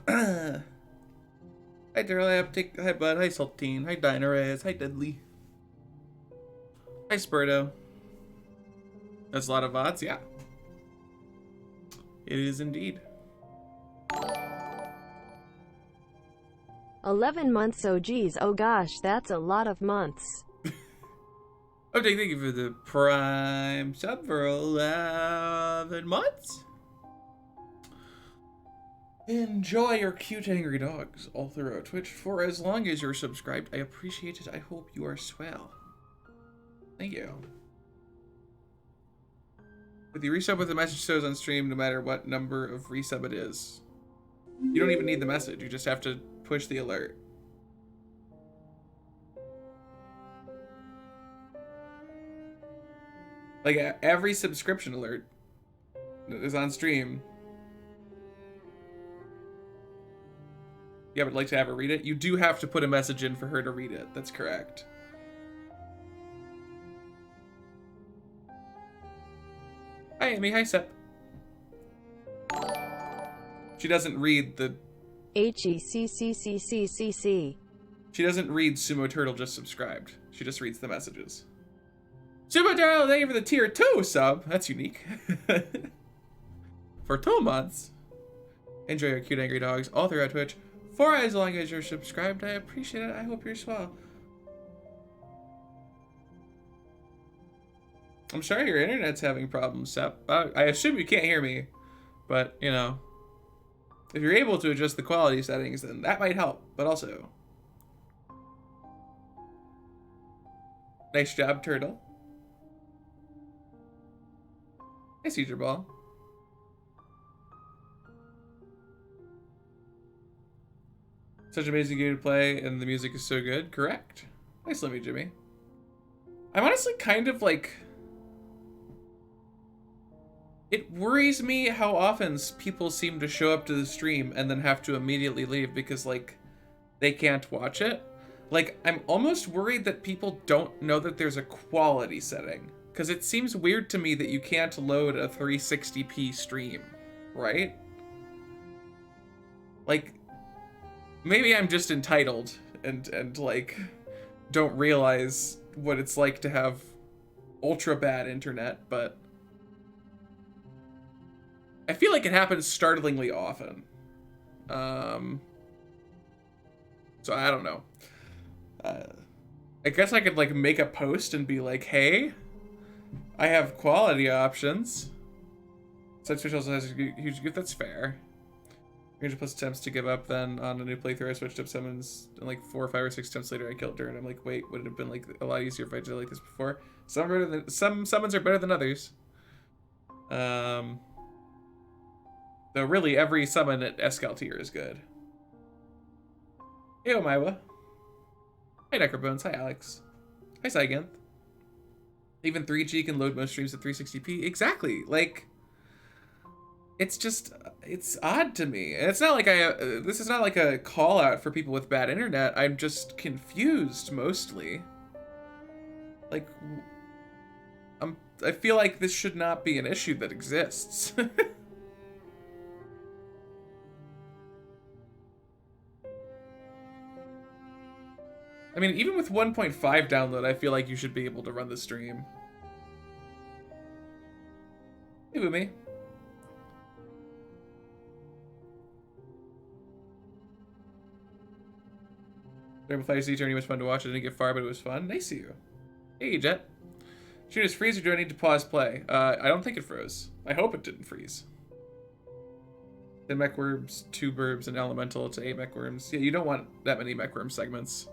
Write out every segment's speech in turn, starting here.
Hi Daryl, hi Bud, hi Saltine, hi Dinarez, hi Deadly, hi Spurto. That's a lot of VODs, yeah. It is indeed. 11 months, oh geez, oh gosh, that's a lot of months. Okay, thank you for the Prime sub for 11 months. Enjoy your cute angry dogs all throughout Twitch for as long as you're subscribed. I appreciate it. I hope you are swell. Thank you. With the resub with the message shows on stream, no matter what number of resub it is. You don't even need the message. You just have to push the alert. Like every subscription alert that is on stream. Yeah, but like to have her read it. You do have to put a message in for her to read it. That's correct. Hi, Amy. Hi, Sep. She doesn't read the... HECCCCCC. She doesn't read Sumo Turtle just subscribed. She just reads the messages. Sumo Turtle, thank you for the tier 2 sub. That's unique. For 2 months. Enjoy your cute angry dogs all throughout Twitch. For as long as you're subscribed, I appreciate it. I hope you're swell. I'm sorry your internet's having problems, Sep. I assume you can't hear me, but, you know, if you're able to adjust the quality settings, then that might help, but also... Nice job, Turtle. Nice Caesar Ball. Such an amazing game to play, and the music is so good. Correct. Nice, Lemmy Jimmy. I'm honestly kind of like... It worries me how often people seem to show up to the stream and then have to immediately leave because, like, they can't watch it. Like, I'm almost worried that people don't know that there's a quality setting. Because it seems weird to me that you can't load a 360p stream, right? Like, maybe I'm just entitled and like, don't realize what it's like to have ultra bad internet, but... I feel like it happens startlingly often. So I don't know. I guess I could like make a post and be like, hey, I have quality options. Such Fish also has a huge gift, that's fair. 300 plus attempts to give up, then on a new playthrough I switched up summons, and like 4 or 5 or 6 attempts later I killed her, and I'm like, wait, would it have been like a lot easier if I did like this before? Some summons are better than others. Though really, every summon at Escal tier is good. Hey, Omaiwa. Hi, Necrobones. Hi, Alex. Hi, Cyganth. Even 3G can load most streams at 360p. Exactly. Like, it's just, it's odd to me. And it's not like this is not like a call out for people with bad internet. I'm just confused mostly. Like, I feel like this should not be an issue that exists. I mean, even with 1.5 download, I feel like you should be able to run the stream. Hey, Woomy. Rainbow Fire Sea Journey was fun to watch. I didn't get far, but it was fun. Nice of you. Hey, Jet. Should it freeze or do I need to pause play? I don't think it froze. I hope it didn't freeze. 10 mech worms, 2 burbs, and elemental to 8 mech worms. Yeah, you don't want that many mech worm segments.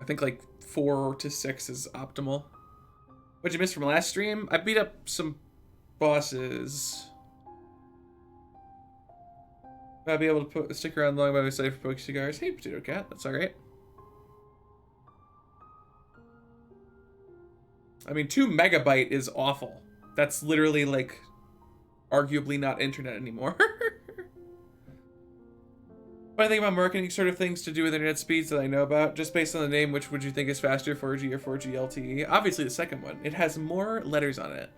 I think like 4 to 6 is optimal. What'd you miss from last stream? I beat up some bosses. I'll be able to stick around long by my side for Poke Cigars. Hey, Potato Cat, that's alright. I mean, 2 megabyte is awful. That's literally like arguably not internet anymore. What I think about marketing sort of things to do with internet speeds that I know about, just based on the name, which would you think is faster, 4G or 4G LTE? Obviously the second one. It has more letters on it.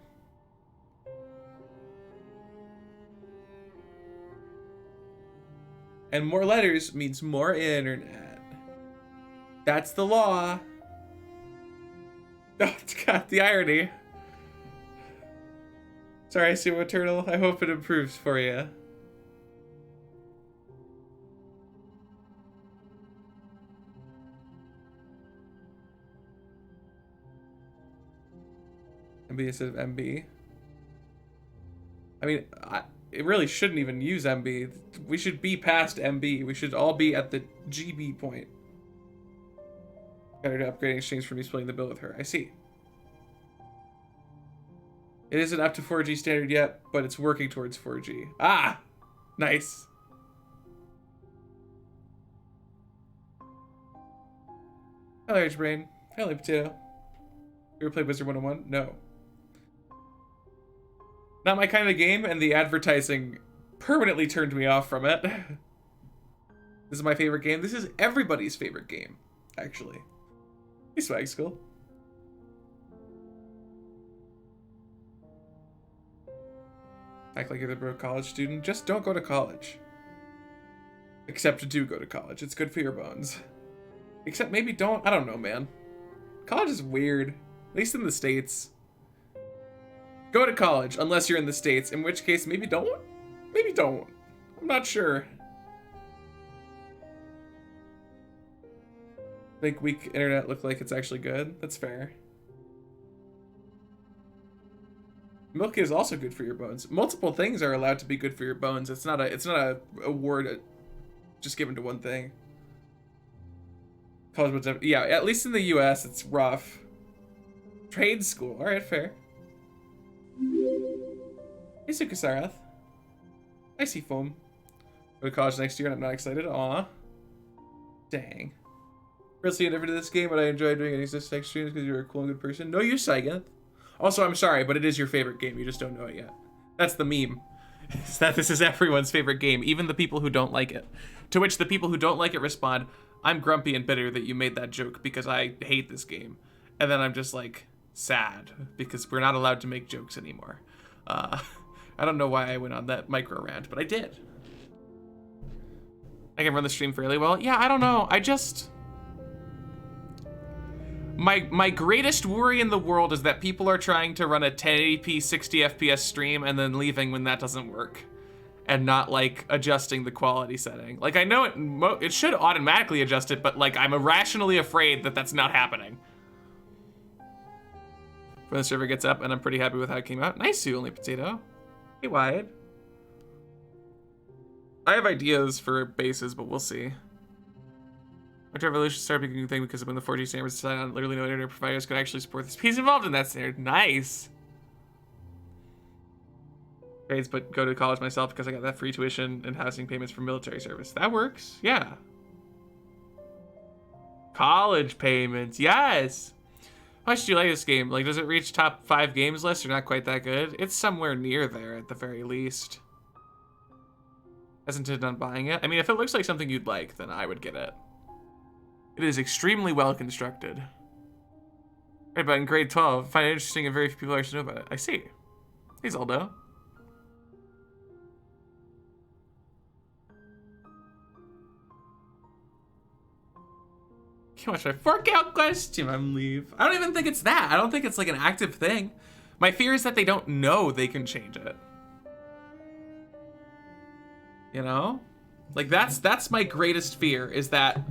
And more letters means more internet. That's the law. Oh, God, the irony. Sorry, Sumo Turtle. I hope it improves for you. MB instead of MB. I mean, it really shouldn't even use MB. We should be past MB. We should all be at the GB point. Got her to upgrade in exchange for me splitting the bill with her. I see. It isn't up to 4G standard yet, but it's working towards 4G. Ah! Nice. Hello, H-Brain. Hello, Potato. You ever played Wizard 101? No. Not my kind of game, and the advertising permanently turned me off from it. This is my favorite game. This is everybody's favorite game, actually. Hey, Swag School. Act like you're the broke college student. Just don't go to college. Except do go to college. It's good for your bones. Except maybe don't. I don't know, man. College is weird. At least in the States. Go to college, unless you're in the States. In which case, maybe don't? Maybe don't. I'm not sure. Make weak internet look like it's actually good. That's fair. Milk is also good for your bones. Multiple things are allowed to be good for your bones. It's not a award just given to one thing. College bones, yeah, at least in the US it's rough. Trade school. Alright, fair. Hey, Sukasarath. I see foam. Go to college next year and I'm not excited. Aw. Dang. Really never did this game, but I enjoyed doing any such tech streams because you're a cool and good person. No, you Saigan. Also, I'm sorry, but it is your favorite game. You just don't know it yet. That's the meme. Is that this is everyone's favorite game, even the people who don't like it. To which the people who don't like it respond, I'm grumpy and bitter that you made that joke because I hate this game. And then I'm just like, sad, because we're not allowed to make jokes anymore. I don't know why I went on that micro rant, but I did. I can run the stream fairly well. Yeah, I don't know. I just... My greatest worry in the world is that people are trying to run a 1080p 60 FPS stream and then leaving when that doesn't work. And not, like, adjusting the quality setting. Like, I know it should automatically adjust it, but, like, I'm irrationally afraid that that's not happening. When the server gets up, and I'm pretty happy with how it came out. Nice, you only potato. Hey, Wyatt. I have ideas for bases, but we'll see. Metro Evolution started becoming a thing because when the 4G standard was decided on, literally no internet providers could actually support this piece involved in that standard. Nice. Grades, but go to college myself because I got that free tuition and housing payments for military service. That works. Yeah. College payments. Yes. How much do you like this game? Like, does it reach top 5 games list or not quite that good? It's somewhere near there at the very least. Hesitant on buying it. I mean, if it looks like something you'd like, then I would get it. It is extremely well constructed. Right, but in grade 12, I find it interesting and very few people actually know about it. I see. Hey, Zaldo. Can't watch my fork out question. I'm leave. I don't even think it's that. I don't think it's like an active thing. My fear is that they don't know they can change it. You know? Like that's my greatest fear, is that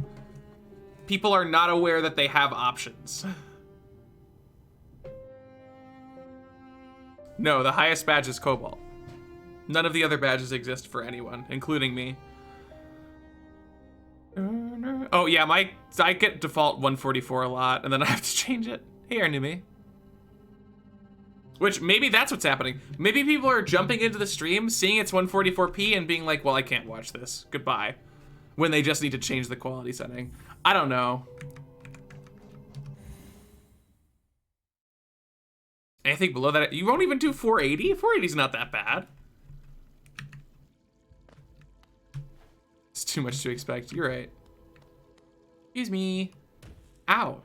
people are not aware that they have options. No, the highest badge is Cobalt. None of the other badges exist for anyone, including me. Oh yeah, I get default 144 a lot, and then I have to change it. Hey, Arnumi. Which, maybe that's what's happening. Maybe people are jumping into the stream, seeing it's 144p, and being like, well, I can't watch this. Goodbye. When they just need to change the quality setting. I don't know. Anything below that? You won't even do 480? 480's not that bad. It's too much to expect. You're right. Excuse me. Ow.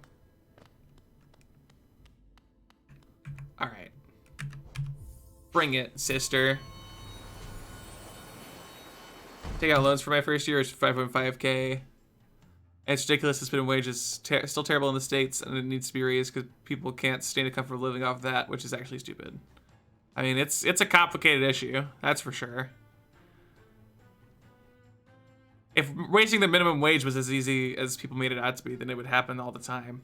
All right. Bring it, sister. Take out loans for my first year is 5.5K. And it's ridiculous. The minimum wage is still terrible in the States, and it needs to be raised because people can't sustain a comfortable living off that, which is actually stupid. I mean, it's a complicated issue, that's for sure. If raising the minimum wage was as easy as people made it out to be, then it would happen all the time.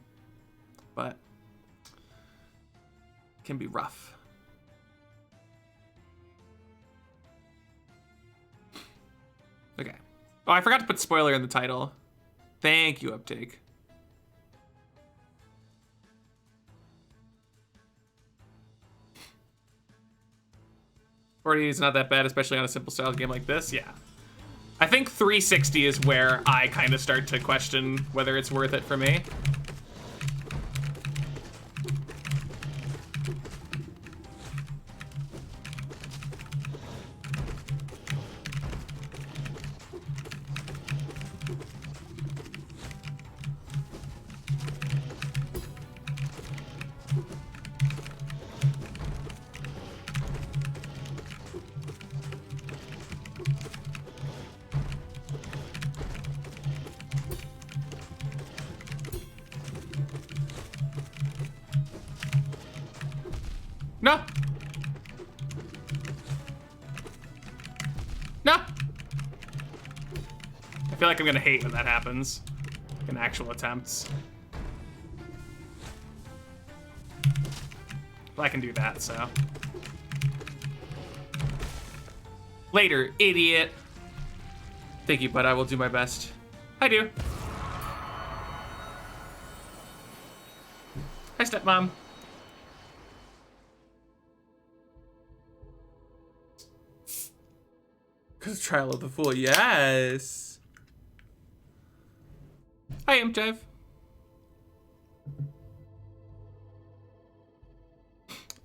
But it can be rough. Okay. Oh, I forgot to put spoiler in the title. Thank you, Uptake. $40 is not that bad, especially on a simple style game like this. Yeah. I think 360 is where I kind of start to question whether it's worth it for me. No. No. I feel like I'm gonna hate when that happens in actual attempts. But I can do that, so. Later, idiot. Thank you, bud. I will do my best. I do. Hi, stepmom. Because Trial of the Fool, yes. I am Jeff.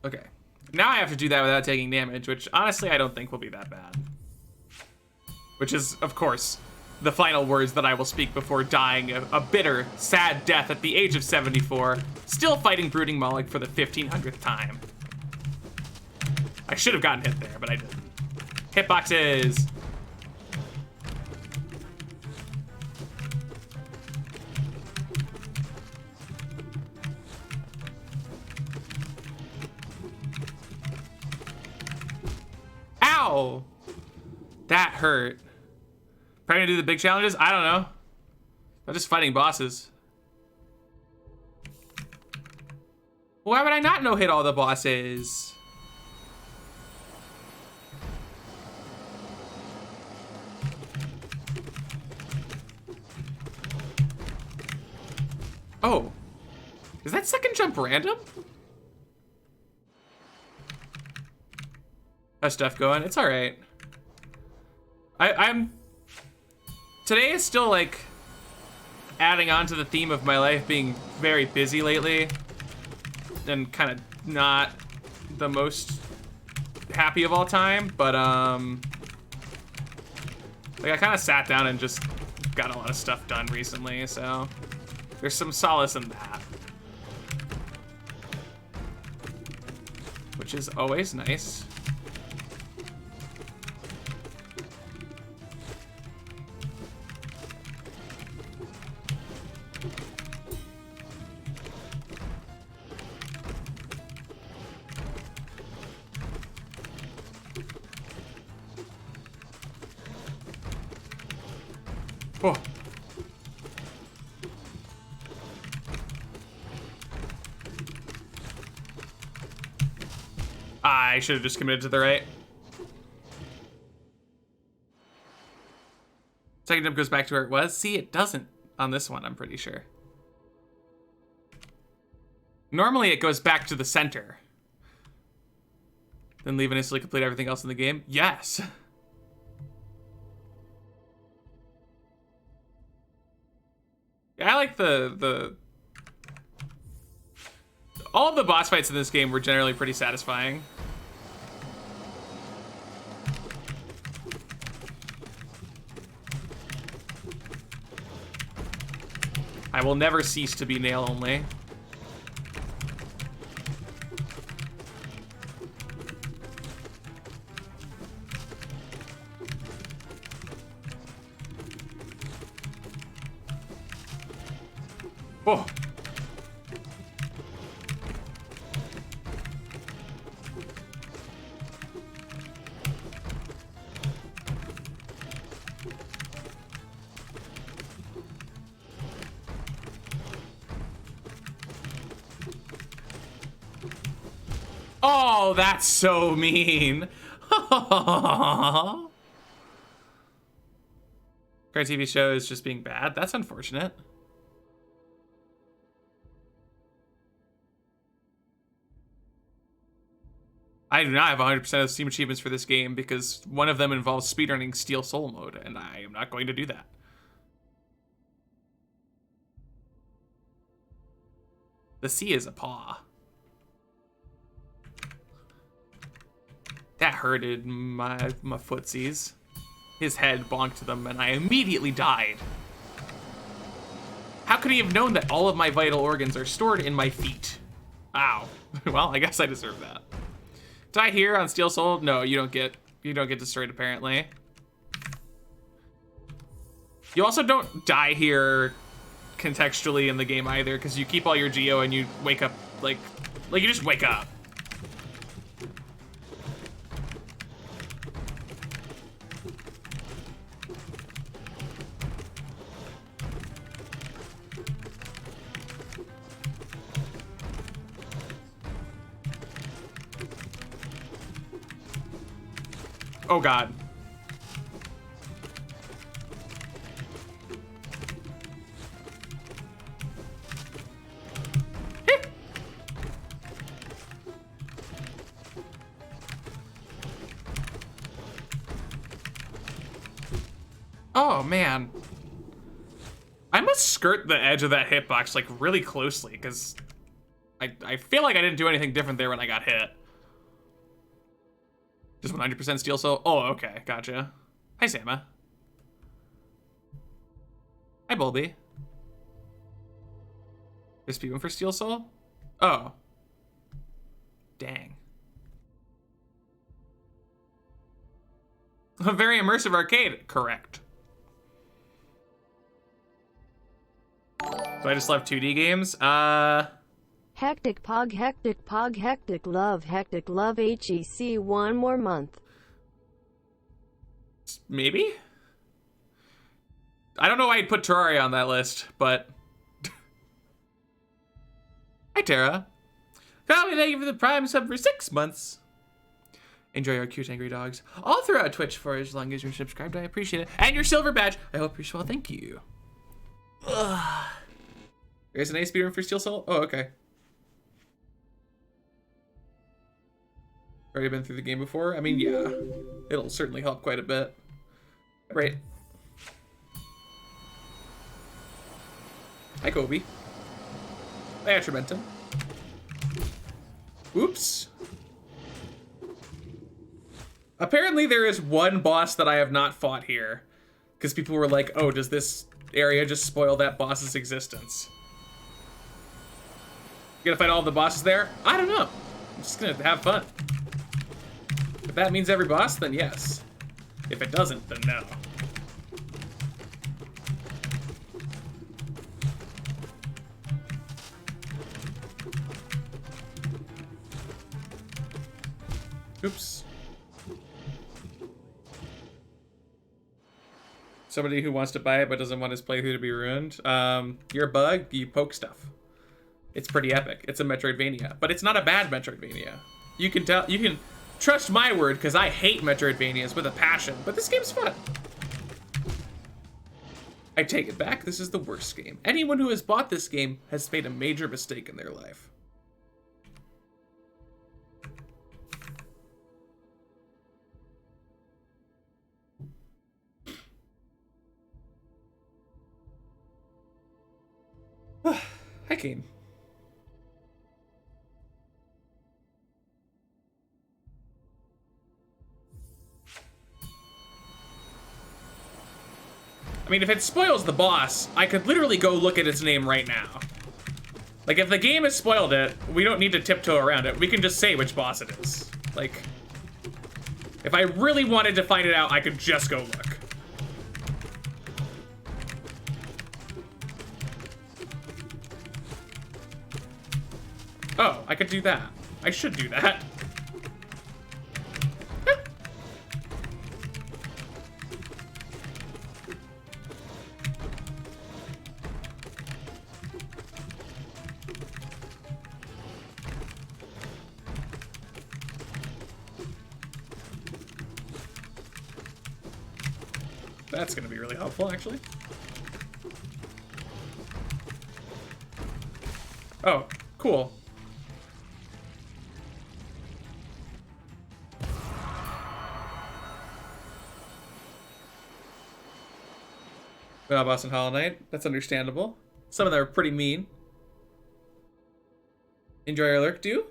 Okay. Now I have to do that without taking damage, which honestly I don't think will be that bad. Which is, of course, the final words that I will speak before dying a bitter, sad death at the age of 74, still fighting Brooding Moloch for the 1500th time. I should have gotten hit there, but I didn't. Hitboxes. Ow! That hurt. Probably gonna do the big challenges? I don't know. I'm just fighting bosses. Why would I not no-hit all the bosses? Oh. Is that second jump random? How's stuff going? It's alright. I'm... Today is still, like, adding on to the theme of my life being very busy lately. And kind of not the most happy of all time. But, like, I kind of sat down and just got a lot of stuff done recently, so... There's some solace in that. Which is always nice. Oh. I should have just committed to the right. Second jump goes back to where it was. See, it doesn't on this one, I'm pretty sure. Normally it goes back to the center. Then leave and instantly complete everything else in the game. Yes. Yeah, I like all of the boss fights in this game were generally pretty satisfying. will never cease to be nail only. Oh. Oh, that's so mean. Current TV show is just being bad. That's unfortunate. I do not have 100% of Steam achievements for this game because one of them involves speedrunning Steel Soul mode, and I am not going to do that. The sea is a paw. That hurted my footsies. His head bonked them, and I immediately died. How could he have known that all of my vital organs are stored in my feet? Ow. Well, I guess I deserve that. Die here on Steel Soul? No, you don't get destroyed apparently. You also don't die here contextually in the game either, because you keep all your geo and you wake up like you just wake up. Oh god. Oh man. I must skirt the edge of that hitbox like really closely because I feel like I didn't do anything different there when I got hit. Just 100% Steel Soul? Oh, okay. Gotcha. Hi, Sama. Hi, Bulby. There's people for Steel Soul? Oh. Dang. A very immersive arcade. Correct. So I just love 2D games? Hectic Pog, Hectic Love, HEC 1 more month. Maybe? I don't know why I'd put Terraria on that list, but... Hi, Tara. Probably thank you for the Prime sub for 6 months. Enjoy our cute angry dogs. All throughout Twitch for as long as you're subscribed. I appreciate it. And your silver badge. I hope you're swell. Thank you. Ugh. There's an A speedrun for Steel Soul? Oh, okay. Already been through the game before? I mean, yeah. It'll certainly help quite a bit. Right. Hi, Kobe. Hi, Atramentum. Oops. Apparently there is one boss that I have not fought here. Because people were like, oh, does this area just spoil that boss's existence? You gonna fight all the bosses there? I don't know. I'm just gonna have fun. If that means every boss, then yes. If it doesn't, then no. Oops. Somebody who wants to buy it but doesn't want his playthrough to be ruined. You're a bug, you poke stuff. It's pretty epic. It's a Metroidvania, but it's not a bad Metroidvania. You can tell, you can trust my word, because I hate Metroidvanias with a passion, but this game's fun. I take it back, this is the worst game. Anyone who has bought this game has made a major mistake in their life. Hi, Kane. I mean, if it spoils the boss, I could literally go look at its name right now. Like, if the game has spoiled it, we don't need to tiptoe around it. We can just say which boss it is. Like, if I really wanted to find it out, I could just go look. Oh, I could do that. I should do that. That's gonna be really helpful, actually. Oh, cool. Boss and Hollow Knight. That's understandable. Some of them are pretty mean. Enjoy your lurk, do you?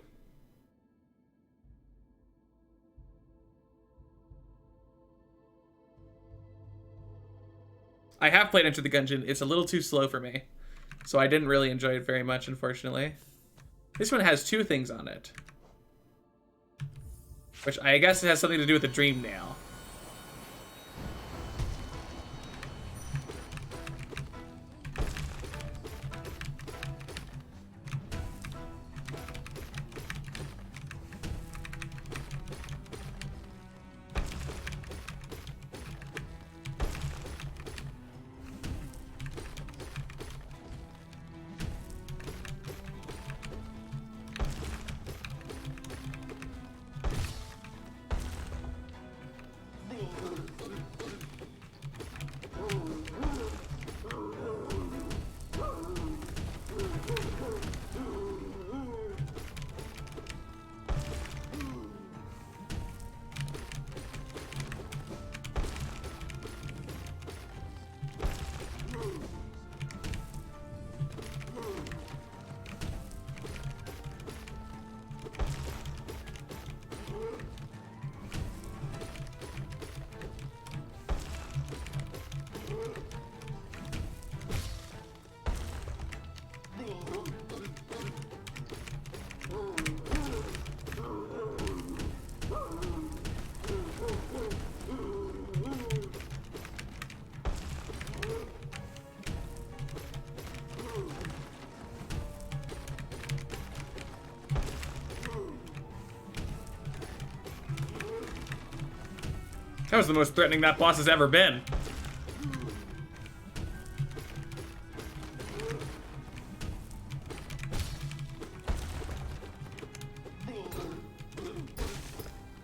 I have played Enter the Gungeon. It's a little too slow for me. So I didn't really enjoy it very much, unfortunately. This one has 2 things on it. Which I guess it has something to do with the Dream Nail. That was the most threatening that boss has ever been.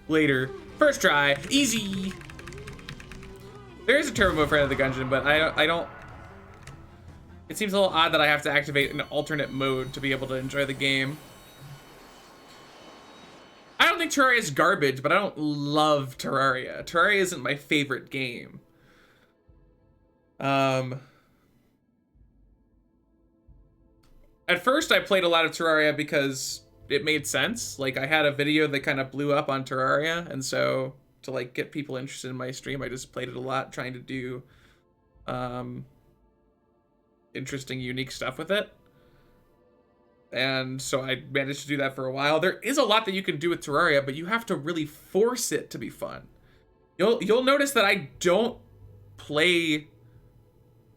Later. First try. Easy. There is a turbo mode for Enter the Gungeon, but I don't... It seems a little odd that I have to activate an alternate mode to be able to enjoy the game. I don't think Terraria is garbage, but I don't love Terraria. Terraria isn't my favorite game. At first, I played a lot of Terraria because it made sense. Like, I had a video that kind of blew up on Terraria, and so to like get people interested in my stream, I just played it a lot, trying to do interesting, unique stuff with it. And so I managed to do that for a while. There is a lot that you can do with Terraria, but you have to really force it to be fun. You'll notice that I don't play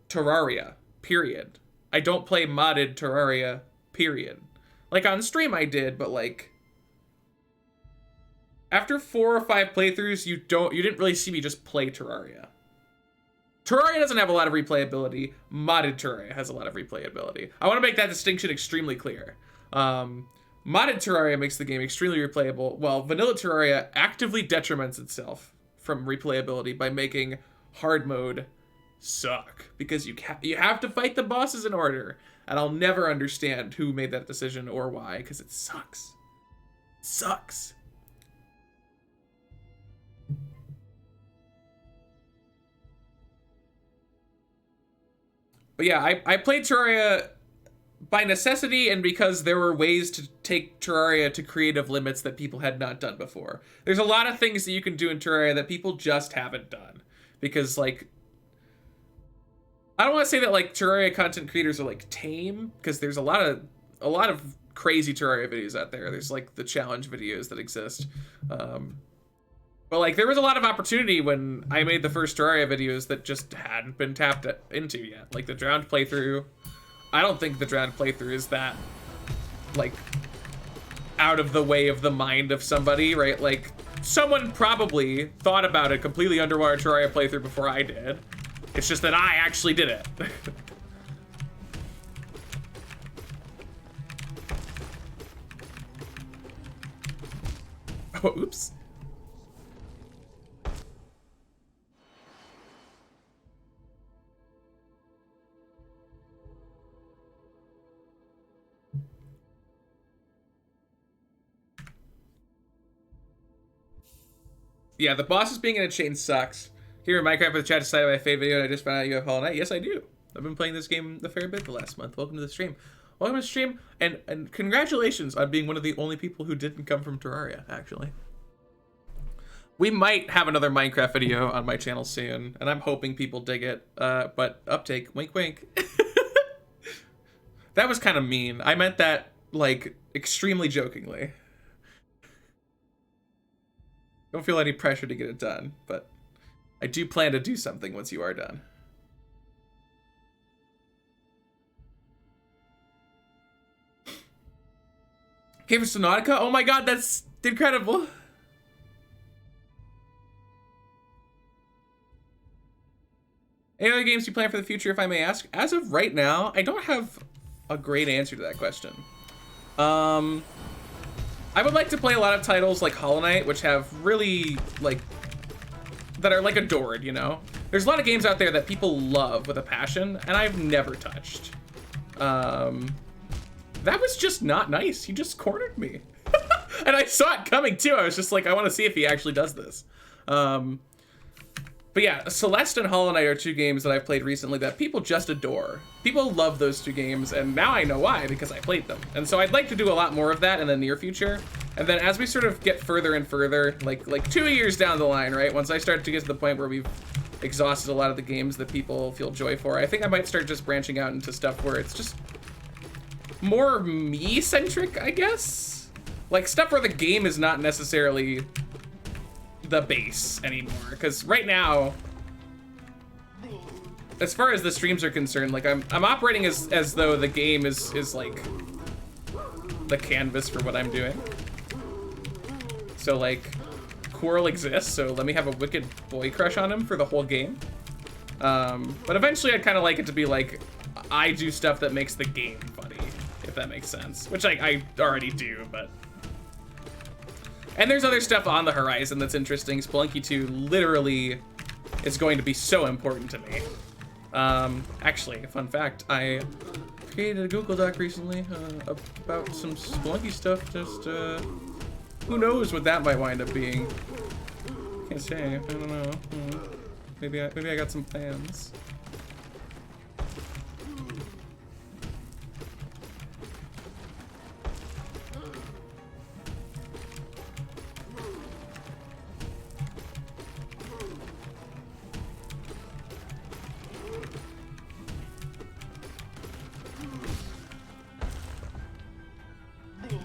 Terraria, period. I don't play modded Terraria, period. Like on stream I did, but like after 4 or 5 playthroughs, you didn't really see me just play Terraria. Terraria doesn't have a lot of replayability. Modded Terraria has a lot of replayability. I want to make that distinction extremely clear. Modded Terraria makes the game extremely replayable, while vanilla Terraria actively detriments itself from replayability by making hard mode suck. Because you have to fight the bosses in order, and I'll never understand who made that decision or why, because it sucks. It sucks. But yeah, I played Terraria by necessity and because there were ways to take Terraria to creative limits that people had not done before. There's a lot of things that you can do in Terraria that people just haven't done. Because, like, I don't want to say that like Terraria content creators are like tame, because there's a lot of crazy Terraria videos out there. There's like the challenge videos that exist. But like there was a lot of opportunity when I made the first Terraria videos that just hadn't been tapped into yet. Like the Drowned playthrough. I don't think the Drowned playthrough is that like out of the way of the mind of somebody, right? Like someone probably thought about a completely underwater Terraria playthrough before I did. It's just that I actually did it. Oh, oops. Yeah, the bosses being in a chain sucks. Here in Minecraft with the chat decided my favorite video and I just found out you have Hollow Knight. Yes, I do. I've been playing this game a fair bit the last month. Welcome to the stream. Welcome to the stream, and congratulations on being one of the only people who didn't come from Terraria, actually. We might have another Minecraft video on my channel soon, and I'm hoping people dig it, but uptake, wink wink. That was kind of mean. I meant that, like, extremely jokingly. Don't feel any pressure to get it done, but I do plan to do something once you are done. Okay, for Subnautica? Oh my god, that's incredible. Any other games you plan for the future, if I may ask? As of right now, I don't have a great answer to that question. I would like to play a lot of titles like Hollow Knight, which have really, like, that are, like, adored, you know? There's a lot of games out there that people love with a passion, and I've never touched. That was just not nice. He just cornered me. And I saw it coming, too. I was just like, I want to see if he actually does this. But yeah, Celeste and Hollow Knight are two games that I've played recently that people just adore. People love those two games, and now I know why, because I played them. And so I'd like to do a lot more of that in the near future. And then as we sort of get further and further, like 2 years down the line, right? Once I start to get to the point where we've exhausted a lot of the games that people feel joy for, I think I might start just branching out into stuff where it's just more me-centric, I guess? Like stuff where the game is not necessarily the base anymore, because right now, as far as the streams are concerned, like I'm operating as though the game is like the canvas for what I'm doing. So like Quirrell exists, so let me have a wicked boy crush on him for the whole game. But eventually I'd kind of like it to be like I do stuff that makes the game funny, if that makes sense, which I already do, but. And there's other stuff on the horizon that's interesting. Spelunky 2 literally is going to be so important to me. Actually, fun fact, I created a Google Doc recently about some Spelunky stuff. Just, who knows what that might wind up being. Can't say, I don't know. Maybe I got some plans.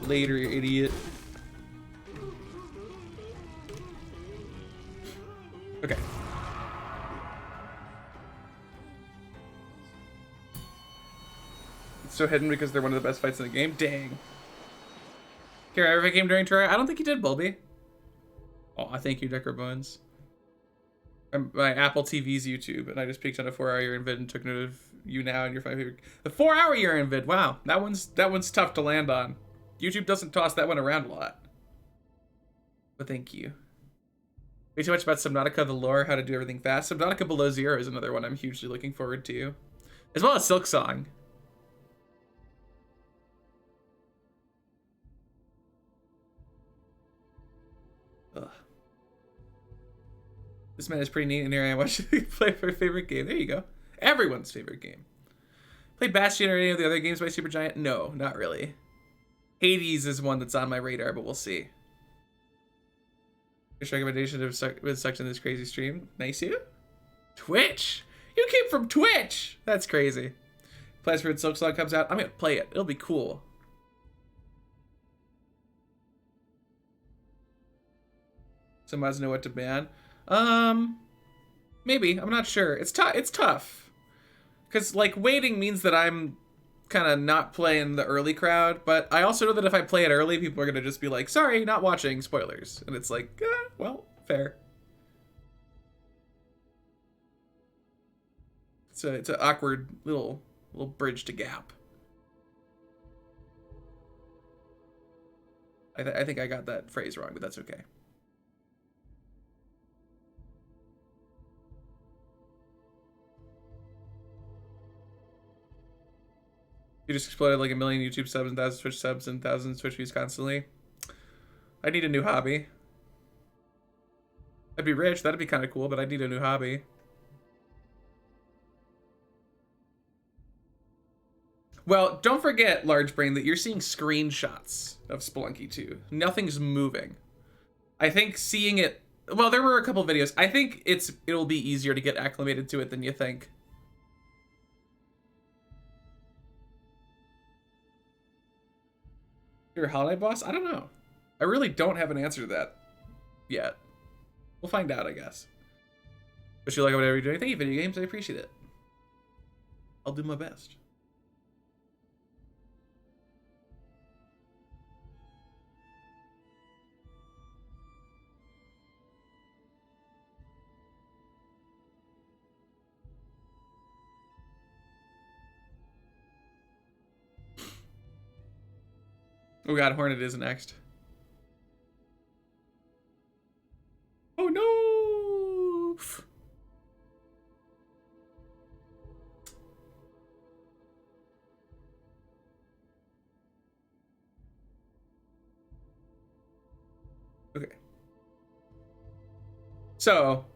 Later, idiot. Okay. It's so hidden because they're one of the best fights in the game. Dang. Kara, ever came during Terraria? I don't think you did, Bulby. Oh, I thank you, Decker Bones. My Apple TV's YouTube, and I just peeked on a 4-hour year in vid and took note of you now and your favorite. The 4-hour year in vid. Wow, that one's tough to land on. YouTube doesn't toss that one around a lot. But thank you. Way too much about Subnautica, the lore, how to do everything fast. Subnautica Below Zero is another one I'm hugely looking forward to. As well as Silksong. Ugh. This man is pretty neat, and here I am watching you play my favorite game. There you go. Everyone's favorite game. Played Bastion or any of the other games by Supergiant? No, not really. Hades is one that's on my radar, but we'll see. Your recommendation of been sucked in this crazy stream. Nice you. Twitch. You came from Twitch. That's crazy. Plans for Silk Song comes out. I'm gonna play it. It'll be cool. Some mods know what to ban. Maybe. I'm not sure. It's tough. It's tough. Because, like, waiting means that I'm kind of not playing the early crowd. But I also know that if I play it early, people are going to just be like, sorry, not watching. Spoilers. And it's like, well, fair. It's an awkward little bridge to gap. I think I got that phrase wrong, but that's okay. You just exploded like 1 million YouTube subs and 1,000 Twitch subs and 1,000 Twitch views constantly. I need a new hobby. I'd be rich. That'd be kind of cool, but I need a new hobby. Well, don't forget, Large Brain, that you're seeing screenshots of Spelunky 2. Nothing's moving. I think seeing it... Well, there were a couple videos. I think it'll be easier to get acclimated to it than you think. You're a holiday boss? I don't know. I really don't have an answer to that yet. We'll find out, I guess. But you like whatever you're doing. Thank you, video games. I appreciate it. I'll do my best. Oh god, Hornet is next. Oh no! Okay. So.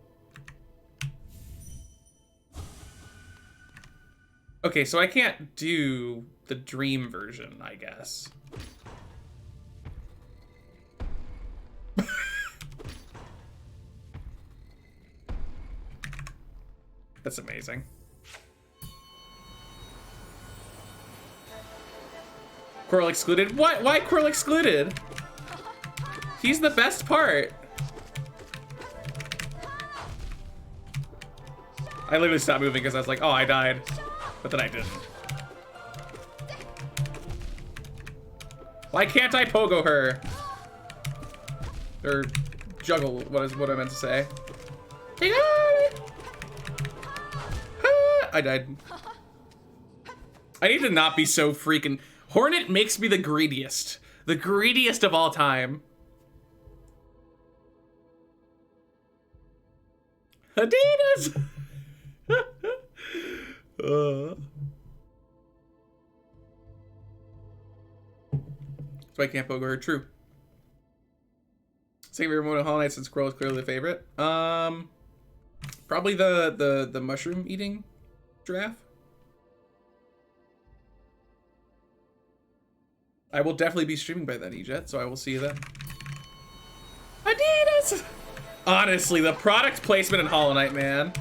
Okay, so I can't do the dream version, I guess. That's amazing. Quirrell excluded? What? Why Quirrell excluded? He's the best part. I literally stopped moving because I was like, oh, I died. But then I didn't. Why can't I pogo her? Or juggle, what I meant to say. I died. I need to not be so freaking... Hornet makes me the greediest. The greediest of all time. Adidas! So I can't pogo her. True. Second favorite mode of Hollow Knight since Quirrell is clearly the favorite. Probably the mushroom eating giraffe. I will definitely be streaming by then, EJet, so I will see you then. Adidas! Honestly, the product placement in Hollow Knight, man.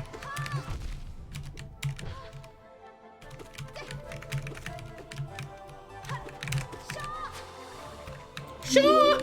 Sure.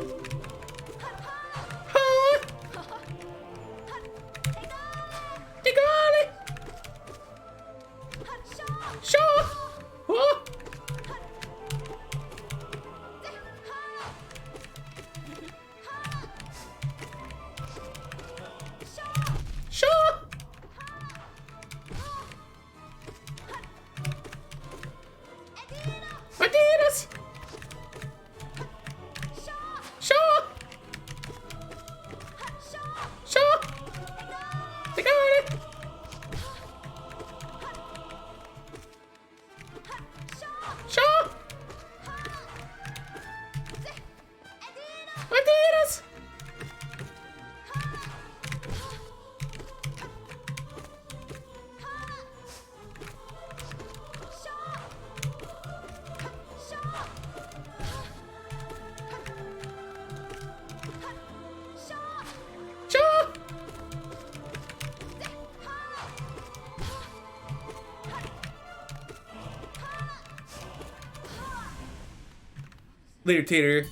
Later, Tater.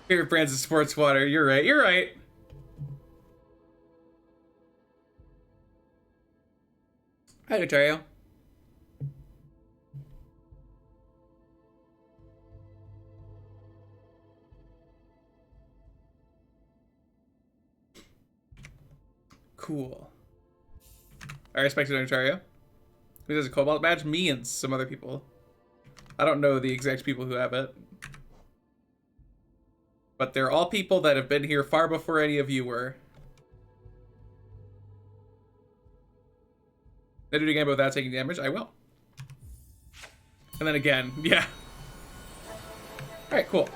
Favorite brands of sports water. You're right. You're right. Hi, Ontario. Cool. I respect it, Ontario. Who does a Cobalt badge? Me and some other people. I don't know the exact people who have it. But they're all people that have been here far before any of you were. Did I do it again without taking damage? I will. And then again, yeah. Alright, cool.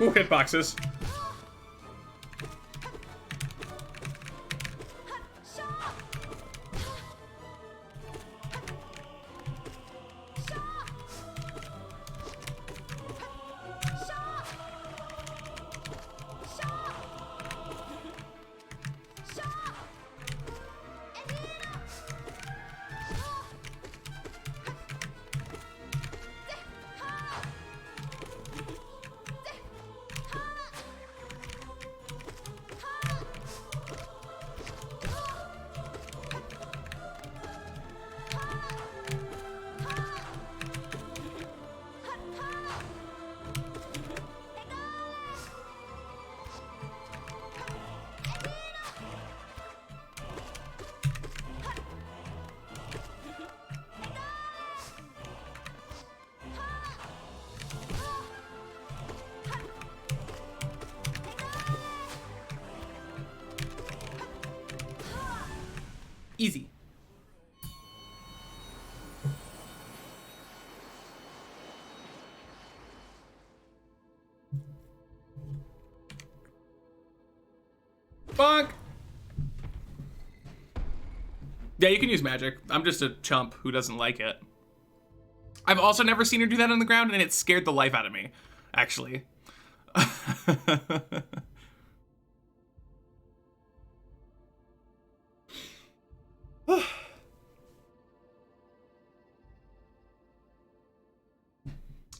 Ooh, hitboxes. Easy. Bonk! Yeah, you can use magic. I'm just a chump who doesn't like it. I've also never seen her do that on the ground, and it scared the life out of me, actually.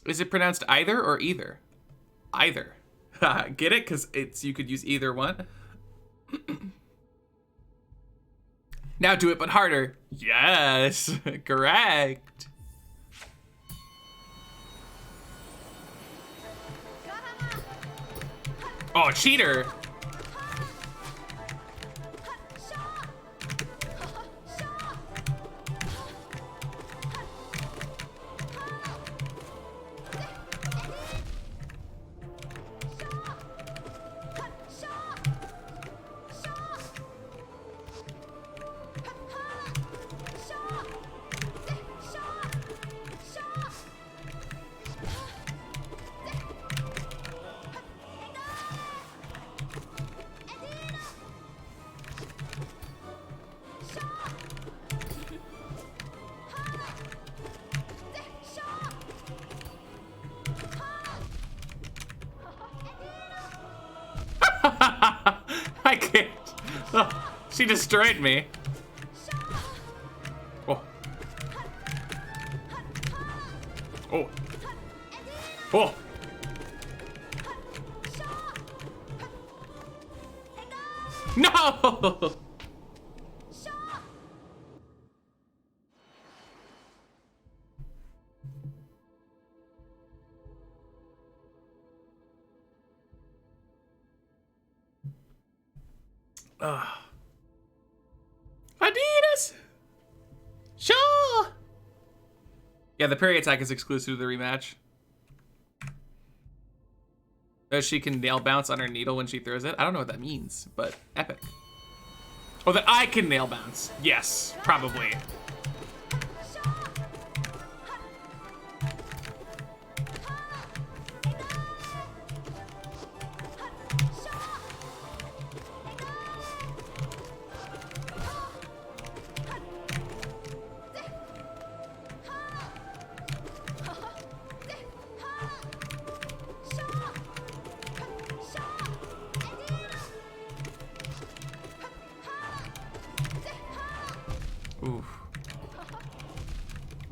Is it pronounced either or either? Either. Get it? Because it's you could use either one. Now do it, but harder. Yes, correct. Oh, cheater. I can't. Oh, she destroyed me. Oh. Oh. Oh. No! Adidas! Sure! Yeah, the parry attack is exclusive to the rematch. She can nail bounce on her needle when she throws it. I don't know what that means, but epic. Oh, that I can nail bounce. Yes, probably.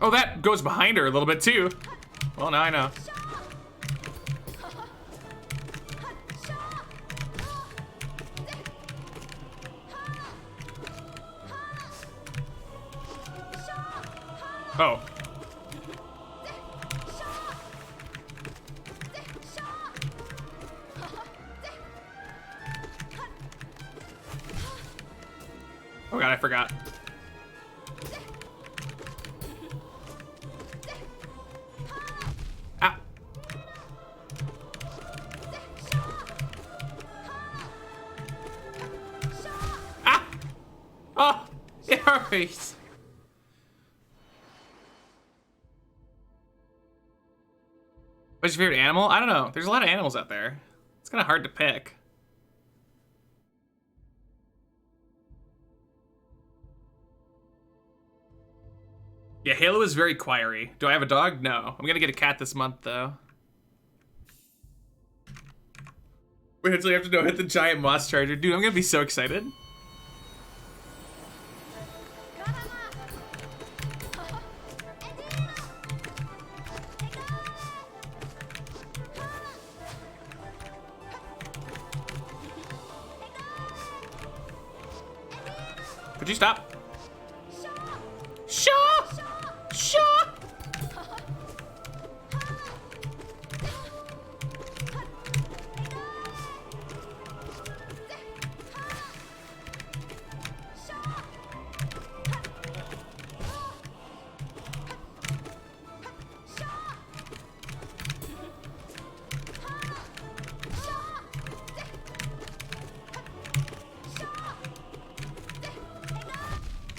Oh, that goes behind her a little bit too. Well, now I know. Oh. Oh god, I forgot. Ah. Ah! Oh, it hurts. What's your favorite animal? I don't know. There's a lot of animals out there. It's kind of hard to pick. Yeah, Halo is very choiry. Do I have a dog? No. I'm gonna get a cat this month, though. Wait until you have to know hit the giant moss charger. Dude, I'm gonna be so excited. Could you stop? Shaw! Shaw!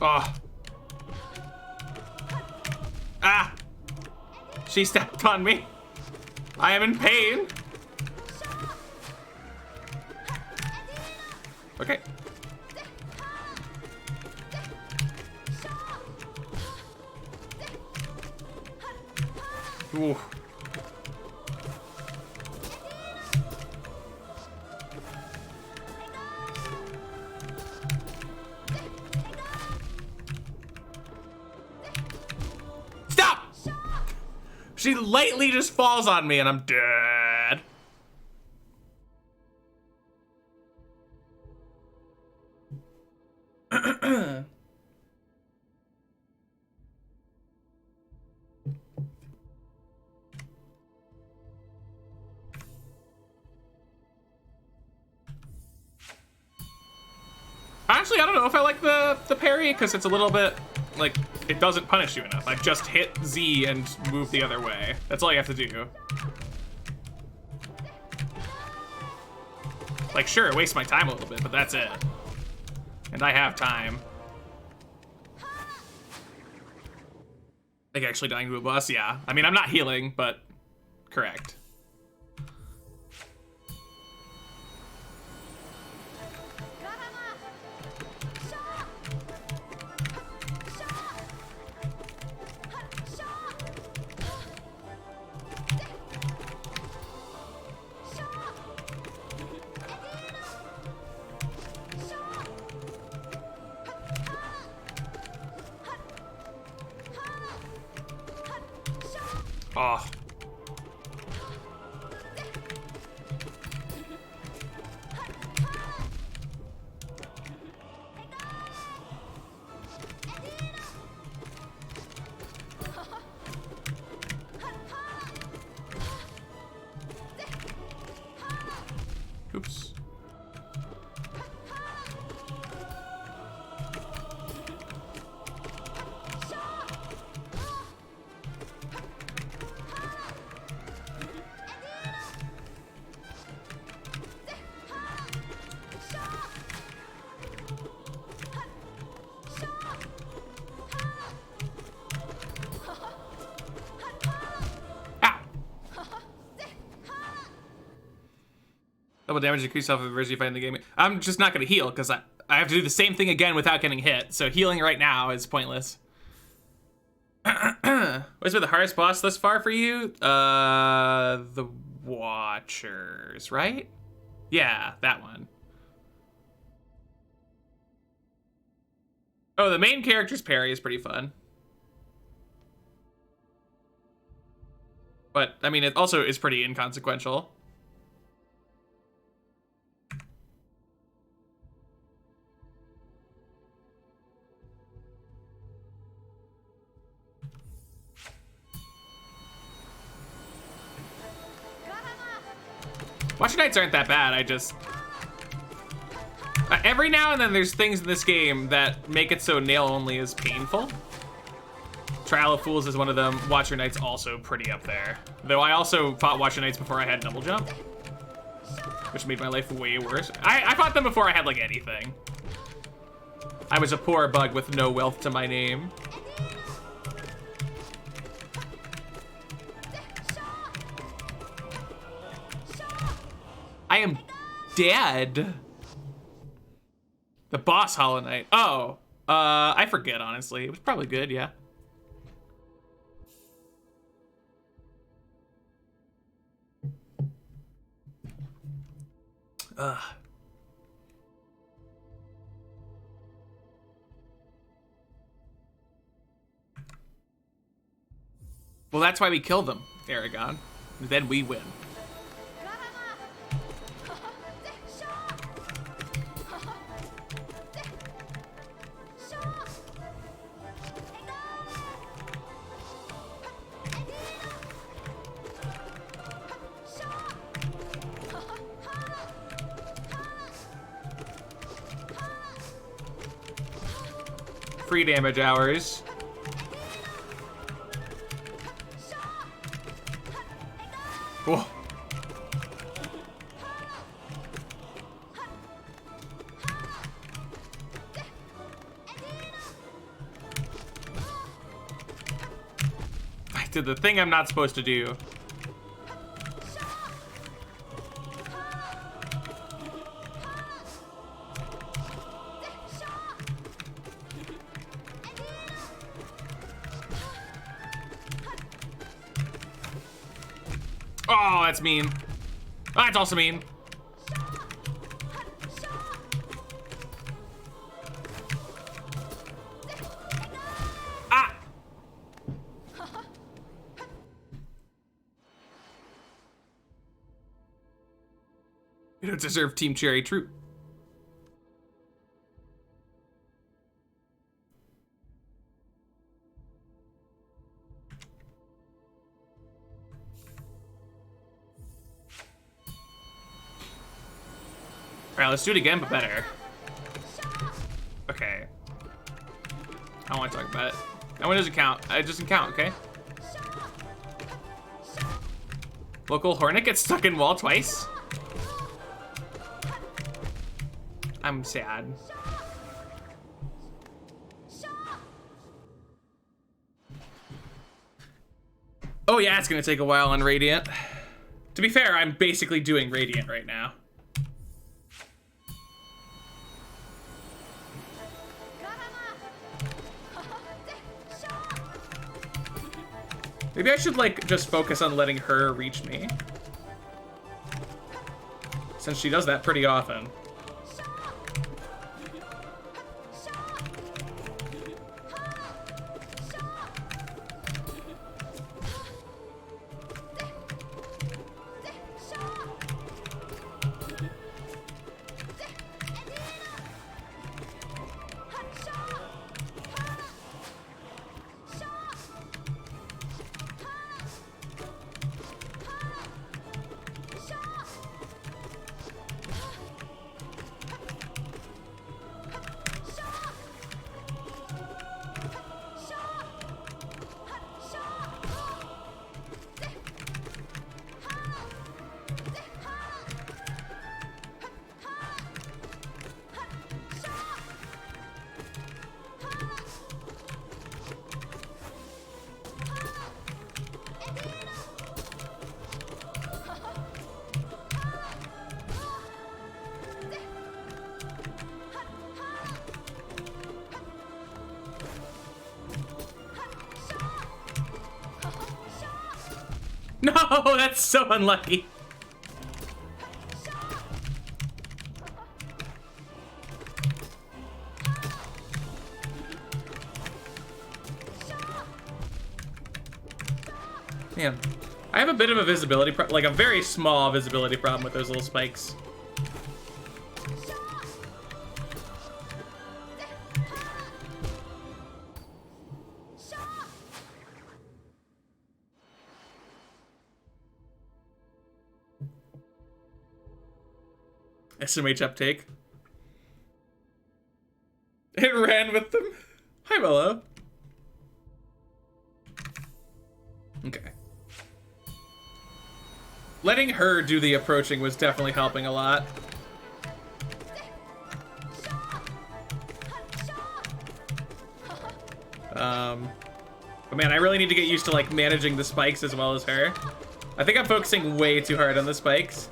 Oh. Ah! She stepped on me. I am in pain. Okay. Ooh. She lightly just falls on me and I'm dead. Honestly, I don't know if I like the parry because it's a little bit like it doesn't punish you enough. Like just hit Z and move the other way. That's all you have to do. Like sure, it wastes my time a little bit, but that's it. And I have time. Like actually dying to a boss, yeah. I mean, I'm not healing, but correct. Oh. Oops. Double damage increase off of you fight in the game. I'm just not gonna heal because I have to do the same thing again without getting hit. So healing right now is pointless. What's been the hardest boss thus far for you? The Watchers, right? Yeah, that one. Oh, the main character's parry is pretty fun. But, I mean, it also is pretty inconsequential. Watcher Knights aren't that bad, I just... every now and then there's things in this game that make it so nail only is painful. Trial of Fools is one of them. Watcher Knights also pretty up there. Though I also fought Watcher Knights before I had double jump, which made my life way worse. I fought them before I had like anything. I was a poor bug with no wealth to my name. I am dead. The boss Hollow Knight. Oh, I forget, honestly. It was probably good, yeah. Ugh. Well, that's why we kill them, Aragon. Then we win. Free damage hours. Whoa. I did the thing I'm not supposed to do. Oh, that's mean. Oh, that's also mean. Ah! You don't deserve Team Cherry Troop. Alright, let's do it again, but better. Okay. I don't want to talk about it. That one doesn't count. It doesn't count, okay? Local Hornet gets stuck in wall twice? I'm sad. Oh yeah, it's gonna take a while on Radiant. To be fair, I'm basically doing Radiant right now. Maybe I should, like, just focus on letting her reach me, since she does that pretty often. No, that's so unlucky. Man, I have a bit of a visibility like a very small visibility problem with those little spikes. SMH uptake. It ran with them. Hi, Mello. Okay. Letting her do the approaching was definitely helping a lot. But man, I really need to get used to like managing the spikes as well as her. I think I'm focusing way too hard on the spikes.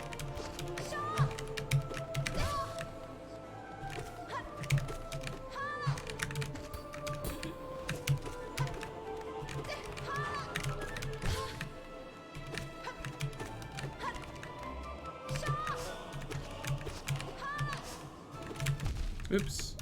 Oops.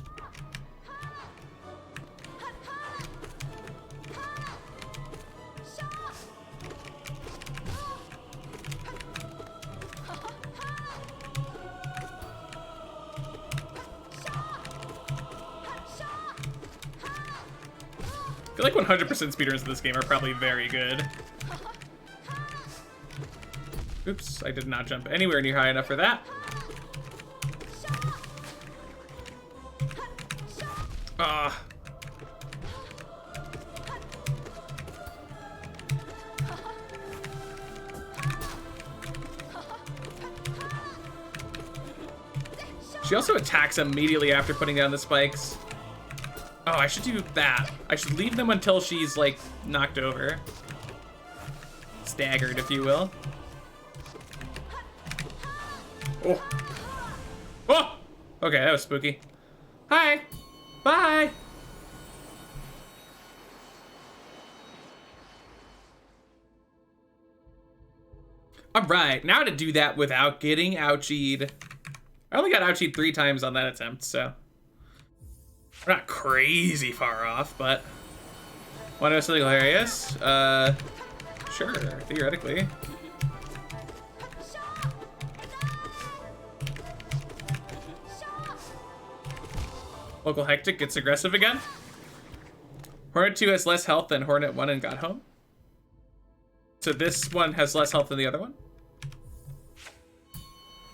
I feel like 100% speedruns in this game are probably very good. Oops, I did not jump anywhere near high enough for that. Ah. She also attacks immediately after putting down the spikes. Oh, I should do that. I should leave them until she's, like, knocked over. Staggered, if you will. Oh. Oh! Okay, that was spooky. Hi! Bye! Alright, now to do that without getting ouchied. I only got ouchied 3 times on that attempt, so... we're not crazy far off, but... wanna know something hilarious? Sure, theoretically. Local Hectic gets aggressive again. Hornet 2 has less health than Hornet 1 and got home. So this one has less health than the other one.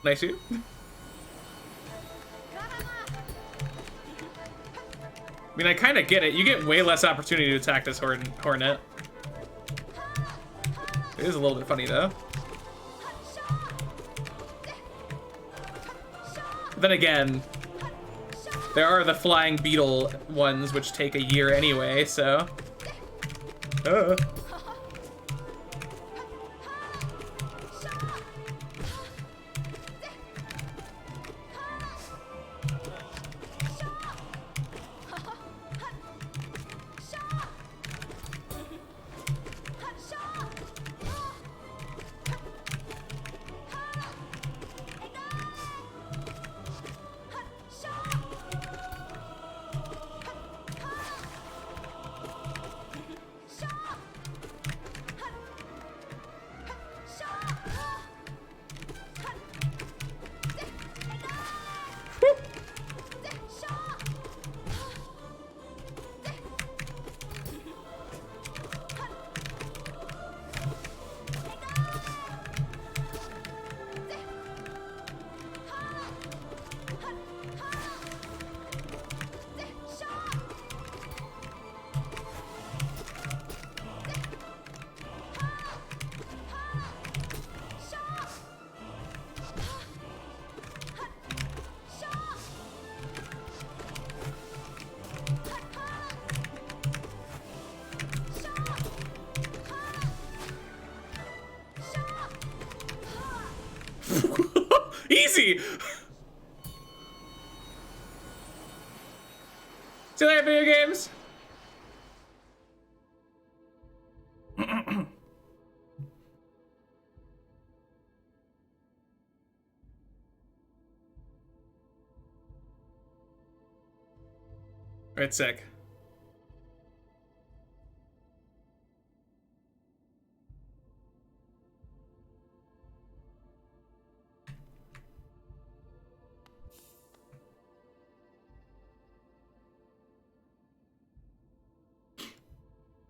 Nice you. I mean, I kind of get it. You get way less opportunity to attack this Hornet. It is a little bit funny, though. But then again, there are the Flying Beetle ones, which take a year anyway, so... Easy! See you later, video games! Alright, sick.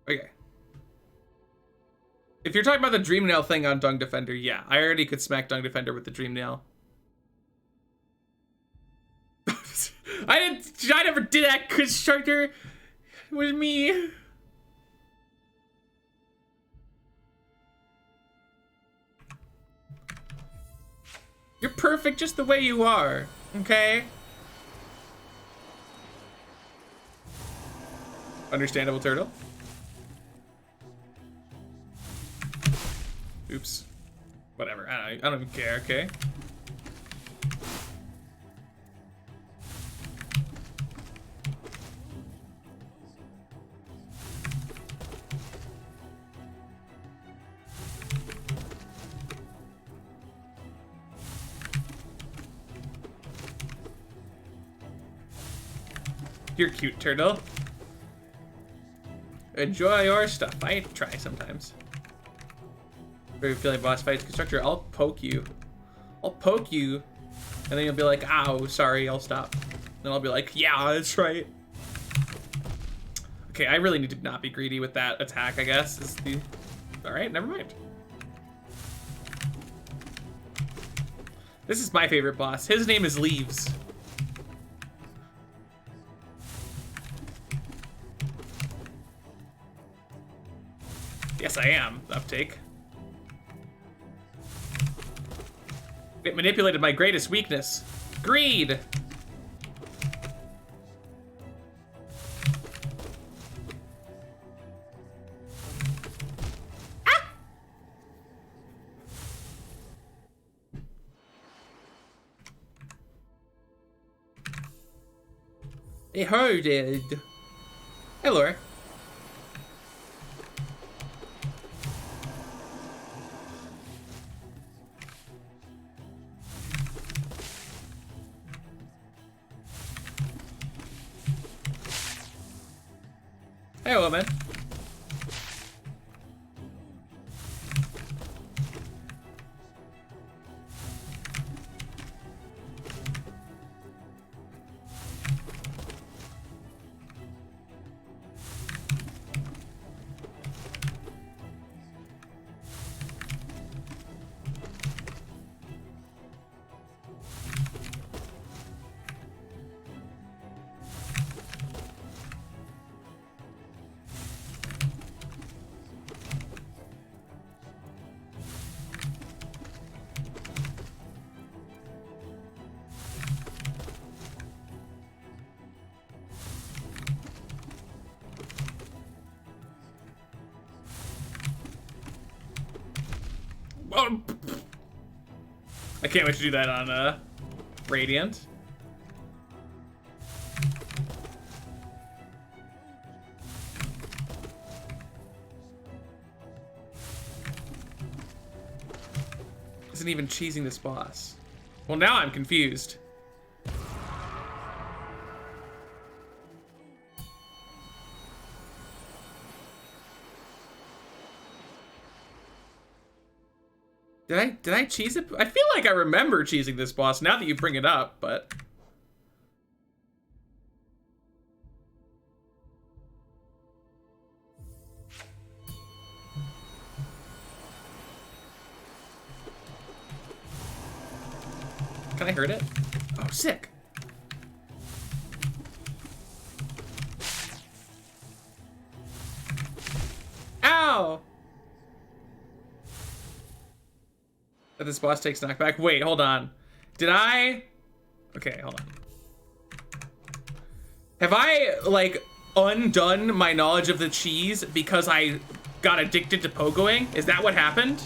Okay. If you're talking about the Dream Nail thing on Dung Defender, yeah. I already could smack Dung Defender with the Dream Nail. I never did that, Constructor. It was me. You're perfect just the way you are, okay? Understandable, Turtle. Oops. Whatever. I don't even care, okay? You're cute, Turtle. Enjoy your stuff. I try sometimes. Very feeling boss fights. Constructor, I'll poke you. I'll poke you. And then you'll be like, ow, sorry, I'll stop. Then I'll be like, yeah, that's right. Okay, I really need to not be greedy with that attack, I guess. Is the... Alright, never mind. This is my favorite boss. His name is Leaves. Yes, I am. Uptake. It manipulated my greatest weakness. Greed! Ah! It hurted. Hey, Laura. Hey, woman. Oh. I can't wait to do that on Radiant. Isn't even cheesing this boss. Well, now I'm confused. Did I cheese it? I feel like I remember cheesing this boss now that you bring it up, but... Can I hurt it? Oh, sick. Ow! That this boss takes knockback. Wait, hold on. Did I... Okay, hold on. Have I, like, undone my knowledge of the cheese because I got addicted to pogoing? Is that what happened?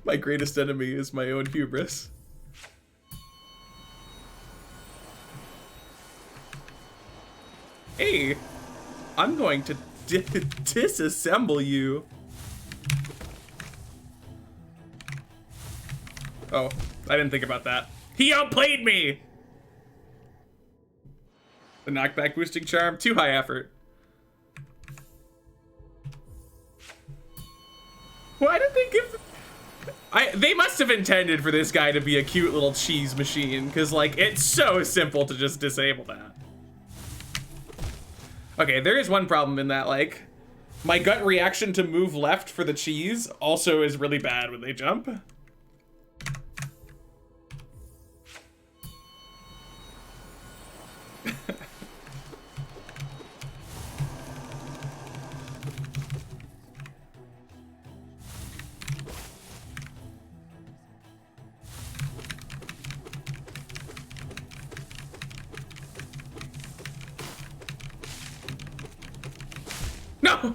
My greatest enemy is my own hubris. I'm going to disassemble you. Oh, I didn't think about that. He outplayed me! The knockback boosting charm, too high effort. Why did they give... they must have intended for this guy to be a cute little cheese machine, because, like, it's so simple to just disable that. Okay, there is one problem in that, like, my gut reaction to move left for the cheese also is really bad when they jump. No!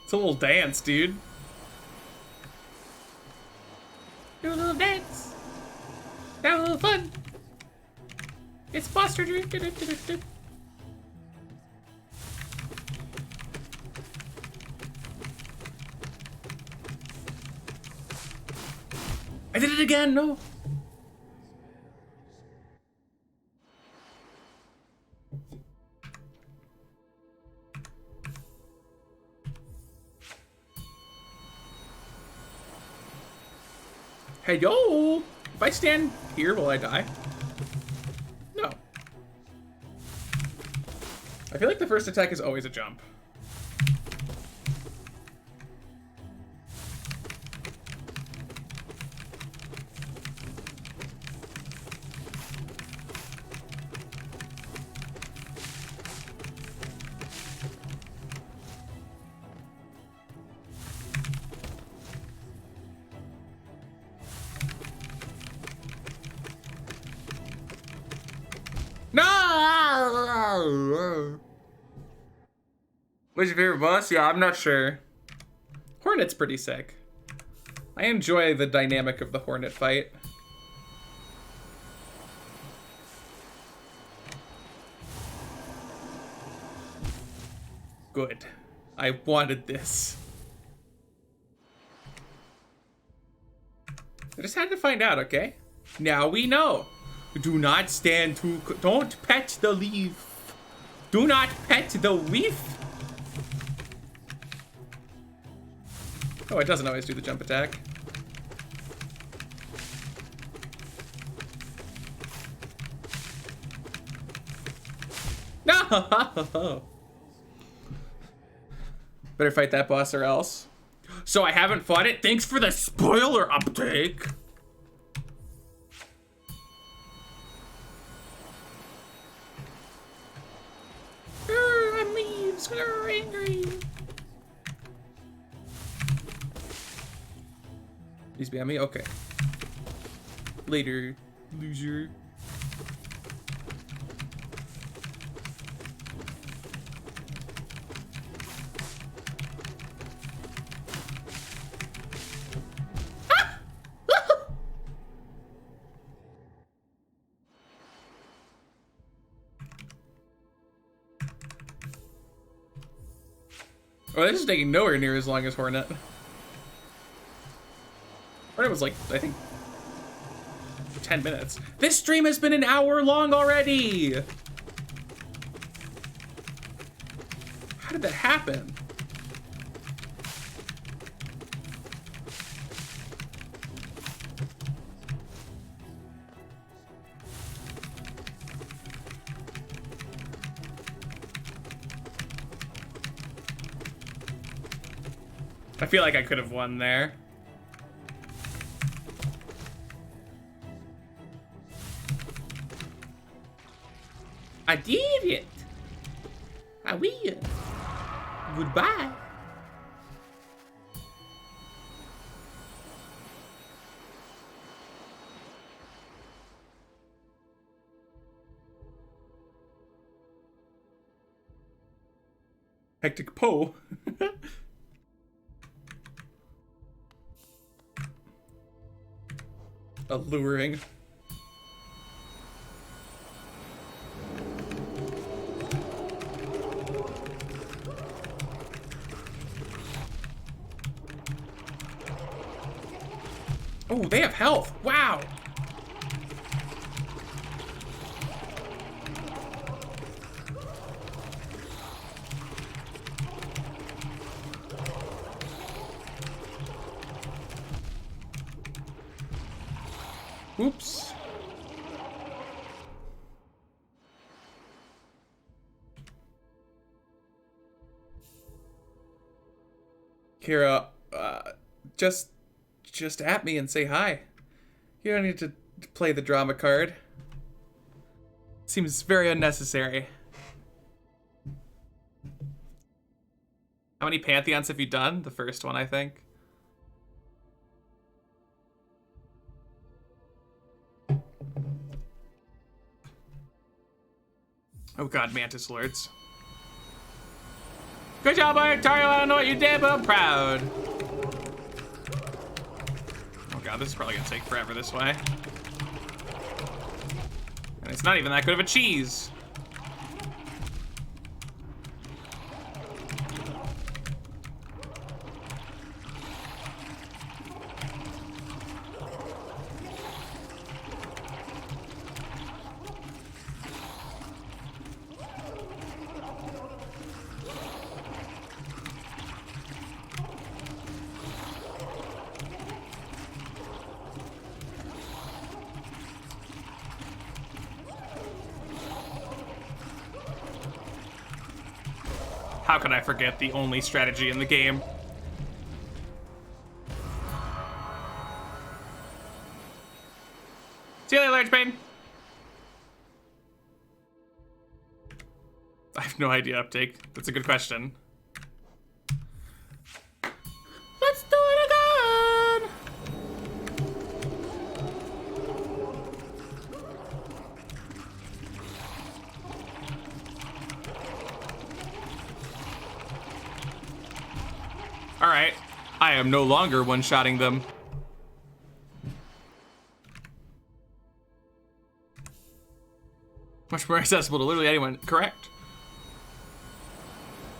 It's a little dance, dude. Do a little dance. Have a little fun. It's Foster Dream. I did it again, no. Hey, yo! If I stand here, will I die? No. I feel like the first attack is always a jump. No! What's your favorite boss? Yeah, I'm not sure. Hornet's pretty sick. I enjoy the dynamic of the Hornet fight. Good. I wanted this. I just had to find out, okay? Now we know. Do not stand too... Don't pet the leaf. Do not pet the leaf. Oh, it doesn't always do the jump attack. No! Better fight that boss or else. So I haven't fought it? Thanks for the spoiler uptake. I'm leaves. Angry. He's behind me? Okay. Later, loser. Oh, this is taking nowhere near as long as Hornet. Hornet was like, I think, 10 minutes. This stream has been an hour long already! How did that happen? I feel like I could have won there. I did it. I will. Goodbye. Hectic Poe. alluring. Oh, they have health. Wow. Oops. Kira, just at me and say hi. You don't need to play the drama card. Seems very unnecessary. How many Pantheons have you done? The first one, I think. Oh god, Mantis Lords. Good job, Artario. I don't know what you did, but I'm proud. Oh god, this is probably gonna take forever this way. And it's not even that good of a cheese. How could I forget the only strategy in the game? See you later, Large Bane. I have no idea, Uptake. That's a good question. Let's do it again! Alright, I am no longer one-shotting them. Much more accessible to literally anyone. Correct.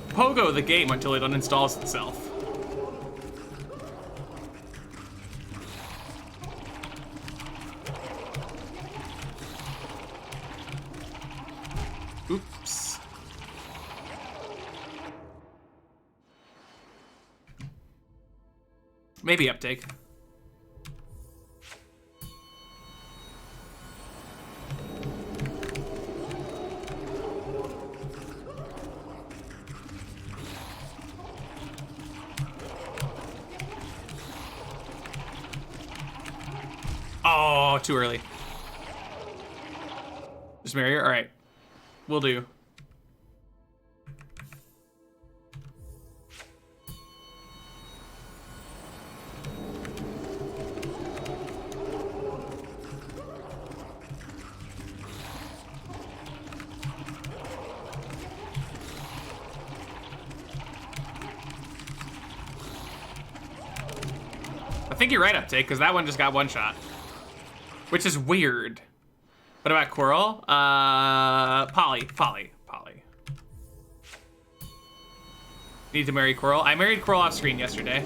Pogo the game until it uninstalls itself. Oops. Maybe Uptake. Oh, too early. Just marry her? Alright. Will do. I think you're right, Uptake, because that one just got one shot. Which is weird. What about Coral? Polly. Need to marry Coral. I married Coral off screen yesterday.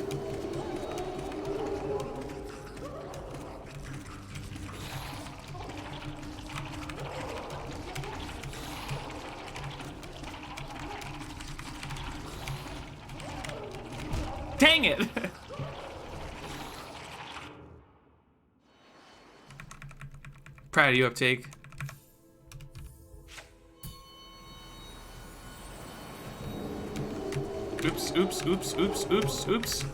Dang it! Proud of you, Uptake. Oops, oops, oops, oops, oops, oops.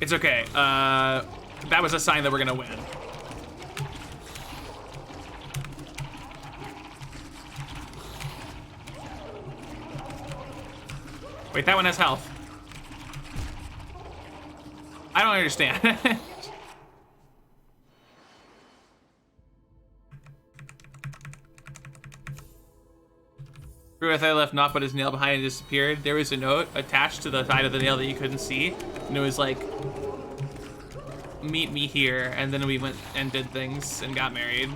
It's okay. That was a sign that we're gonna win. Wait, that one has health. I don't understand. I left not but his nail behind and disappeared. There was a note attached to the side of the nail that you couldn't see, and it was like, meet me here, and then we went and did things and got married.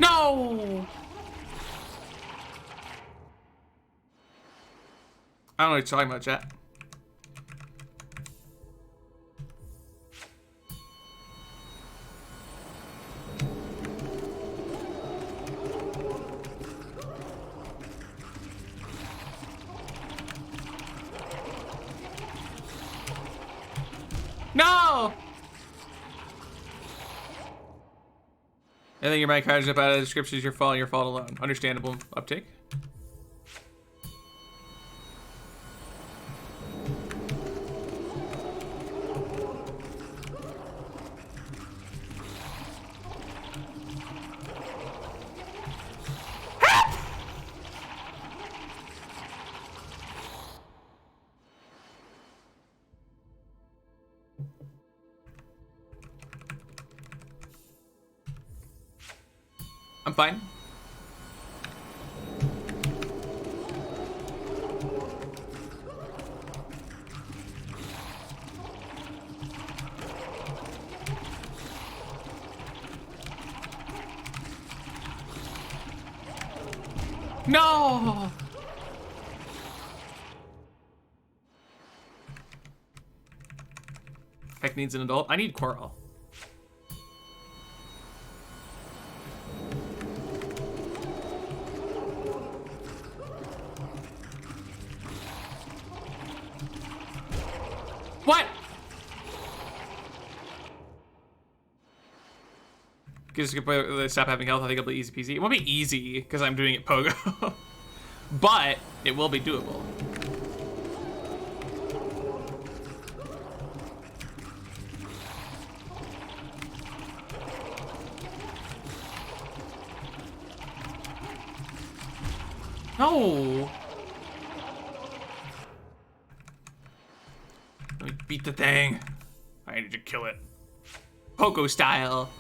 No! I don't know what you're talking about, chat. No! I think your mic cards up out of the description is your fault alone. Understandable uptake. I'm fine. No! Heck needs an adult. I need Coral. What? Just stop having health. I think it'll be easy peasy. It won't be easy because I'm doing it pogo, but it will be doable. No. Let me beat the thing. I need to kill it. Pogo style.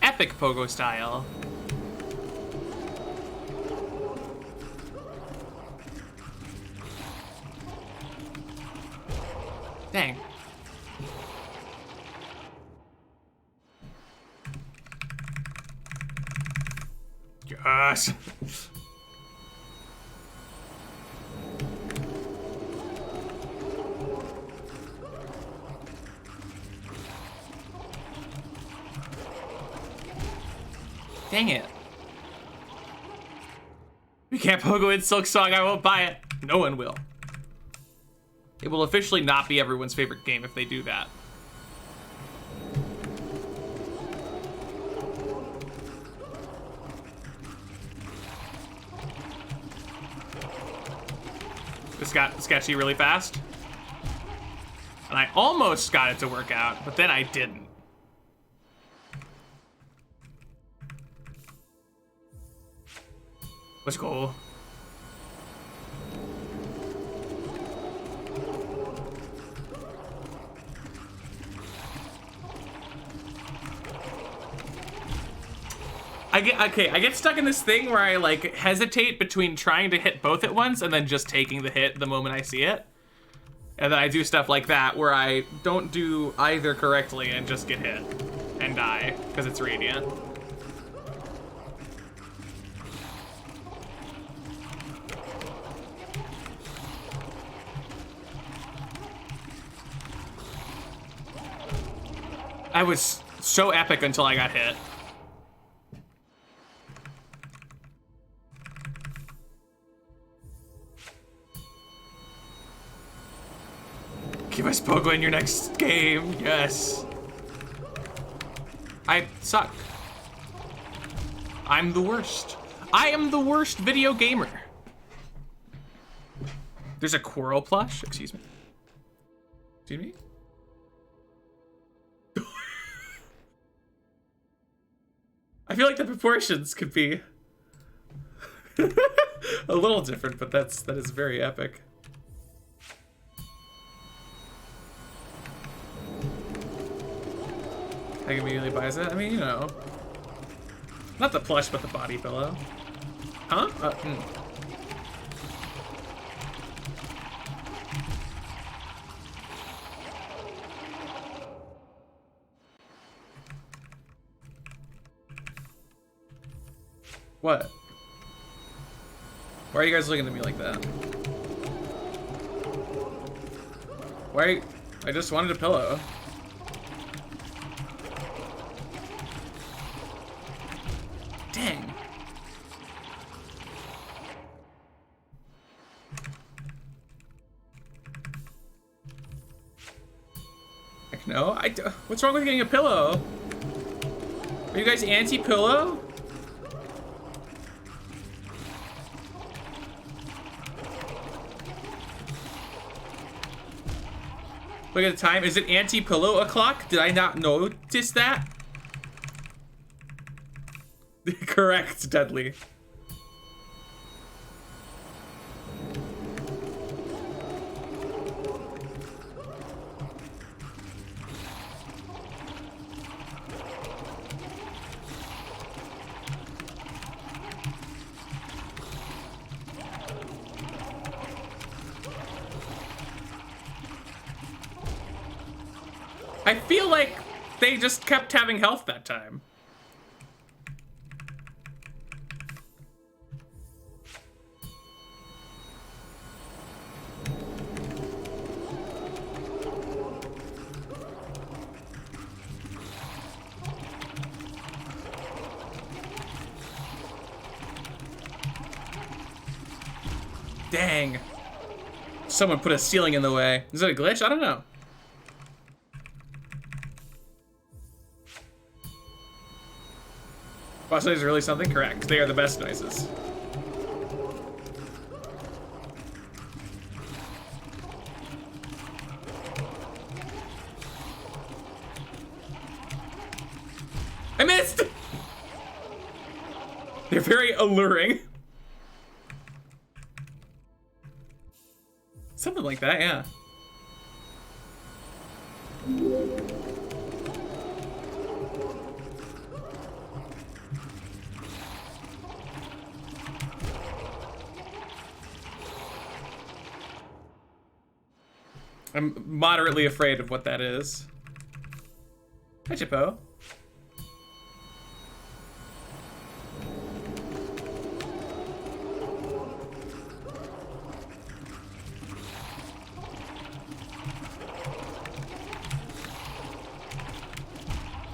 Epic pogo style. Dang. Yes. Dang it. We can't pogo in Silk Song, I won't buy it. No one will. It will officially not be everyone's favorite game if they do that. This got sketchy really fast. And I almost got it to work out, but then I didn't. Let's go. I get stuck in this thing where I like hesitate between trying to hit both at once and then just taking the hit the moment I see it. And then I do stuff like that where I don't do either correctly and just get hit and die because it's Radiant. I was so epic until I got hit. Give us Pogo in your next game, yes. I suck. I'm the worst. I am the worst video gamer. There's a Quirrell plush, excuse me. Excuse me? I feel like the proportions could be a little different, but that is very epic. Like immediately buys it. I mean, you know. Not the plush, but the body pillow. Huh? What? Why are you guys looking at me like that? Why? I just wanted a pillow. Dang. Heck no. What's wrong with getting a pillow? Are you guys anti-pillow? Look at the time. Is it anti-pillow o'clock? Did I not notice that? Correct, Deadly. I feel like they just kept having health that time. Dang. Someone put a ceiling in the way. Is it a glitch? I don't know. Boss noises are really something? Correct. They are the best noises. I missed! They're very alluring. Something like that, yeah. I'm moderately afraid of what that is. Hi, Chippo.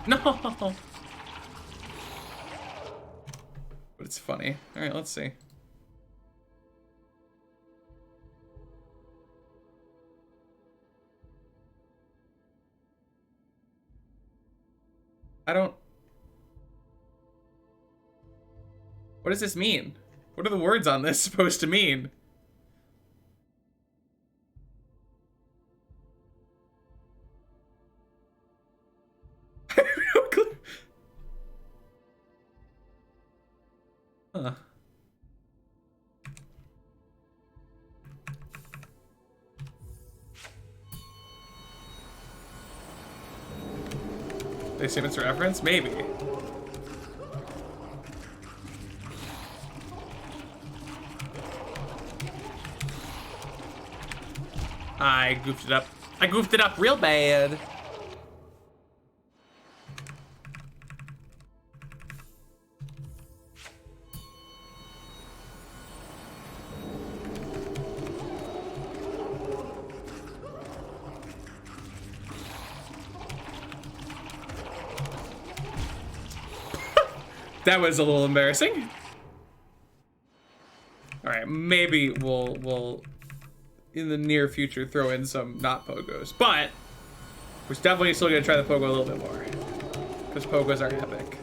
No! But it's funny. Alright, let's see. I don't... What does this mean? What are the words on this supposed to mean? Huh. They assume it's a reference? Maybe. I goofed it up. I goofed it up real bad. That was a little embarrassing. All right, maybe we'll in the near future throw in some not pogos, but we're definitely still gonna try the pogo a little bit more because pogos are epic.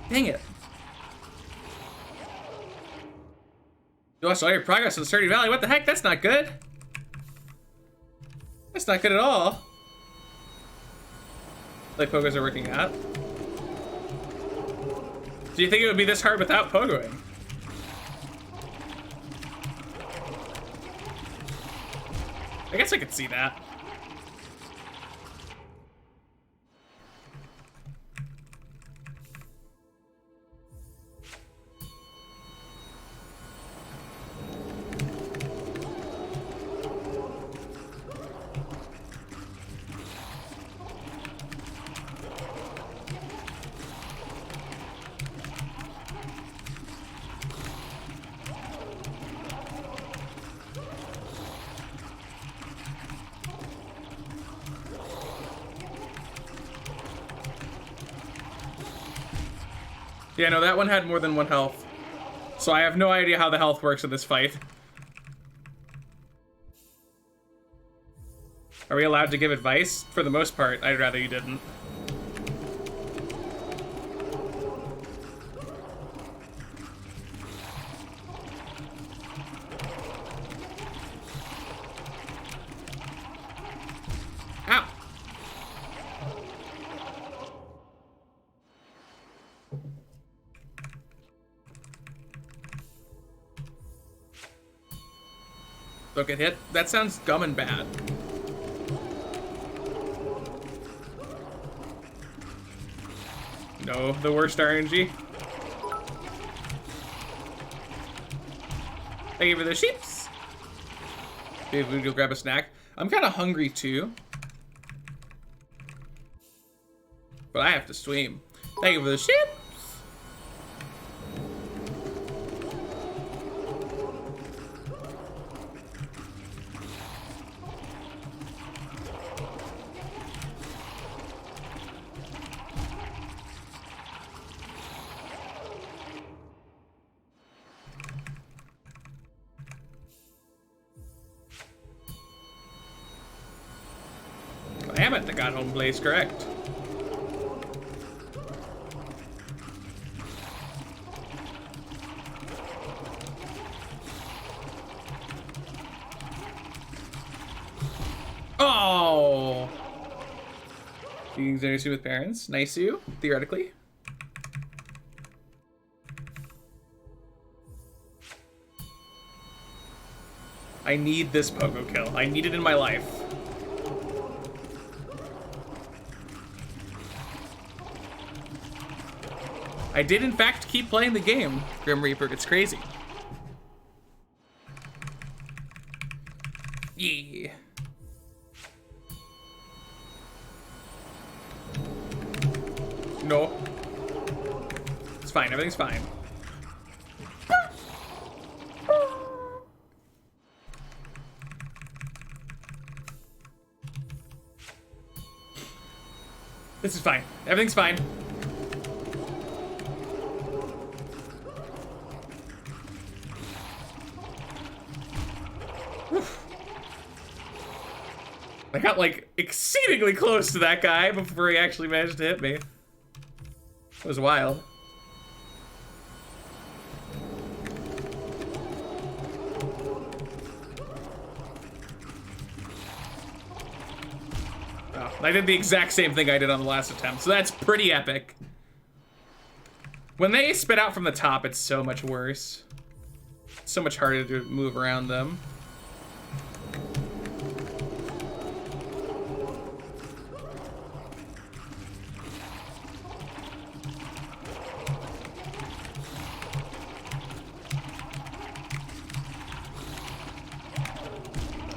Dang it. You lost all your progress in Stardew Valley. What the heck? That's not good. That's not good at all. Like pogos are working out. Do you think it would be this hard without pogoing? I guess I could see that. Yeah, no, that one had more than 1 health. So I have no idea how the health works in this fight. Are we allowed to give advice? For the most part, I'd rather you didn't. Ow! Don't get hit. That sounds dumb and bad. No, the worst RNG. Thank you for the sheeps. Maybe we go grab a snack. I'm kind of hungry too. But I have to swim. Thank you for the sheep. I am at the got home place, correct? Oh! You can see with parents. Nice of you, theoretically. I need this pogo kill. I need it in my life. I did, in fact, keep playing the game, Grim Reaper. It's crazy. Yeah. No. It's fine. Everything's fine. This is fine. Everything's fine. I got, like, exceedingly close to that guy before he actually managed to hit me. It was wild. Oh, I did the exact same thing I did on the last attempt, so that's pretty epic. When they spit out from the top, it's so much worse. It's so much harder to move around them.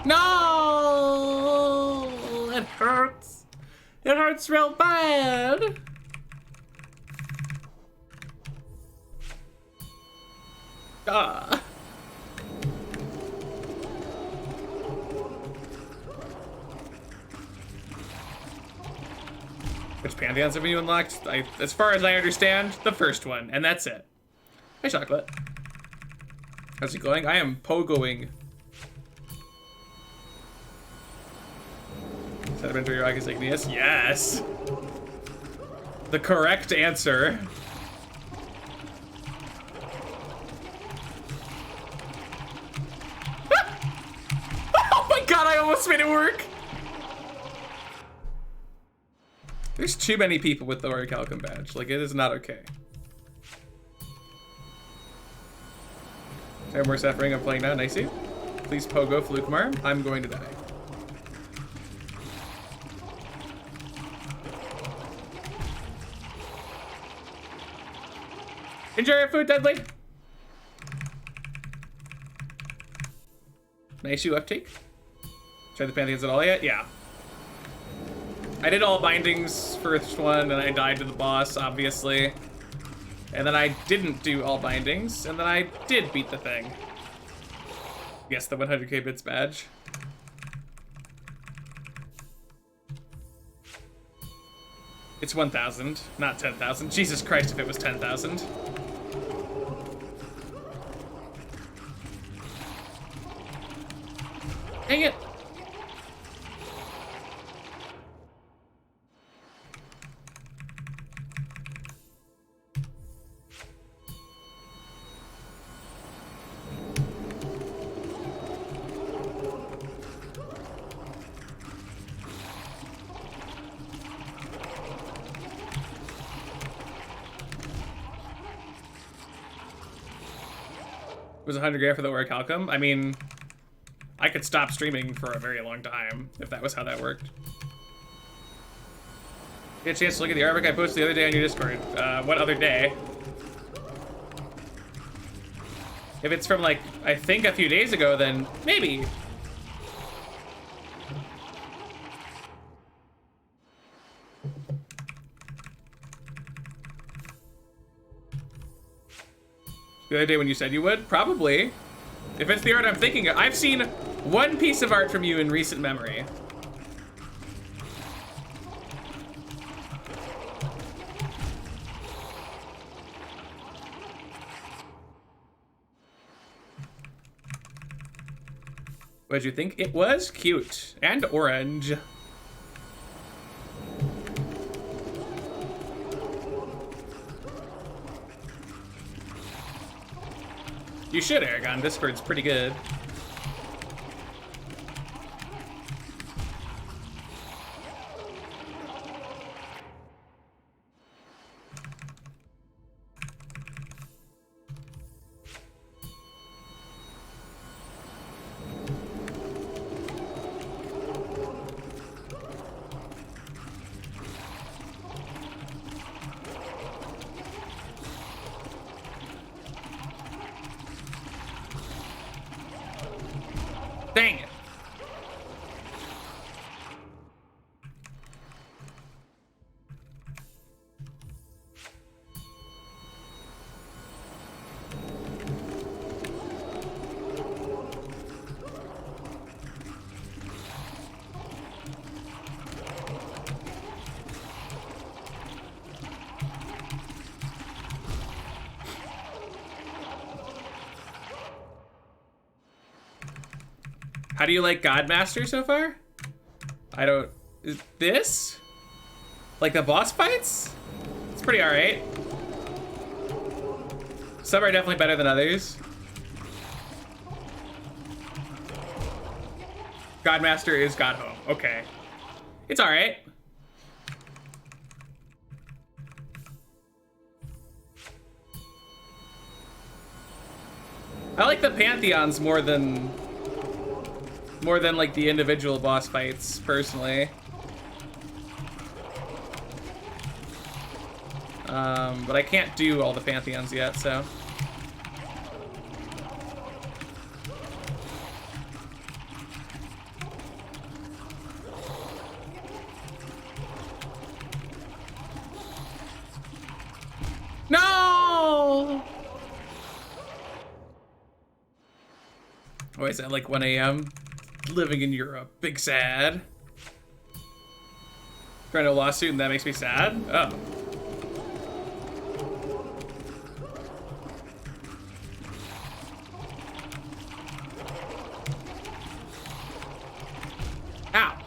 No! It hurts. It hurts real bad. Ah. Which pantheons have you unlocked? As far as I understand, the first one, and that's it. Hey, Chocolate. How's it going? I am pogoing. Sedimentary rock is igneous? Yes! The correct answer. Oh my god, I almost made it work! There's too many people with the Orichalcum badge. Like, it is not okay. No more suffering. I'm playing now. Nicey. Please pogo Flukemarm. I'm going to die. Enjoy your food, Dudley. Nice U uptake. Tried the Pantheons at all yet? Yeah. I did all bindings first one, and I died to the boss, obviously. And then I didn't do all bindings, and then I did beat the thing. Yes, the 100k bits badge. It's 1,000, not 10,000. Jesus Christ, if it was 10,000. Dang it. It was 100 grand for the Orichalcum. I mean, I could stop streaming for a very long time if that was how that worked. Get a chance to look at the artwork I posted the other day on your Discord. What other day? If it's from like, I think a few days ago, then maybe. The other day when you said you would? Probably. If it's the art I'm thinking of. I've seen one piece of art from you in recent memory. What did you think? It was cute and orange. You should, Aragon. Discord's pretty good. Dang it. How do you like Godmaster so far? I don't... Is this? Like the boss fights? It's pretty alright. Some are definitely better than others. Godmaster is God Home. Okay. It's alright. I like the Pantheons more than like the individual boss fights, personally. But I can't do all the Pantheons yet, so. No! Oh, is that like 1 a.m.? Living in Europe, big sad. Trying a lawsuit and that makes me sad? Oh. Ow.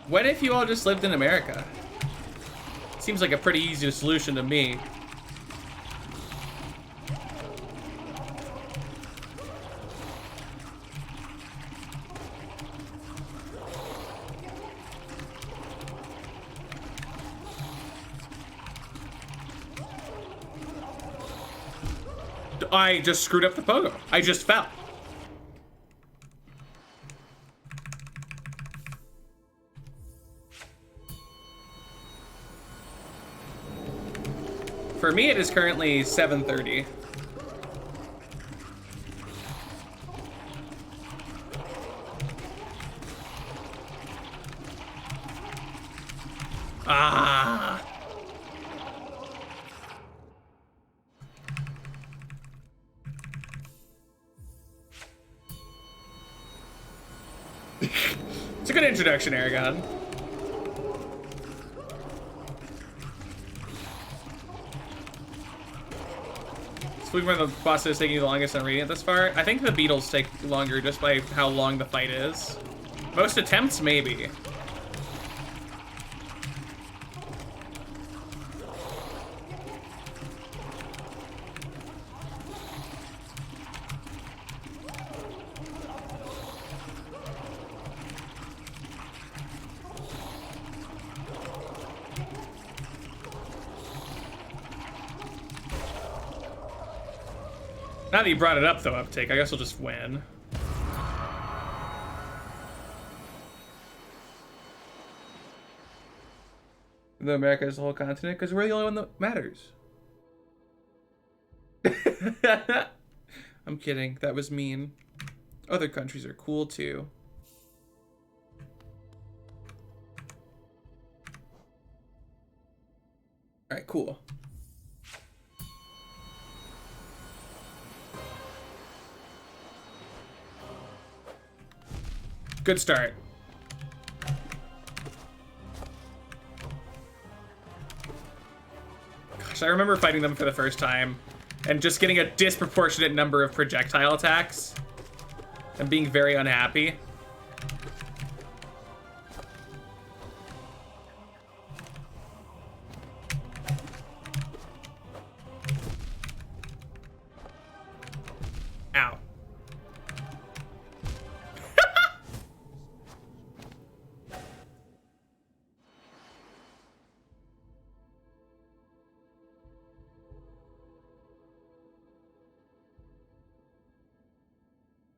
What if you all just lived in America? Seems like a pretty easy solution to me. I just screwed up the pogo. I just fell. For me, it is currently 7:30. Ah. It's a good introduction, Aragon. One of the bosses taking the longest on reading it this far. I think the beetles take longer just by how long the fight is. Most attempts, maybe. Now that you brought it up, though, Uptake, I guess we'll just win. The America is the whole continent, because we're the only one that matters. I'm kidding. That was mean. Other countries are cool, too. Alright, cool. Good start. Gosh, I remember fighting them for the first time and just getting a disproportionate number of projectile attacks and being very unhappy. Ow.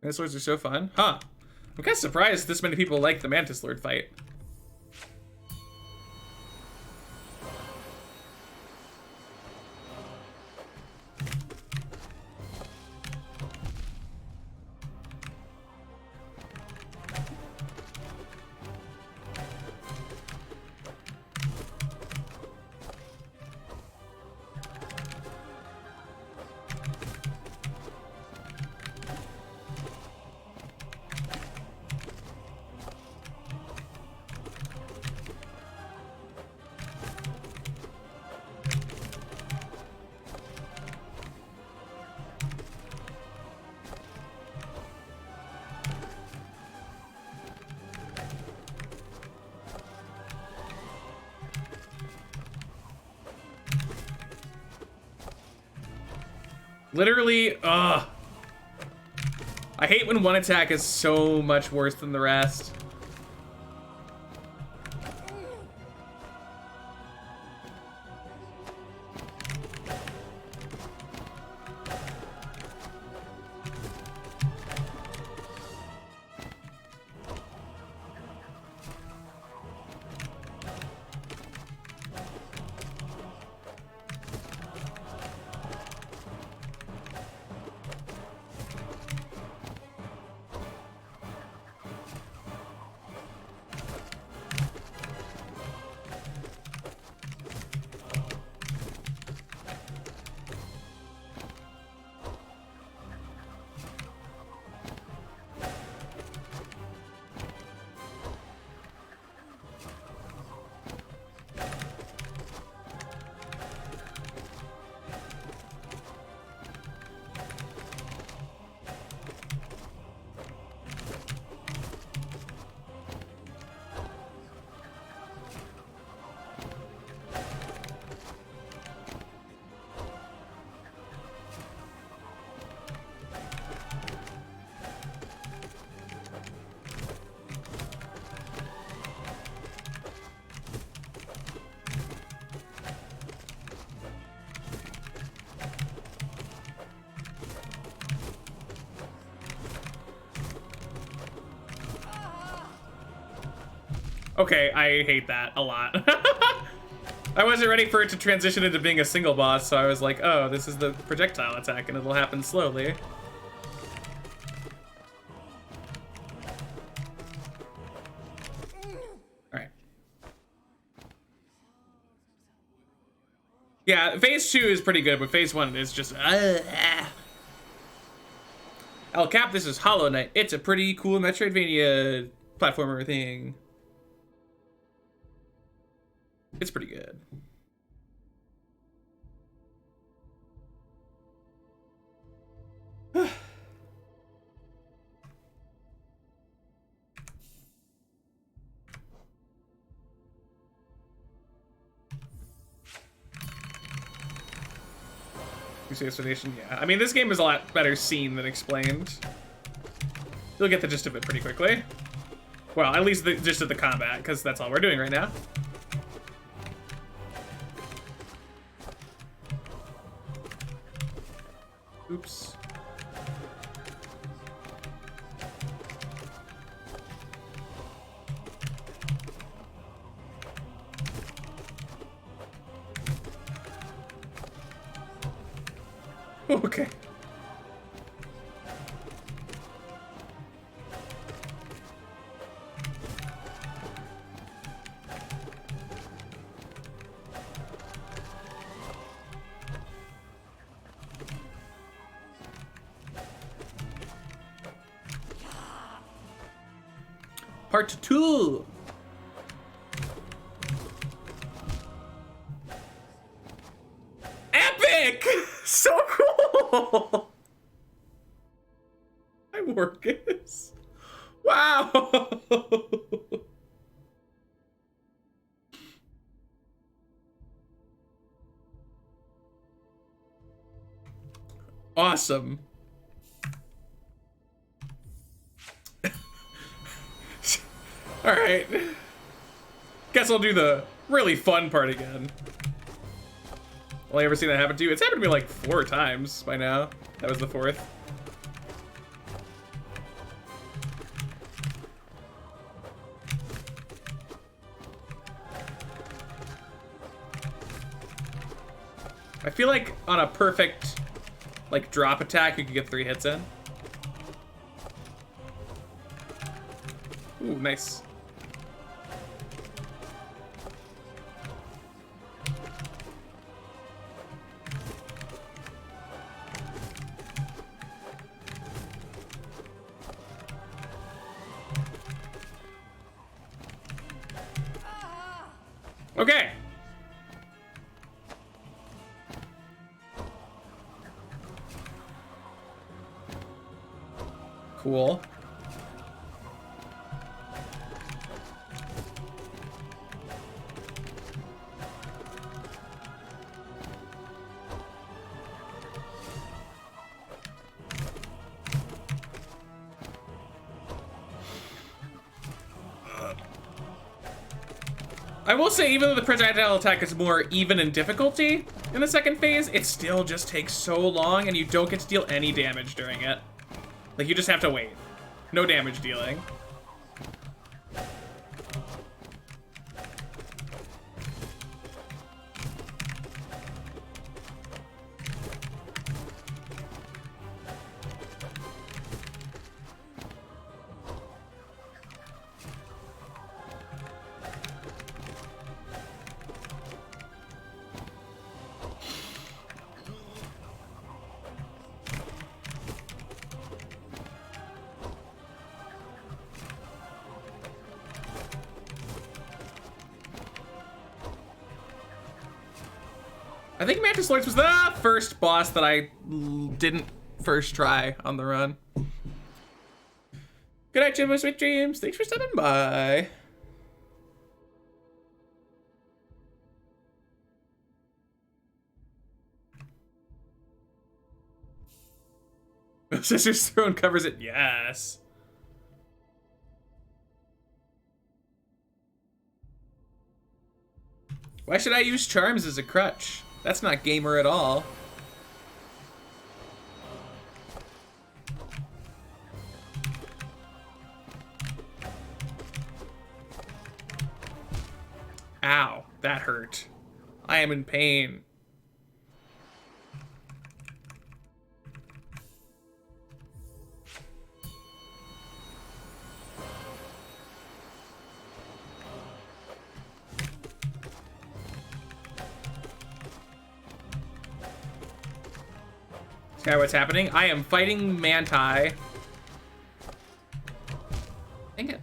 Mantis Lords are so fun. Huh. I'm kind of surprised this many people like the Mantis Lord fight. Literally, ugh. I hate when one attack is so much worse than the rest. Okay, I hate that a lot. I wasn't ready for it to transition into being a single boss, so I was like, oh, this is the projectile attack, and it'll happen slowly. Alright. Yeah, phase 2 is pretty good, but phase 1 is just... El Cap, this is Hollow Knight. It's a pretty cool Metroidvania platformer thing. It's pretty good. You see explanation? Yeah. I mean, this game is a lot better seen than explained. You'll get the gist of it pretty quickly. Well, at least the gist of the combat, because that's all we're doing right now. Oops. Okay. Part 2. Epic! So cool! Hi, Morgus. Wow! Awesome. Alright. Guess I'll do the really fun part again. Only ever seen that happen to you? It's happened to me like 4 times by now. That was the 4th. I feel like on a perfect like drop attack you could get 3 hits in. Ooh, nice. Okay. Cool. I will say, even though the projectile attack is more even in difficulty in the second phase, it still just takes so long and you don't get to deal any damage during it. Like, you just have to wait. No damage dealing. I think Mantis Lords was the first boss that I didn't first try on the run. Good night, Jimbo. Sweet dreams. Thanks for stopping by. Sister's Throne covers it. Yes. Why should I use charms as a crutch? That's not gamer at all. Ow, that hurt. I am in pain. Okay, what's happening? I am fighting Manti. Dang it.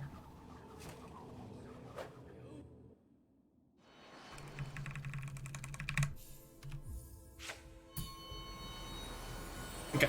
Okay.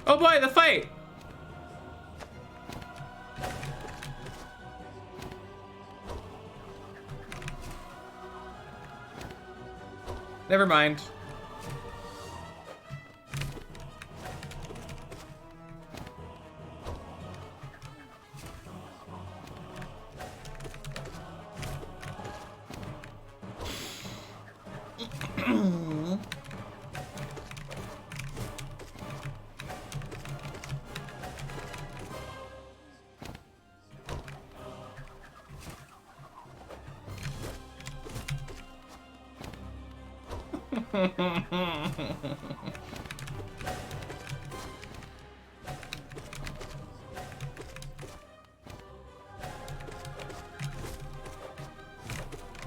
Oh boy, the fight! Never mind.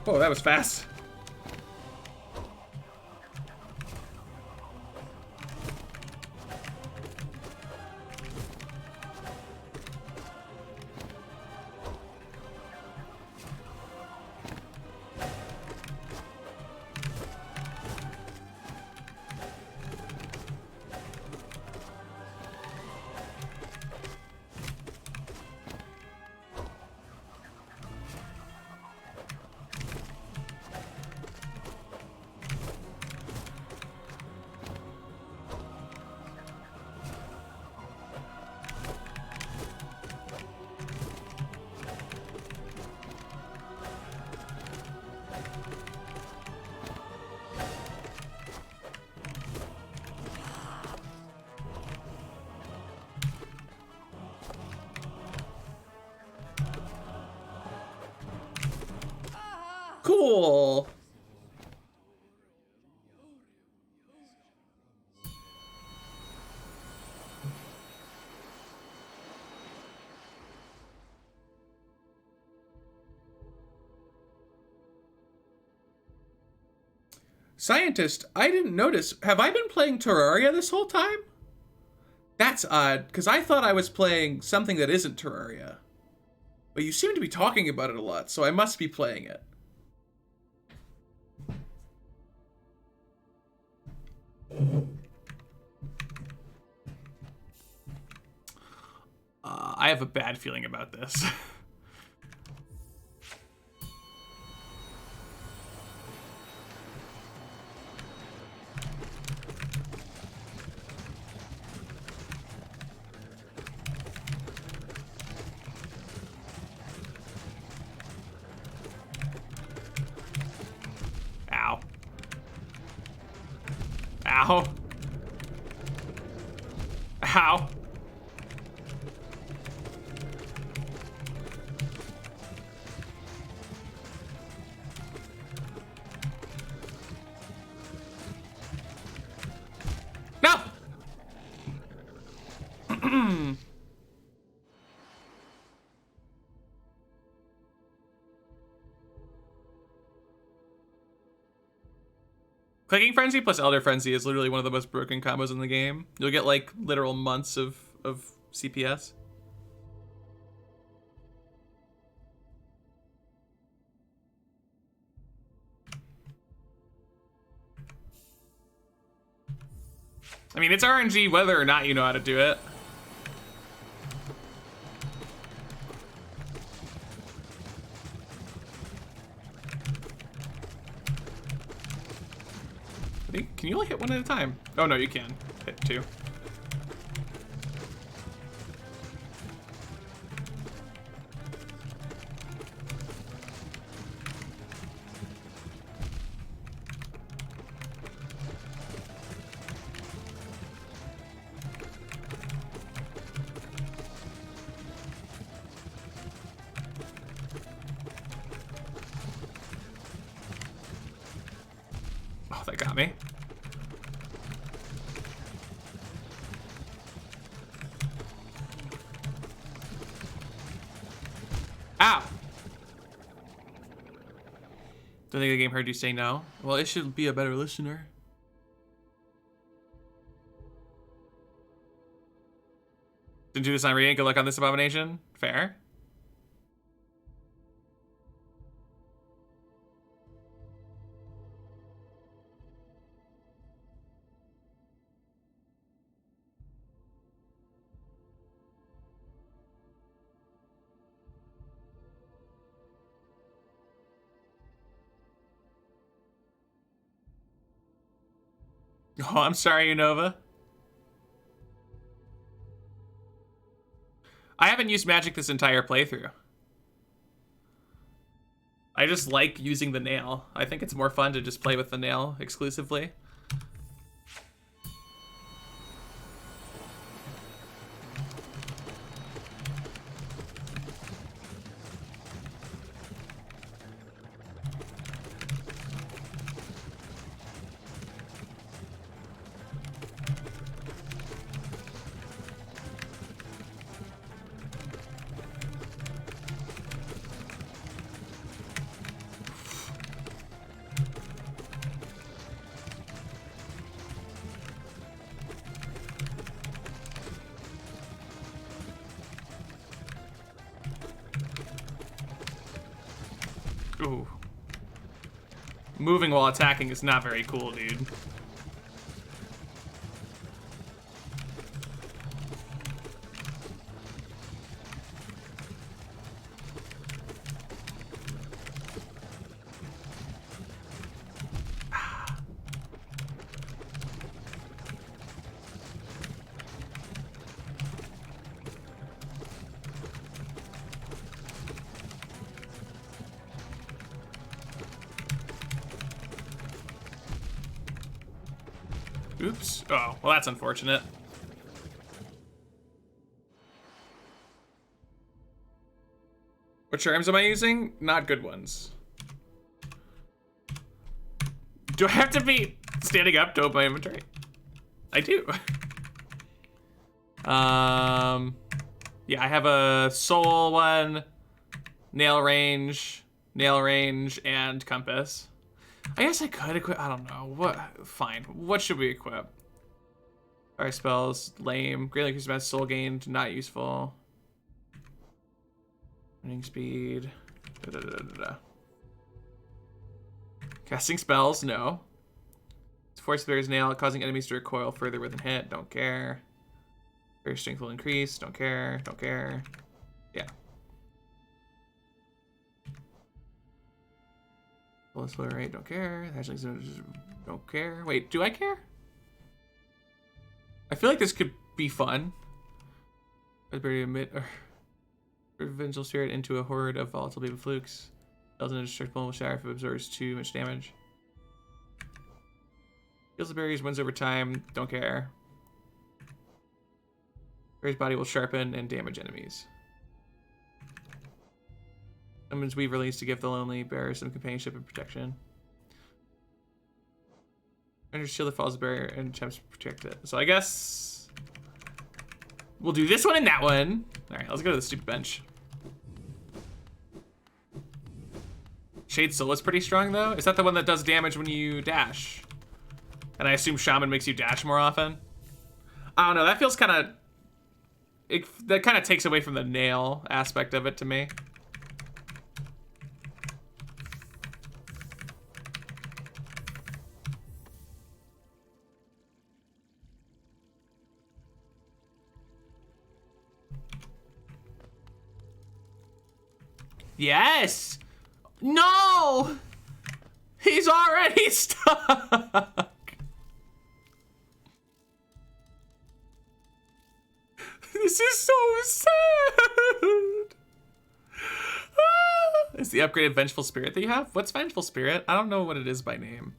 Oh, that was fast. Cool. Scientist, I didn't notice. Have I been playing Terraria this whole time? That's odd, because I thought I was playing something that isn't Terraria. But you seem to be talking about it a lot, so I must be playing it. I have a bad feeling about this. Ow. Ow. Ow. No! Clicking Frenzy plus Elder Frenzy is literally one of the most broken combos in the game. You'll get like literal months of CPS. I mean, it's RNG whether or not you know how to do it. Can you only hit one at a time? Oh no, you can. Hit two. Oh, that got me. Ow! Don't think the game heard you say no. Well, it should be a better listener. Didn't do this on reading. Good luck on this abomination. Fair. Oh, I'm sorry, Unova. I haven't used magic this entire playthrough. I just like using the nail. I think it's more fun to just play with the nail exclusively. Ooh. Moving while attacking is not very cool, dude. Oops. Oh, well, that's unfortunate. What charms am I using? Not good ones. Do I have to be standing up to open my inventory? I do. Yeah, I have a soul one, nail range, and compass. I guess I could equip, I don't know. What? Fine. What should we equip? Fire spells, lame. Greatly increases my soul gained, not useful. Running speed. Casting spells, no. Force Bear's nail, causing enemies to recoil further with a hit, don't care. Very strength will increase, don't care, don't care. Yeah. Slow rate, don't care. Actually, don't care. Wait, do I care? I feel like this could be fun. Ability to emit Revengeful Spirit into a horde of volatile baby flukes. Deals an indestructible shatter if it absorbs too much damage. Heals the berries, wins over time, don't care. Berry's body will sharpen and damage enemies. Summons Weave released to give the lonely bearer some companionship and protection. Under shield that follows the barrier and attempts to protect it. So I guess we'll do this one and that one. All right, let's go to the stupid bench. Shade Soul is pretty strong though. Is that the one that does damage when you dash? And I assume Shaman makes you dash more often. I don't know, that feels kind of... That kind of takes away from the nail aspect of it to me. Yes! No! He's already stuck! This is so sad! Is the upgraded Vengeful Spirit that you have? What's Vengeful Spirit? I don't know what it is by name.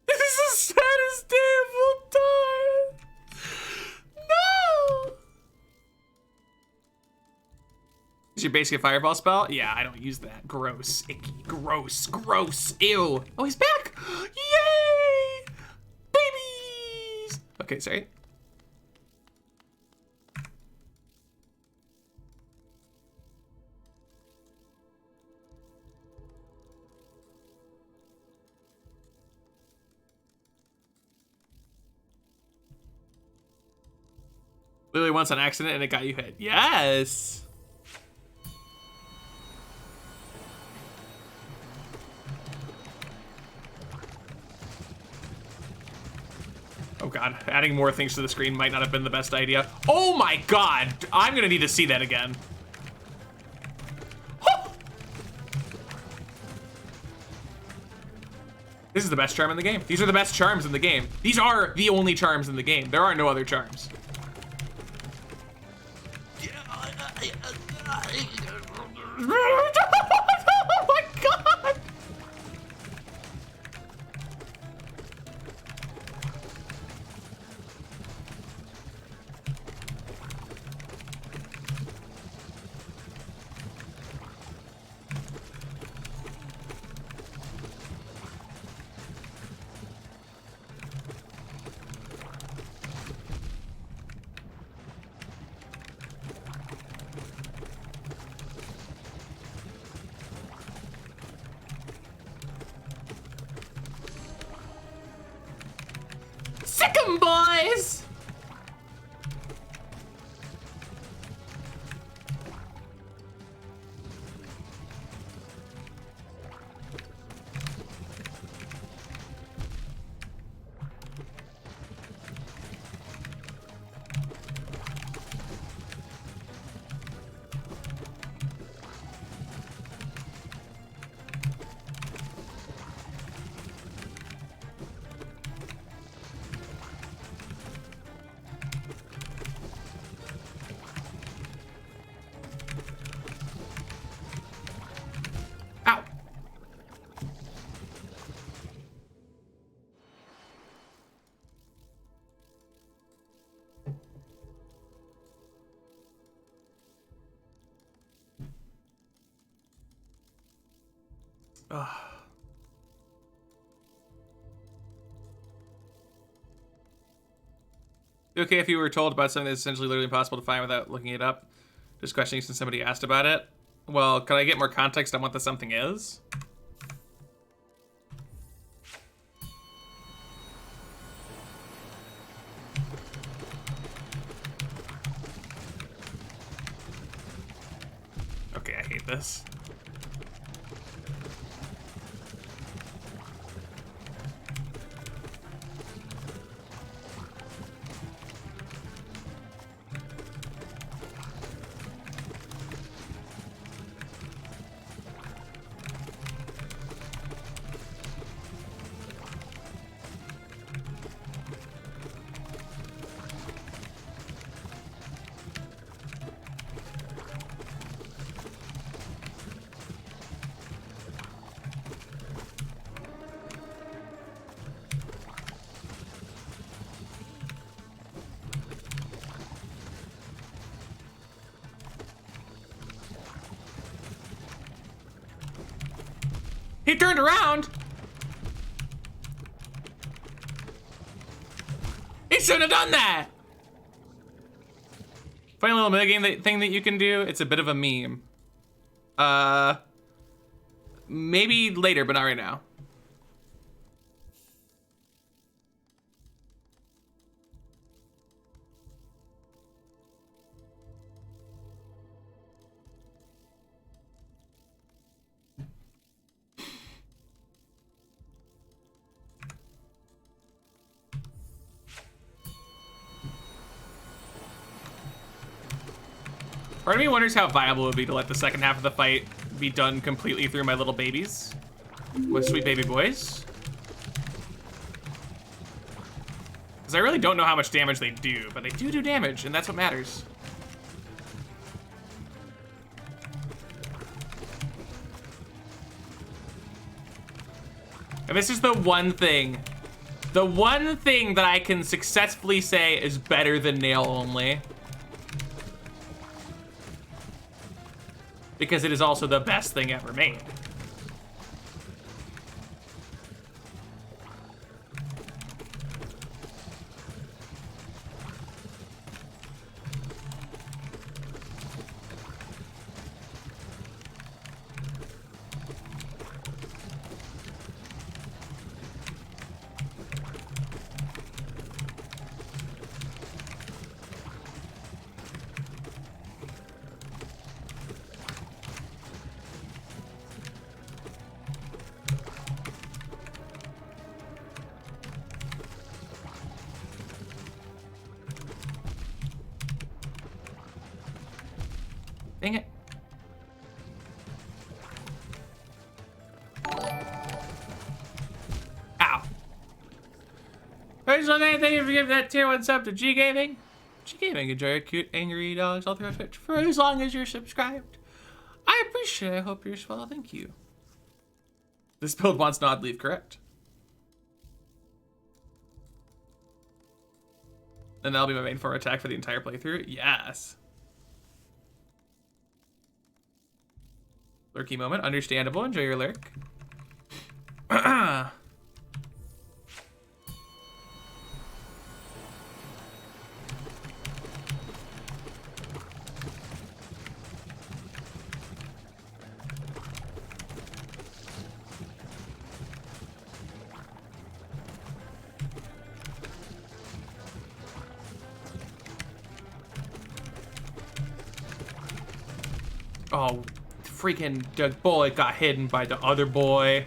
This is the saddest day of all time! No! Is your basic a fireball spell? Yeah, I don't use that. Gross, icky, gross, gross, ew. Oh, he's back! Yay! Babies! Okay, sorry. Literally once on accident and it got you hit. Yes! Oh god, adding more things to the screen might not have been the best idea. Oh my god! I'm gonna need to see that again. This is the best charm in the game. These are the best charms in the game. These are the only charms in the game. There are no other charms. Oh my god! Sick 'em, boys! Ow! Ugh. Okay, if you were told about something that's essentially literally impossible to find without looking it up, just questioning since somebody asked about it. Well, can I get more context on what the something is? Okay, I hate this. He turned around. He shouldn't have done that. Funny little minigame thing that you can do. It's a bit of a meme. Maybe later, but not right now. Part of me wonders how viable it would be to let the second half of the fight be done completely through my little babies. With sweet baby boys. Because I really don't know how much damage they do, but they do damage, and that's what matters. And this is the one thing that I can successfully say is better than nail only. Because it is also the best thing ever made. Dang it. Ow. I just want to thank you for giving that tier 1 sub to G Gaming. G Gaming, enjoy your cute, angry dogs all throughout Twitch for as long as you're subscribed. I appreciate it. I hope you're as well. Thank you. This build wants not leave correct. And that'll be my main form attack for the entire playthrough. Yes. Lurky moment, understandable. Enjoy your lurk. Oh, freaking the bullet got hidden by the other boy.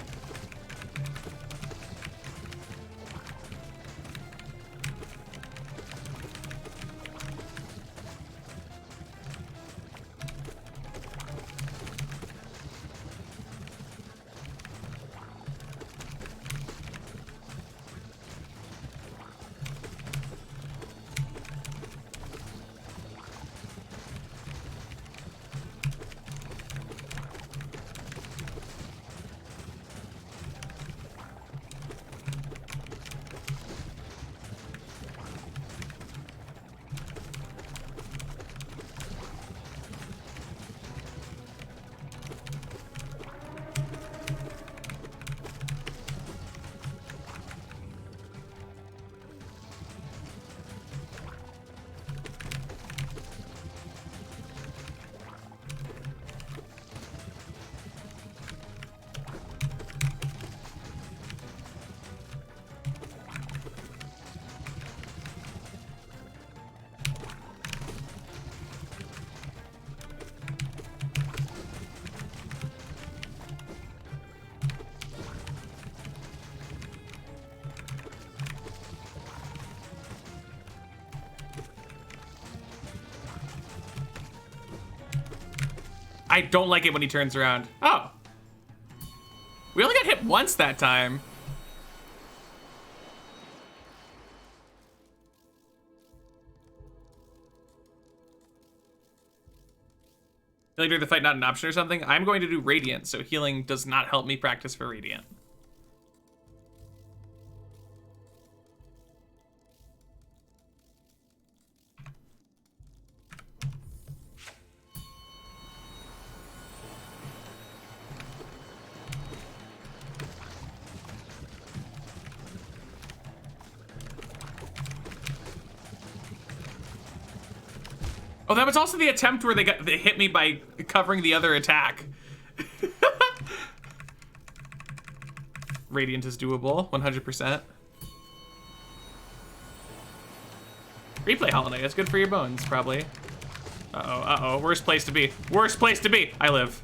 I don't like it when he turns around. Oh. We only got hit once that time. Healing during the fight, not an option or something? I'm going to do Radiant, so healing does not help me practice for Radiant. Oh, that was also the attempt where they hit me by covering the other attack. Radiant is doable, 100%. Replay Holiday, that's good for your bones, probably. Uh-oh, worst place to be. Worst place to be! I live.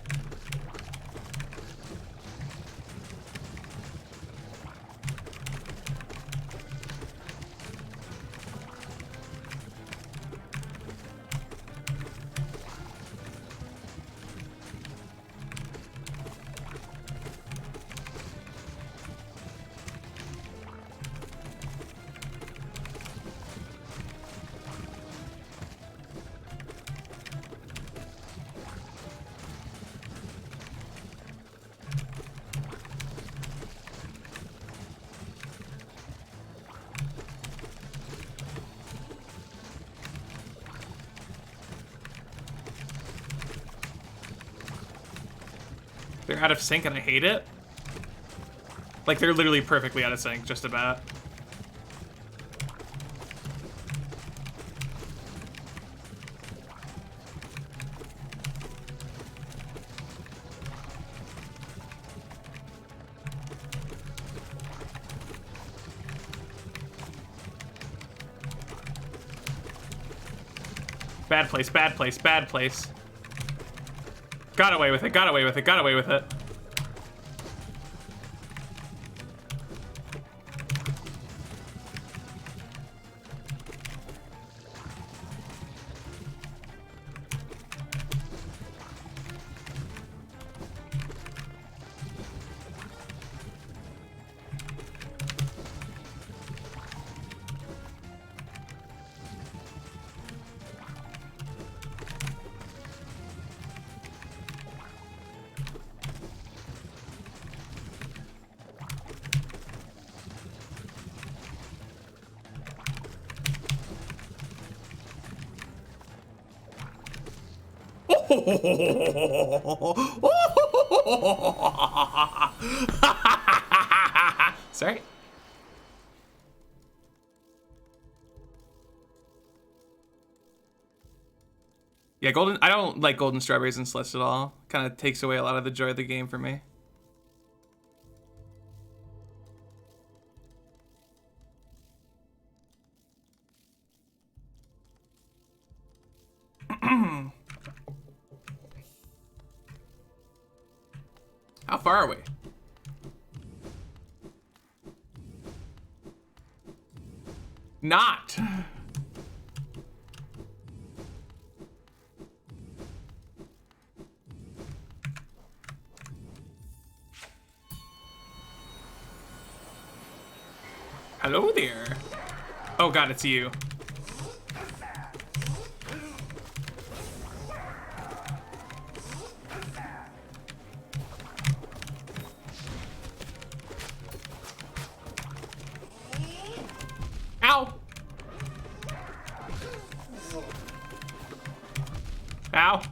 They're out of sync and I hate it. Like, they're literally perfectly out of sync, just about. Bad place, bad place, bad place. Got away with it, got away with it, got away with it. Sorry. Yeah, golden. I don't like golden strawberries and Celeste at all. Kind of takes away a lot of the joy of the game for me. How far are we? Not. Hello there. Oh god, it's you. Ow! Ow!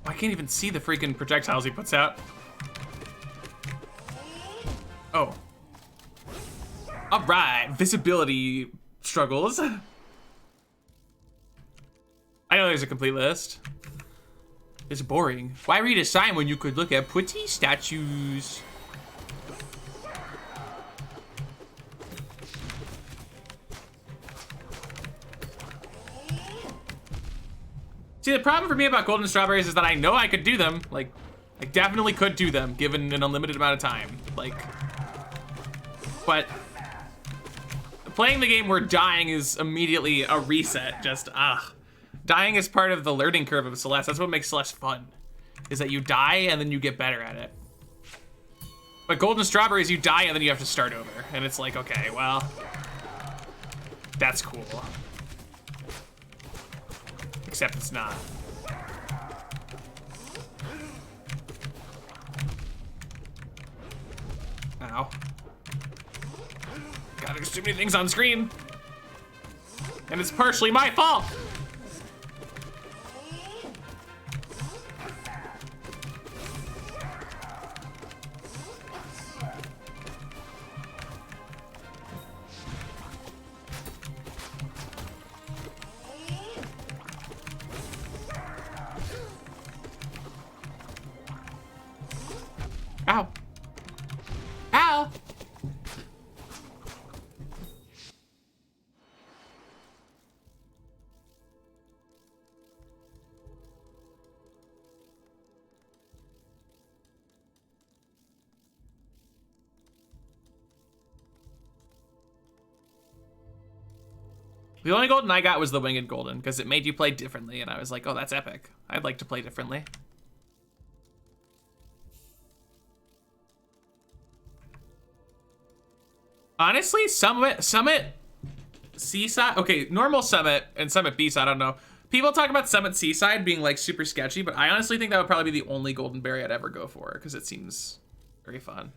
I can't even see the freaking projectiles he puts out. Oh. Alright, visibility struggles. I know there's a complete list. It's boring. Why read a sign when you could look at pretty statues? See, the problem for me about golden strawberries is that I know I could do them. Like, I definitely could do them given an unlimited amount of time. Like, but playing the game where dying is immediately a reset, just, dying is part of the learning curve of Celeste. That's what makes Celeste fun, is that you die and then you get better at it. But golden strawberries, you die and then you have to start over. And it's like, okay, well, that's cool. Except it's not. Ow. God, there's too many things on screen. And it's partially my fault. The only golden I got was the winged golden because it made you play differently, and I was like, oh, that's epic. I'd like to play differently. Honestly, Summit, Seaside. Okay, normal Summit and Summit B-side, I don't know. People talk about Summit Seaside being like super sketchy, but I honestly think that would probably be the only golden berry I'd ever go for because it seems very fun.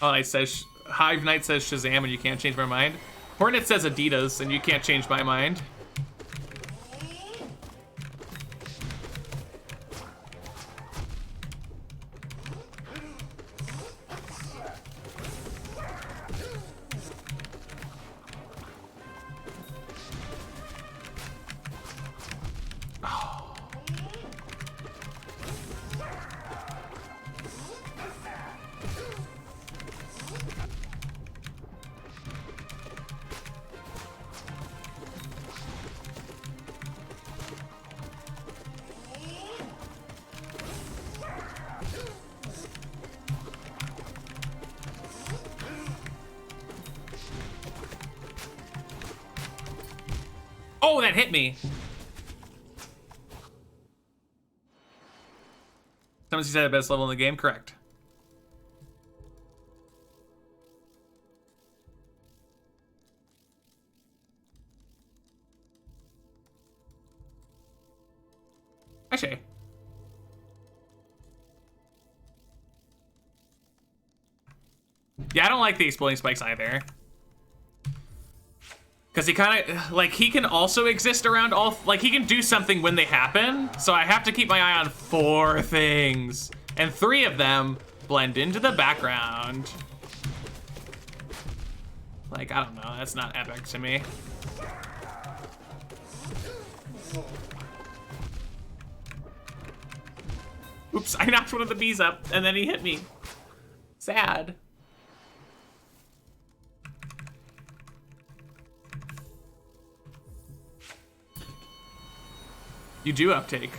Oh, it says Hive Knight says Shazam and you can't change my mind. Hornet says Adidas and you can't change my mind. Oh, that hit me. Someone said the best level in the game, correct. Actually. Yeah, I don't like the exploding spikes either. Because he kind of, like, he can also exist around all, like, he can do something when they happen. So I have to keep my eye on 4 things. And 3 of them blend into the background. Like, I don't know, that's not epic to me. Oops, I knocked one of the bees up and then he hit me. Sad. You do uptake.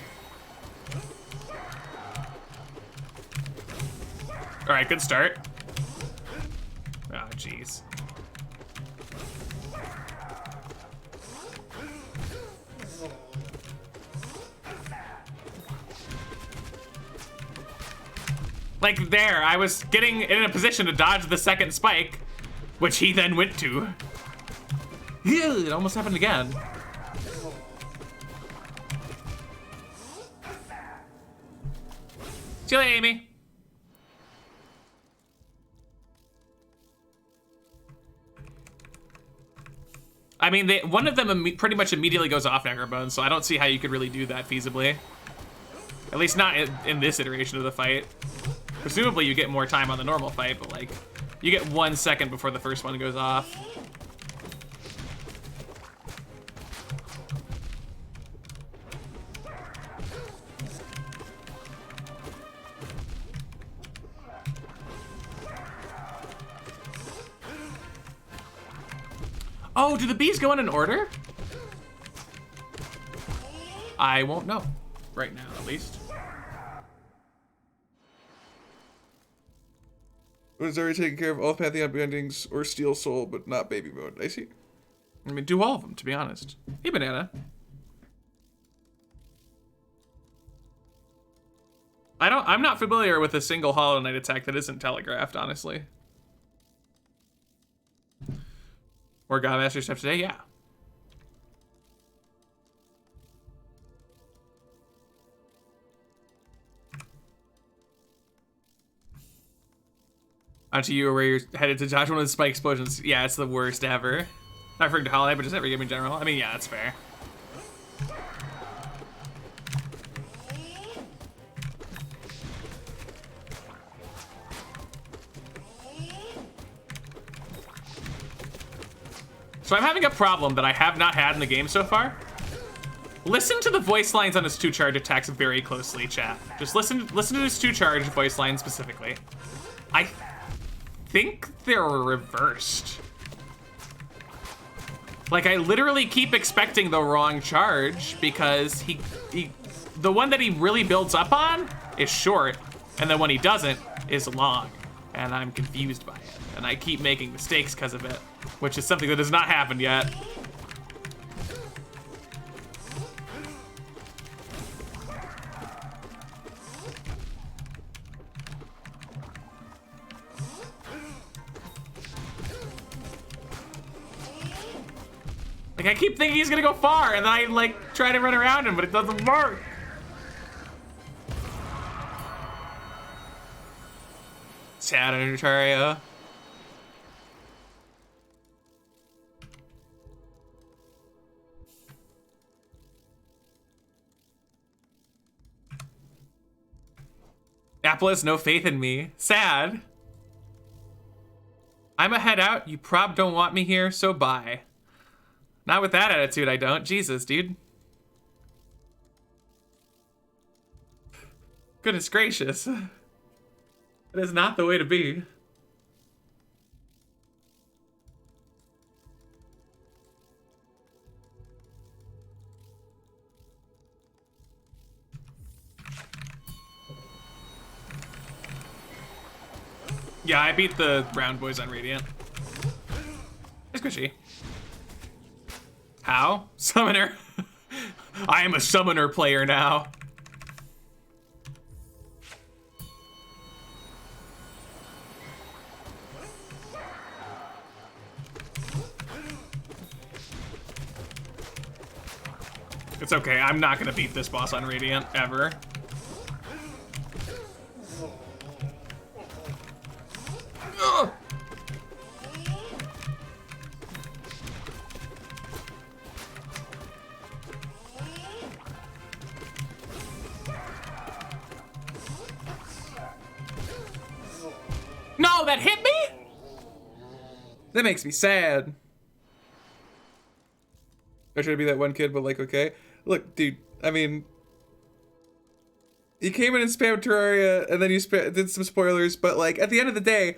All right, good start. Oh, jeez. Like there, I was getting in a position to dodge the second spike, which he then went to. Ew, it almost happened again. See you later, Amy. I mean, one of them pretty much immediately goes off Necrobone, so I don't see how you could really do that feasibly. At least not in this iteration of the fight. Presumably you get more time on the normal fight, but like, you get 1 second before the first one goes off. Oh, do the bees go in an order? I won't know. Right now, at least. Was already taking care of all Pantheon bendings or Steel Soul, but not baby mode. I see. I mean, do all of them, to be honest. Hey, Banana. I'm not familiar with a single Hollow Knight attack that isn't telegraphed, honestly. Or Godmaster stuff today, yeah. Onto you where you're headed to dodge one of the spike explosions. Yeah, it's the worst ever. Not referring to Hollow Knight, but just every game in general. I mean, yeah, that's fair. So I'm having a problem that I have not had in the game so far. Listen to the voice lines on his 2 charge attacks very closely, chat. Just listen to his 2 charge voice lines specifically. I think they're reversed. Like, I literally keep expecting the wrong charge because the one that he really builds up on is short, and the one he doesn't is long. and I'm confused by it, and I keep making mistakes because of it, which is something that has not happened yet. Like, I keep thinking he's gonna go far, and then I, like, try to run around him, but it doesn't work. Sad Terraria. Apple has no faith in me. Sad. I'm a head out. You prob don't want me here, so bye. Not with that attitude, I don't. Jesus, dude. Goodness gracious. That is not the way to be. Yeah, I beat the round boys on Radiant. It's squishy. How? Summoner. I am a summoner player now. It's okay, I'm not gonna beat this boss on Radiant, ever. Ugh. No, that hit me? That makes me sad. I try to be that one kid, but like, okay. Look, dude, I mean, you came in and spammed Terraria, and then you did some spoilers, but like, at the end of the day,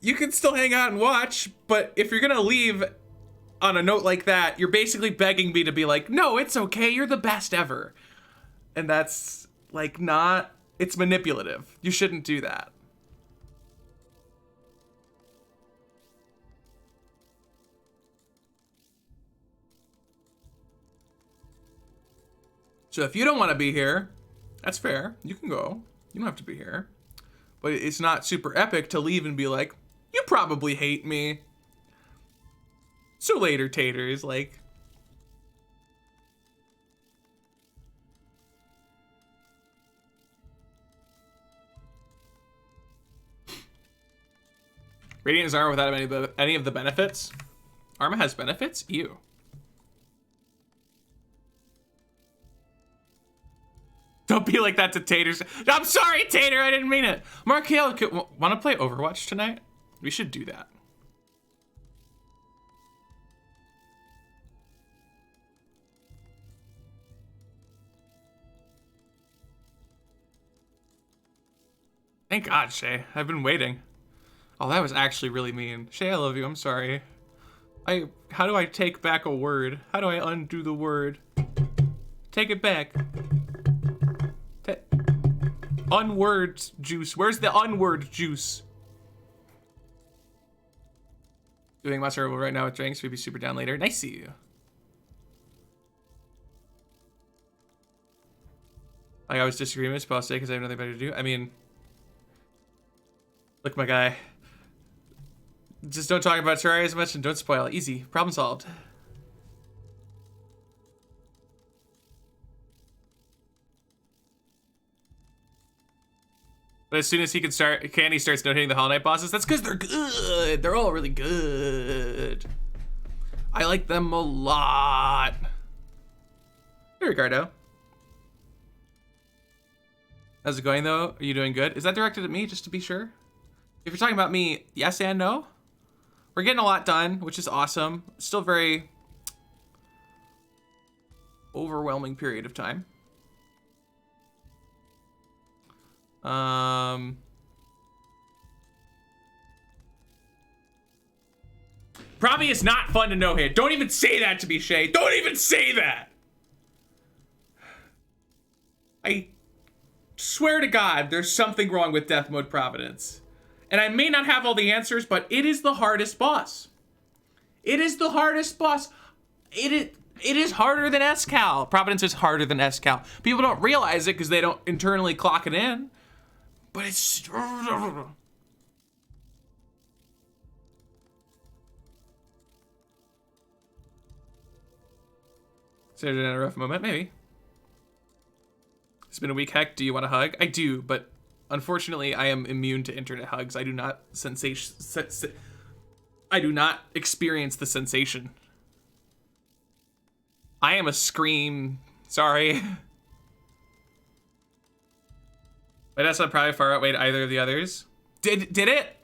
you can still hang out and watch, but if you're gonna leave on a note like that, you're basically begging me to be like, no, it's okay, you're the best ever. And that's, like, not, it's manipulative. You shouldn't do that. So if you don't want to be here, that's fair. You can go. You don't have to be here. But it's not super epic to leave and be like, you probably hate me. So later, taters, like. Radiant is Arma without any of the benefits. Arma has benefits? Ew. Don't be like that to taters. I'm sorry, Tater, I didn't mean it. Markel, want to play Overwatch tonight? We should do that. Thank God, Shay. I've been waiting. Oh, that was actually really mean. Shay, I love you. I'm sorry. How do I take back a word? How do I undo the word? Take it back. Unword juice. Where's the unword juice? Doing my server right now with drinks. We'd be super down later. Nice to see you. Like, I was disagreeing with Spell because I have nothing better to do. I mean, look, my guy. Just don't talk about Terraria as much and don't spoil. Easy. Problem solved. But as soon as Candy starts notating the Hollow Knight bosses, that's because they're good. They're all really good. I like them a lot. Hey, Ricardo. How's it going, though? Are you doing good? Is that directed at me, just to be sure? If you're talking about me, yes and no. We're getting a lot done, which is awesome. Still very overwhelming period of time. Probably it's not fun to no hit. Don't even say that to me, Shay. Don't even say that. I swear to God, there's something wrong with Death Mode Providence. And I may not have all the answers, but it is the hardest boss. It is the hardest boss. It is harder than SCAL. Providence is harder than SCAL. People don't realize it because they don't internally clock it in. But it's... Is it a rough moment? Maybe. It's been a week, Heck. Do you want a hug? I do, but unfortunately, I am immune to internet hugs. I do not I do not experience the sensation. I am a scream. Sorry. My desktop probably far outweighed either of the others. Did it?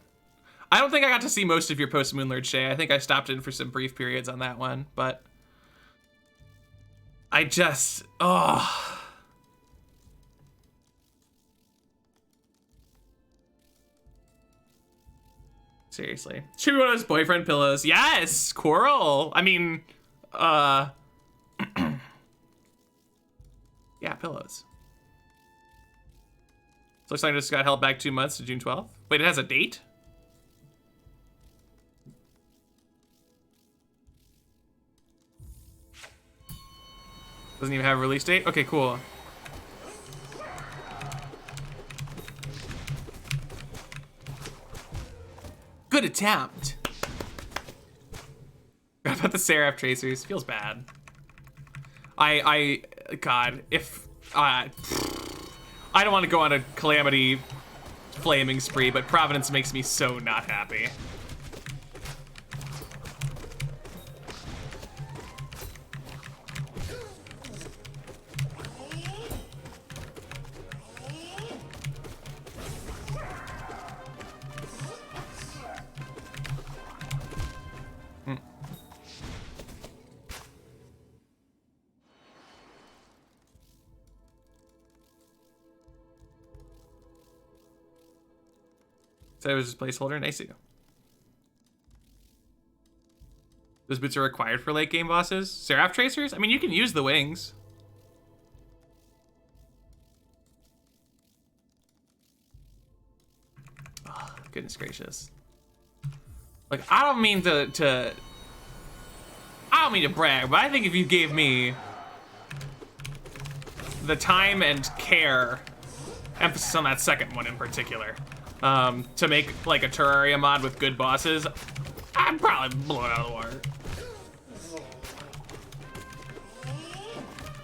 I don't think I got to see most of your post Moonlord Shay. I think I stopped in for some brief periods on that one, but I just, oh. Seriously. Should be one of those boyfriend pillows. Yes, Coral. I mean, yeah, pillows. So looks like I just got held back 2 months to June 12th. Wait, it has a date? Doesn't even have a release date? Okay, cool. Good attempt. What about the Seraph Tracers? Feels bad. God, if, I don't want to go on a Calamity flaming spree, but Providence makes me so not happy. So it was just placeholder. Nice of you. Those boots are required for late game bosses. Seraph Tracers? I mean, you can use the wings. Oh, goodness gracious. Like, I don't mean to brag, but I think if you gave me the time and care, emphasis on that second one in particular, to make like a Terraria mod with good bosses, I'd probably blow it out of the water.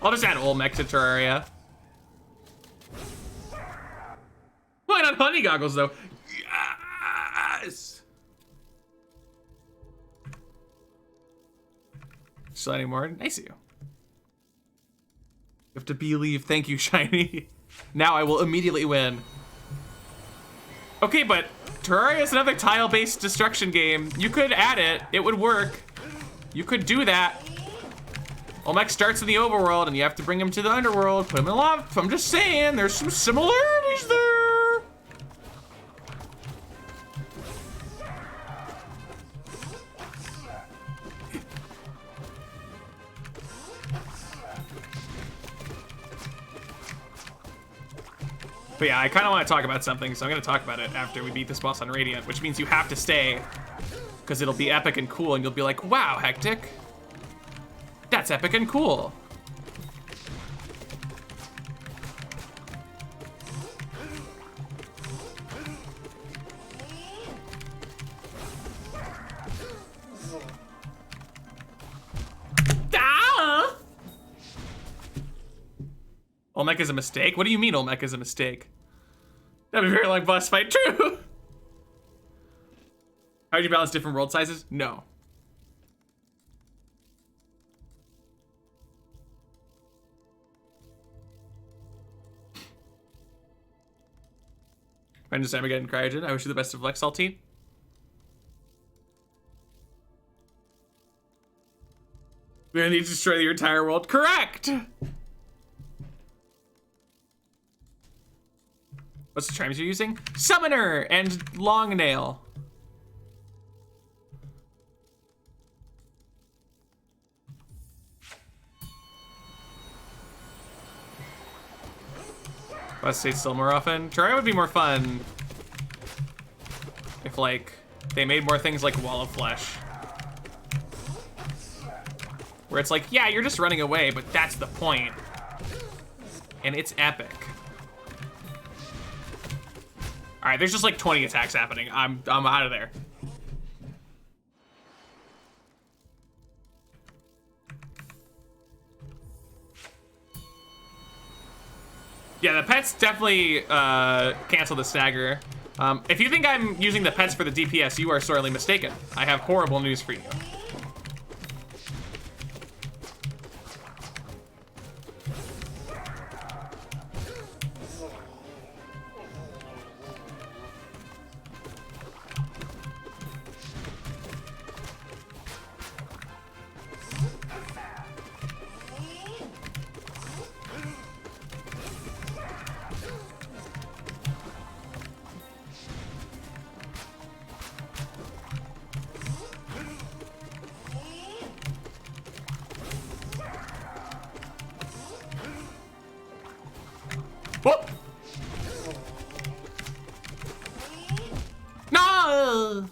I'll just add Olmec to Terraria. Why not Honey Goggles though? Yes! Still any more? Nice of you. You have to believe. Thank you, Shiny. Now I will immediately win. Okay, but Terraria is another tile-based destruction game. You could add it. It would work. You could do that. Olmec starts in the overworld, and you have to bring him to the underworld, put him in lava. I'm just saying, there's some similarities there. But yeah, I kind of want to talk about something, so I'm going to talk about it after we beat this boss on Radiant, which means you have to stay, because it'll be epic and cool, and you'll be like, wow, Hectic. That's epic and cool. Ah! Olmec is a mistake? What do you mean Olmec is a mistake? That'd be a very long boss fight, true. How'd you balance different world sizes? No. Friend of Samageddon Cryogen, I wish you the best of luck, Saltine. We're gonna need to destroy your entire world. Correct! What's the chimes you're using? Summoner and Long Nail. Let's stay still more often. Terraria would be more fun like, they made more things like Wall of Flesh. Where it's like, yeah, you're just running away, but that's the point. And it's epic. All right, there's just like 20 attacks happening. I'm out of there. Yeah, the pets definitely cancel the stagger. If you think I'm using the pets for the DPS, you are sorely mistaken. I have horrible news for you. Whoop! No!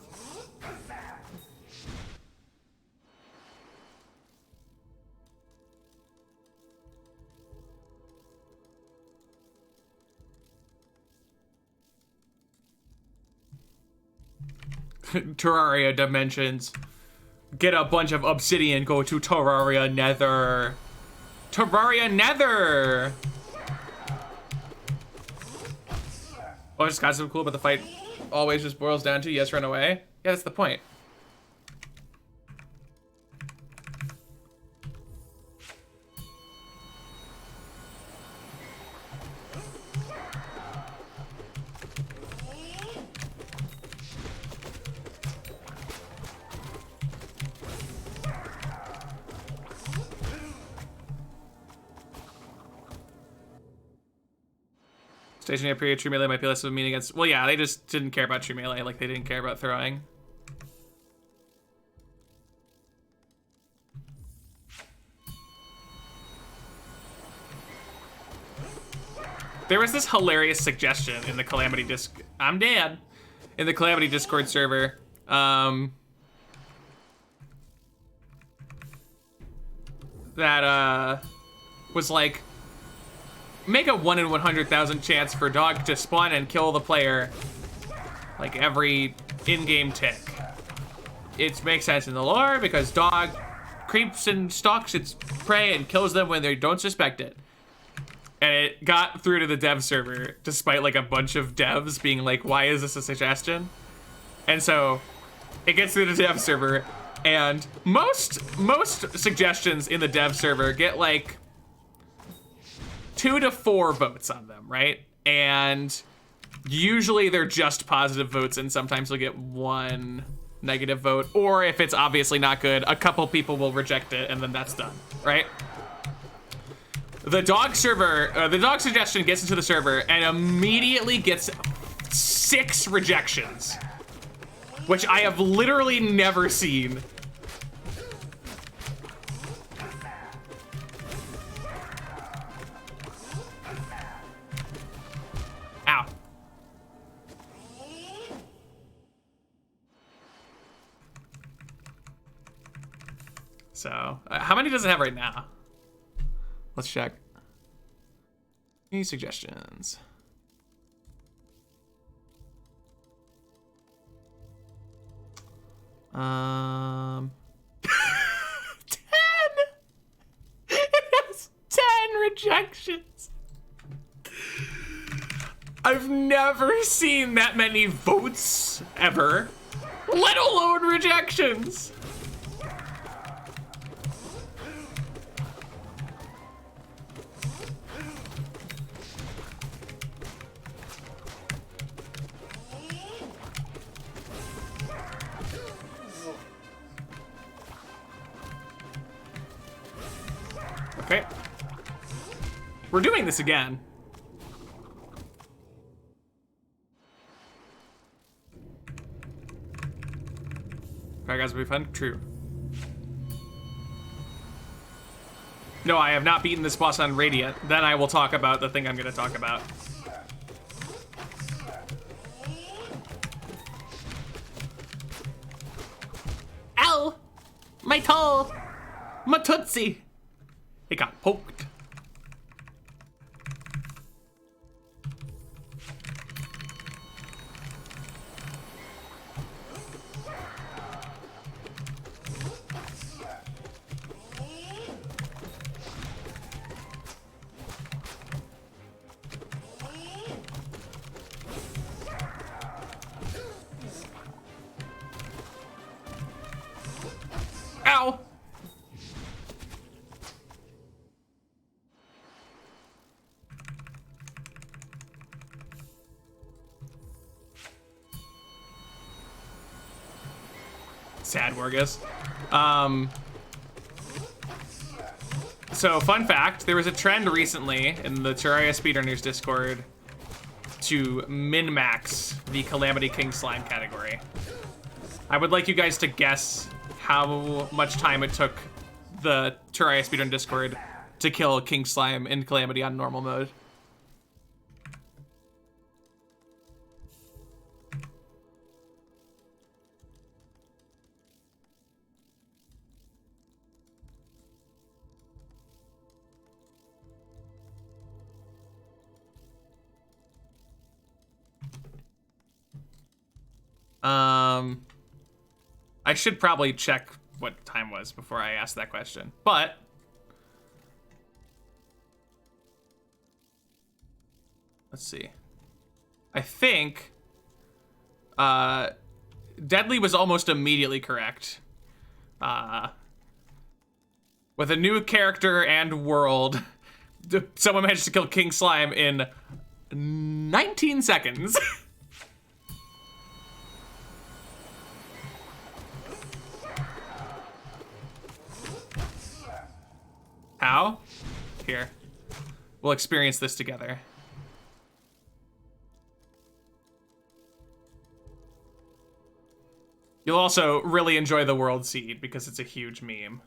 Terraria Dimensions. Get a bunch of obsidian, go to Terraria Nether. Terraria Nether! Oh, just got something cool, but the fight always just boils down to yes, run away. Yeah, that's the point. Stationary period, true melee might be less of a mean against... Well, yeah, they just didn't care about true melee, like they didn't care about throwing. There was this hilarious suggestion in the Calamity Disc... I'm dead. In the Calamity Discord server. That, was like... Make a 1 in 100,000 chance for dog to spawn and kill the player, like every in-game tick. It makes sense in the lore because dog creeps and stalks its prey and kills them when they don't suspect it. And it got through to the dev server, despite like a bunch of devs being like, why is this a suggestion? And so it gets through the dev server, and most suggestions in the dev server get like 2 to 4 votes on them, right? And usually they're just positive votes, and sometimes they'll get 1 negative vote. Or if it's obviously not good, a couple people will reject it, and then that's done, right? The dog server, the dog suggestion gets into the server and immediately gets 6 rejections, which I have literally never seen. Ow. So, how many does it have right now? Let's check. Any suggestions? Ten. It has 10 rejections. I've never seen that many votes ever, let alone rejections. Okay. We're doing this again. Alright guys, will be fun? True. No, I have not beaten this boss on Radiant. Then I will talk about the thing I'm gonna talk about. My toe! My tootsie! It got poked. Ow! Sad Wargus. So fun fact, there was a trend recently in the Terraria Speedrunners Discord to min-max the Calamity King Slime category. I would like you guys to guess how much time it took the Terraria Speedrun Discord to kill King Slime in Calamity on normal mode. I should probably check what time was before I ask that question, but let's see. I think Deadly was almost immediately correct. With a new character and world, someone managed to kill King Slime in 19 seconds. How? Here. We'll experience this together. You'll also really enjoy the World Seed because it's a huge meme.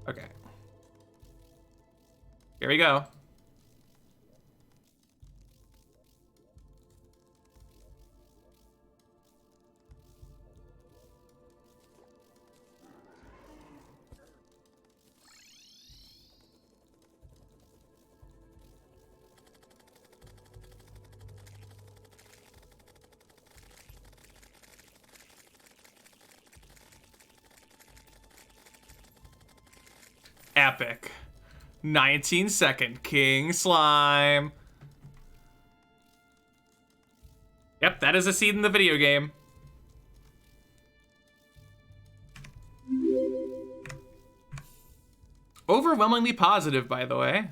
Okay. Here we go. Epic. 19-second King Slime. Yep, that is a seed in the video game. Overwhelmingly positive, by the way.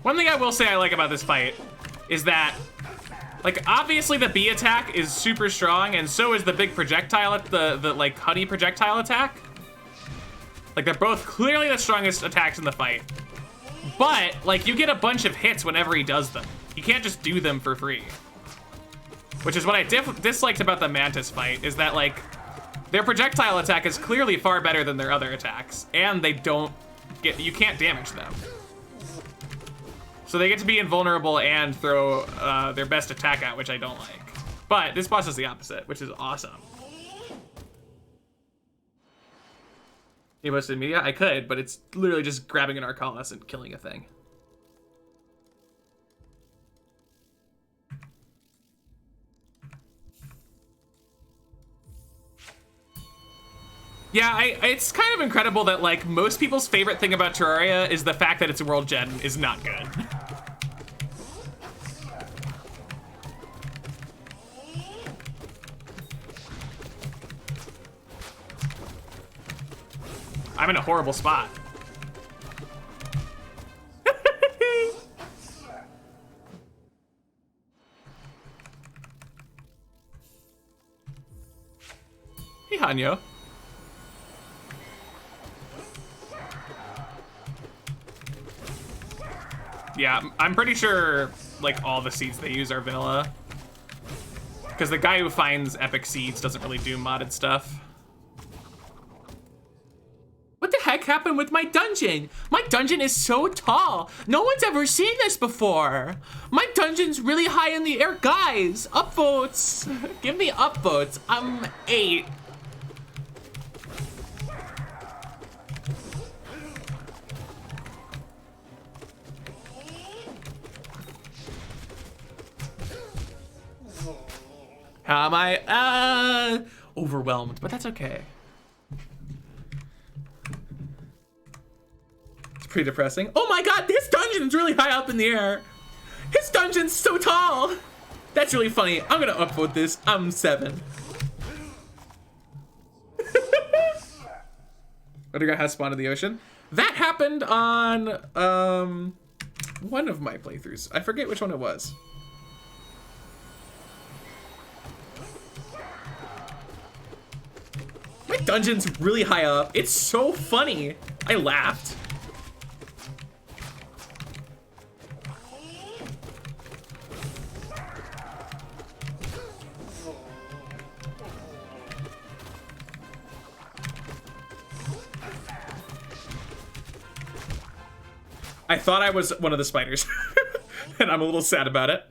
One thing I will say I like about this fight is that, like, obviously the B attack is super strong, and so is the big projectile, the like, honey projectile attack. Like, they're both clearly the strongest attacks in the fight. But, like, you get a bunch of hits whenever he does them. You can't just do them for free. Which is what I disliked about the Mantis fight, is that, like, their projectile attack is clearly far better than their other attacks, and they don't get, you can't damage them. So they get to be invulnerable and throw their best attack out, which I don't like. But this boss is the opposite, which is awesome. You posted media? I could, but it's literally just grabbing an Arcalis and killing a thing. Yeah, it's kind of incredible that, like, most people's favorite thing about Terraria is the fact that its world gen is not good. I'm in a horrible spot. Hey, Hanyo. Yeah, I'm pretty sure like all the seeds they use are vanilla. Because the guy who finds epic seeds doesn't really do modded stuff. What the heck happened with my dungeon? My dungeon is so tall. No one's ever seen this before. My dungeon's really high in the air. Guys, upvotes. Give me upvotes. I'm 8. How am I? Overwhelmed, but that's okay. It's pretty depressing. Oh my god, this dungeon's really high up in the air. His dungeon's so tall. That's really funny. I'm gonna upvote this. I'm 7. Underground has spawned in the ocean. That happened on one of my playthroughs. I forget which one it was. My dungeon's really high up. It's so funny. I laughed. I thought I was one of the spiders, and I'm a little sad about it.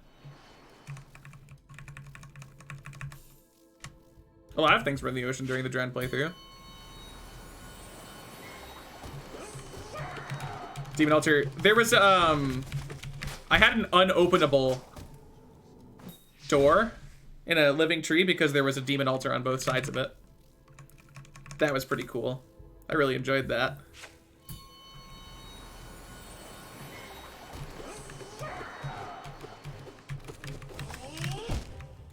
A lot of things were in the ocean during the Drowned playthrough. Demon Altar. There was, I had an unopenable door in a living tree because there was a Demon Altar on both sides of it. That was pretty cool. I really enjoyed that.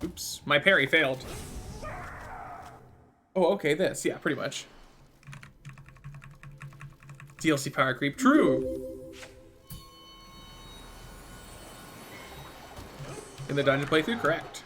Oops, my parry failed. Oh, okay, this. Yeah, pretty much. DLC power creep. True. In the dungeon playthrough, correct.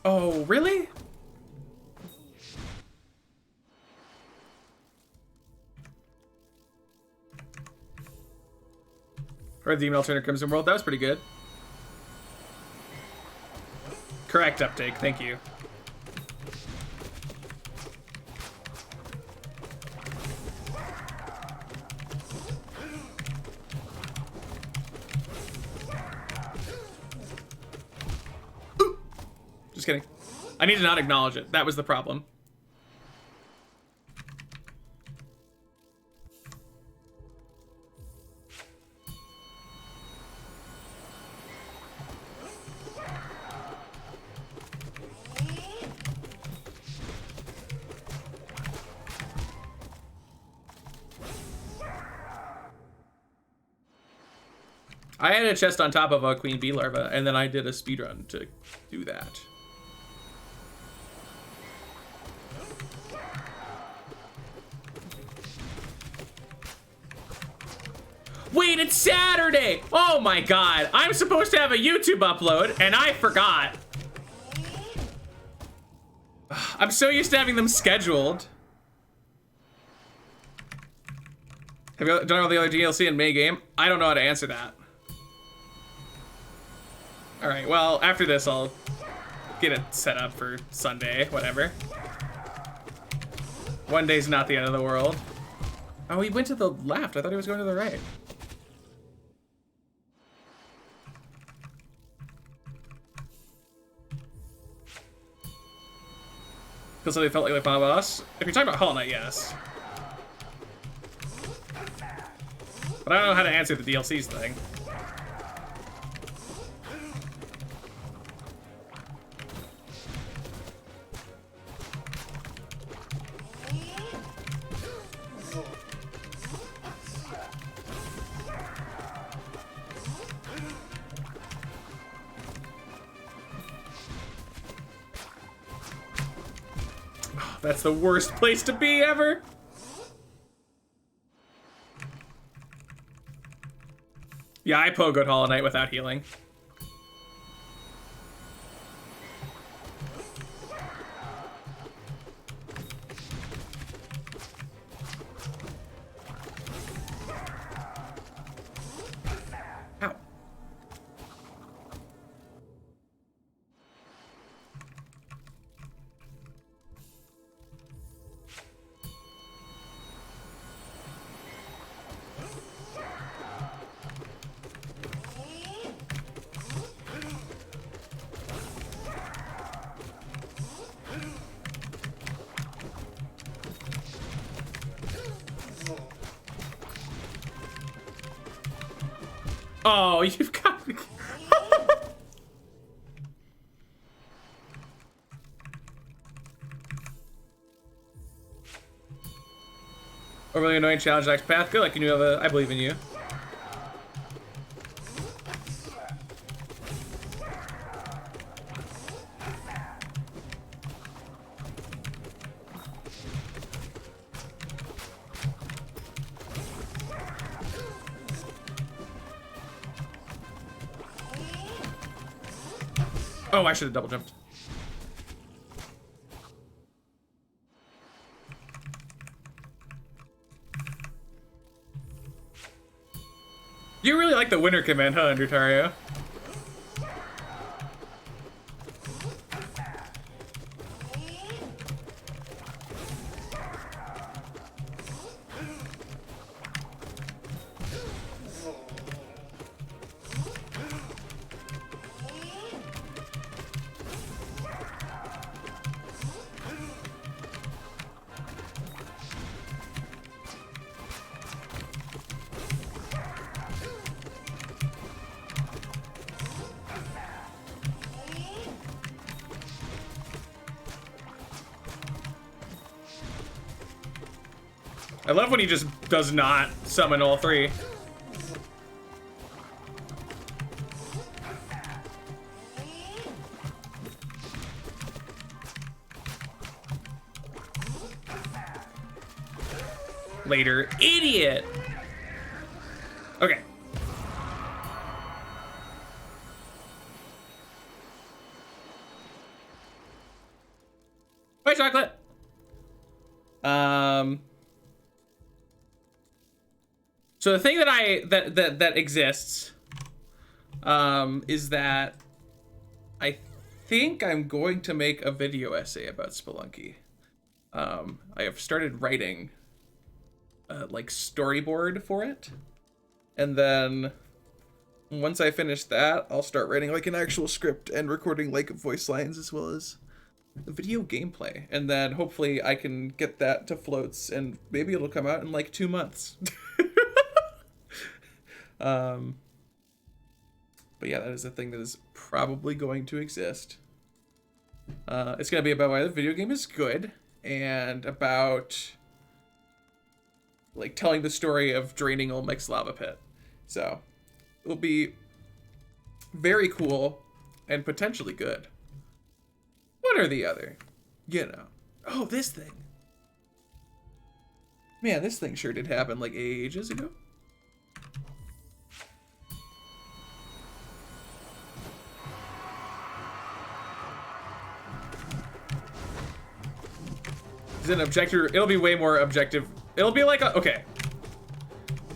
Oh, really? Or the email turner Crimson World. That was pretty good. Correct uptake. Thank you. Just kidding. I need to not acknowledge it. That was the problem. I had a chest on top of a queen bee larva, and then I did a speedrun to do that. Wait, it's Saturday! Oh my god, I'm supposed to have a YouTube upload, and I forgot. I'm so used to having them scheduled. Have you done all the other DLC in May game? I don't know how to answer that. Alright, well, after this, I'll get it set up for Sunday, whatever. One day's not the end of the world. Oh, he went to the left. I thought he was going to the right. Because they felt like the final boss. If you're talking about Hollow Knight, yes. But I don't know how to answer the DLCs thing. that's the worst place to be ever. Yeah, I pogoed Hollow Knight without healing. Ow. Oh, you've got me. Overly annoying challenge next path. Good luck, you have a. I believe in you. Oh, I should have double jumped. You really like the winter command, huh, Undertario? I love when he just does not summon all three. Later, idiot. Okay. Bye, chocolate. So the thing that exists is that I think I'm going to make a video essay about Spelunky. I have started writing like storyboard for it, and then once I finish that, I'll start writing like an actual script and recording like voice lines as well as the video gameplay, and then hopefully I can get that to floats, and maybe it'll come out in like 2 months. But yeah, that is a thing that is probably going to exist. It's gonna be about why the video game is good, and about like telling the story of draining Olmec's lava pit. So it'll be very cool and potentially good. One or the other, you know. Oh, this thing. Man, this thing sure did happen like ages ago. Is it an objective? It'll be way more objective. It'll be like okay.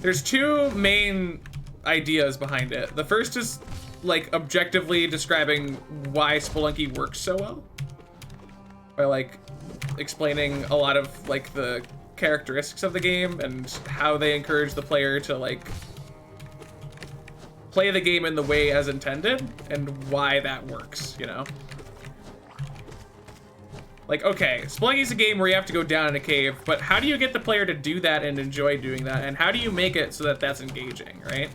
There's two main ideas behind it. The first is like objectively describing why Spelunky works so well, by like explaining a lot of like the characteristics of the game and how they encourage the player to like play the game in the way as intended and why that works, you know? Like, okay, Spelunky's a game where you have to go down in a cave, but how do you get the player to do that and enjoy doing that? And how do you make it so that that's engaging, right?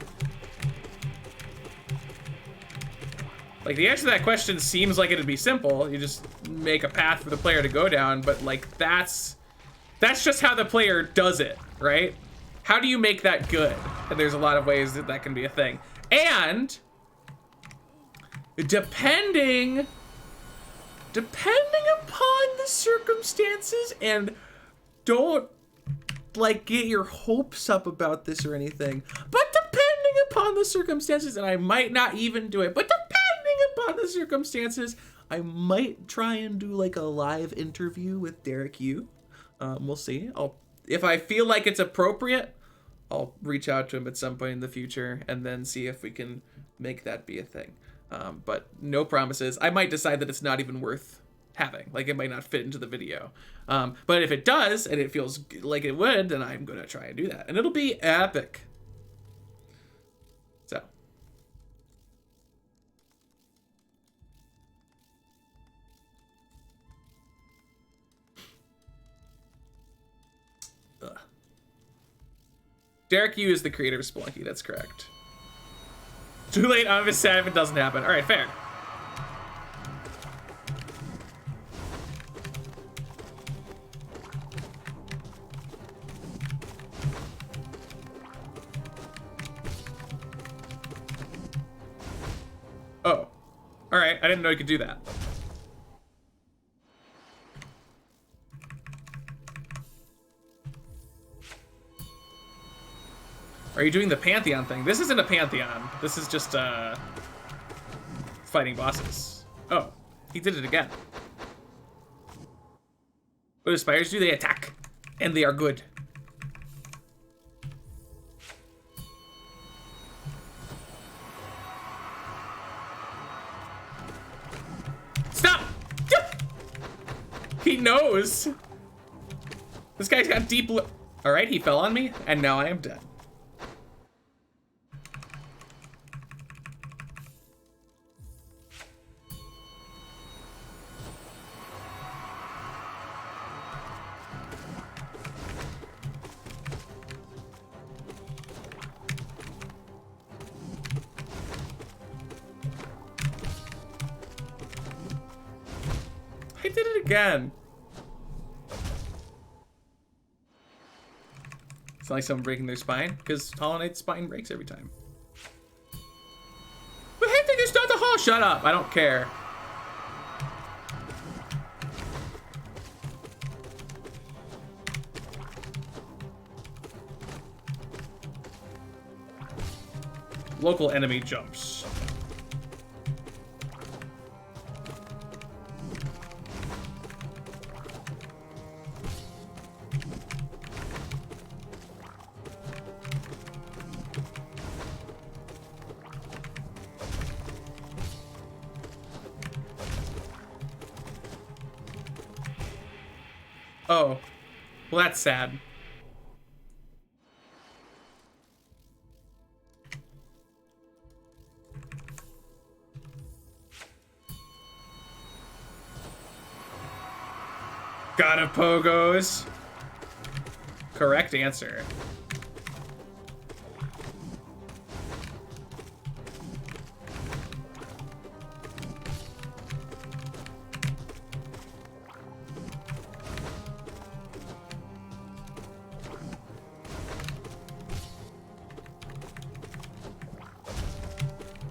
Like, the answer to that question seems like it'd be simple. You just make a path for the player to go down, but like, that's just how the player does it, right? How do you make that good? And there's a lot of ways that that can be a thing. And depending depending upon the circumstances, and don't like get your hopes up about this or anything, but depending upon the circumstances, and I might not even do it, but depending upon the circumstances, I might try and do like a live interview with Derek Yu. We'll see. If I feel like it's appropriate, I'll reach out to him at some point in the future and then see if we can make that be a thing. But no promises. I might decide that it's not even worth having. Like, it might not fit into the video. But if it does, and it feels like it would, then I'm going to try and do that. And it'll be epic. So. Ugh. Derek Yu is the creator of Spelunky, that's correct. Too late, I'm just sad if it doesn't happen. Alright, fair. Oh. Alright, I didn't know you could do that. Are you doing the Pantheon thing? This isn't a Pantheon. This is just, fighting bosses. Oh, he did it again. What do spiders do? They attack. And they are good. Stop! He knows. This guy's got deep... Alright, he fell on me, and now I am dead. I did it again. It's not like someone breaking their spine, because Hollow Knight's spine breaks every time. But hey, it's not the hall. Shut up. I don't care. Local enemy jumps. Oh, well, that's sad. God of Pogos. Correct answer.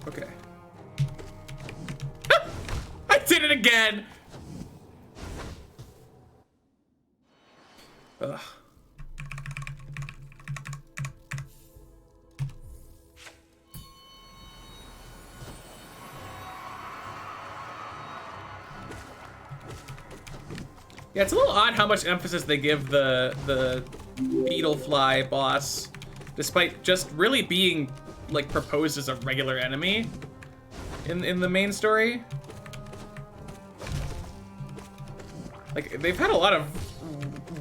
Okay. I did it again! Ugh. Yeah, it's a little odd how much emphasis they give the Beetlefly boss, despite just really being like proposed as a regular enemy in the main story. Like, they've had a lot of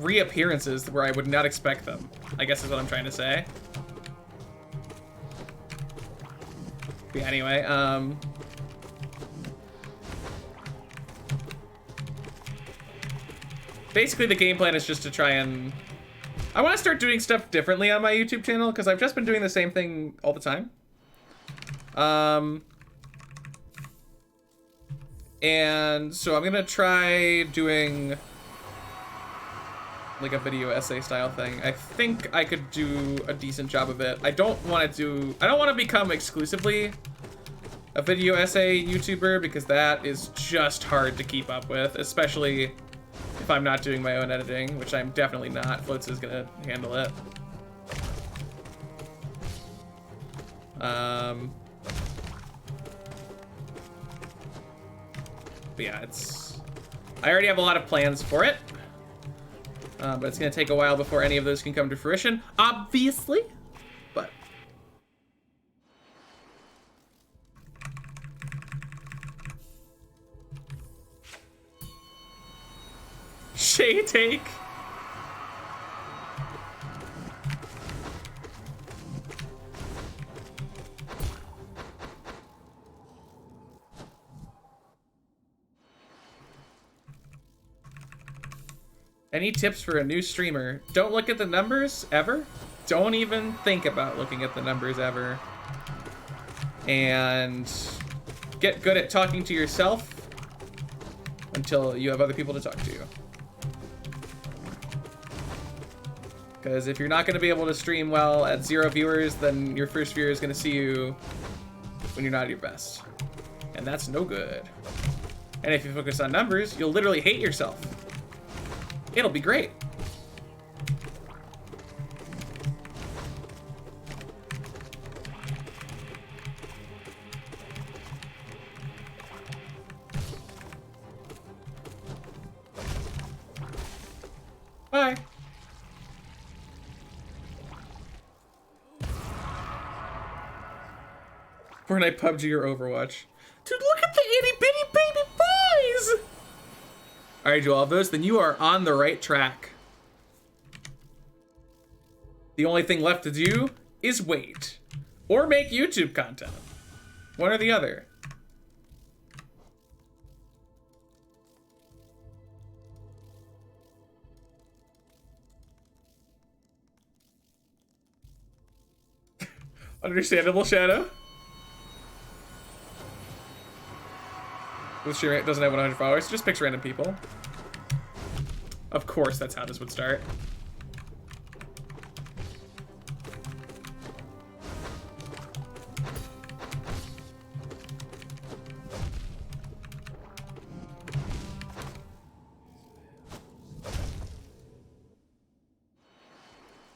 reappearances where I would not expect them, I guess is what I'm trying to say. But yeah, anyway, basically the game plan is just to try and... I want to start doing stuff differently on my YouTube channel, because I've just been doing the same thing all the time. And so I'm gonna try doing like a video essay style thing. I think I could do a decent job of it. I don't want to become exclusively a video essay YouTuber because that is just hard to keep up with, especially if I'm not doing my own editing, which I'm definitely not. Floats is gonna handle it. But yeah, I already have a lot of plans for it. But it's gonna take a while before any of those can come to fruition, obviously. But Shay take. Any tips for a new streamer? Don't look at the numbers ever. Don't even think about looking at the numbers ever. And get good at talking to yourself until you have other people to talk to. Because if you're not going to be able to stream well at 0 viewers, then your first viewer is going to see you when you're not at your best. And that's no good. And if you focus on numbers, you'll literally hate yourself. It'll be great. Bye. Fortnite, PUBG, or Overwatch. Dude, look at the itty bitty baby boys! Alright, you all have those, then you are on the right track. The only thing left to do is wait. Or make YouTube content. One or the other. Understandable, Shadow. This streamer doesn't have 100 followers, just picks random people. Of course, that's how this would start.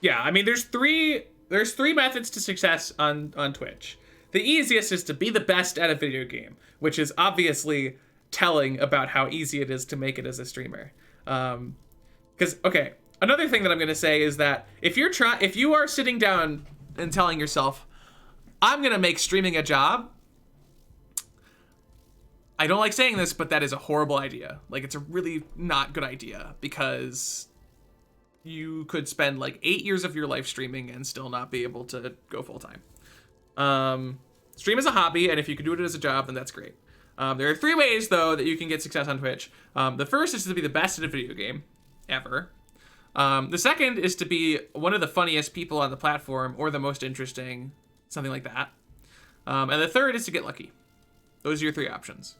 Yeah, I mean, there's three methods to success on Twitch. The easiest is to be the best at a video game, which is obviously telling about how easy it is to make it as a streamer. Because, okay, another thing that I'm going to say is that if you are sitting down and telling yourself, I'm going to make streaming a job, I don't like saying this, but that is a horrible idea. Like, it's a really not good idea because you could spend like 8 years of your life streaming and still not be able to go full time. Stream is a hobby, and if you can do it as a job, then that's great. There are 3 ways, though, that you can get success on Twitch. The first is to be the best at a video game, ever. The second is to be one of the funniest people on the platform, or the most interesting, something like that. And the third is to get lucky. Those are your 3 options.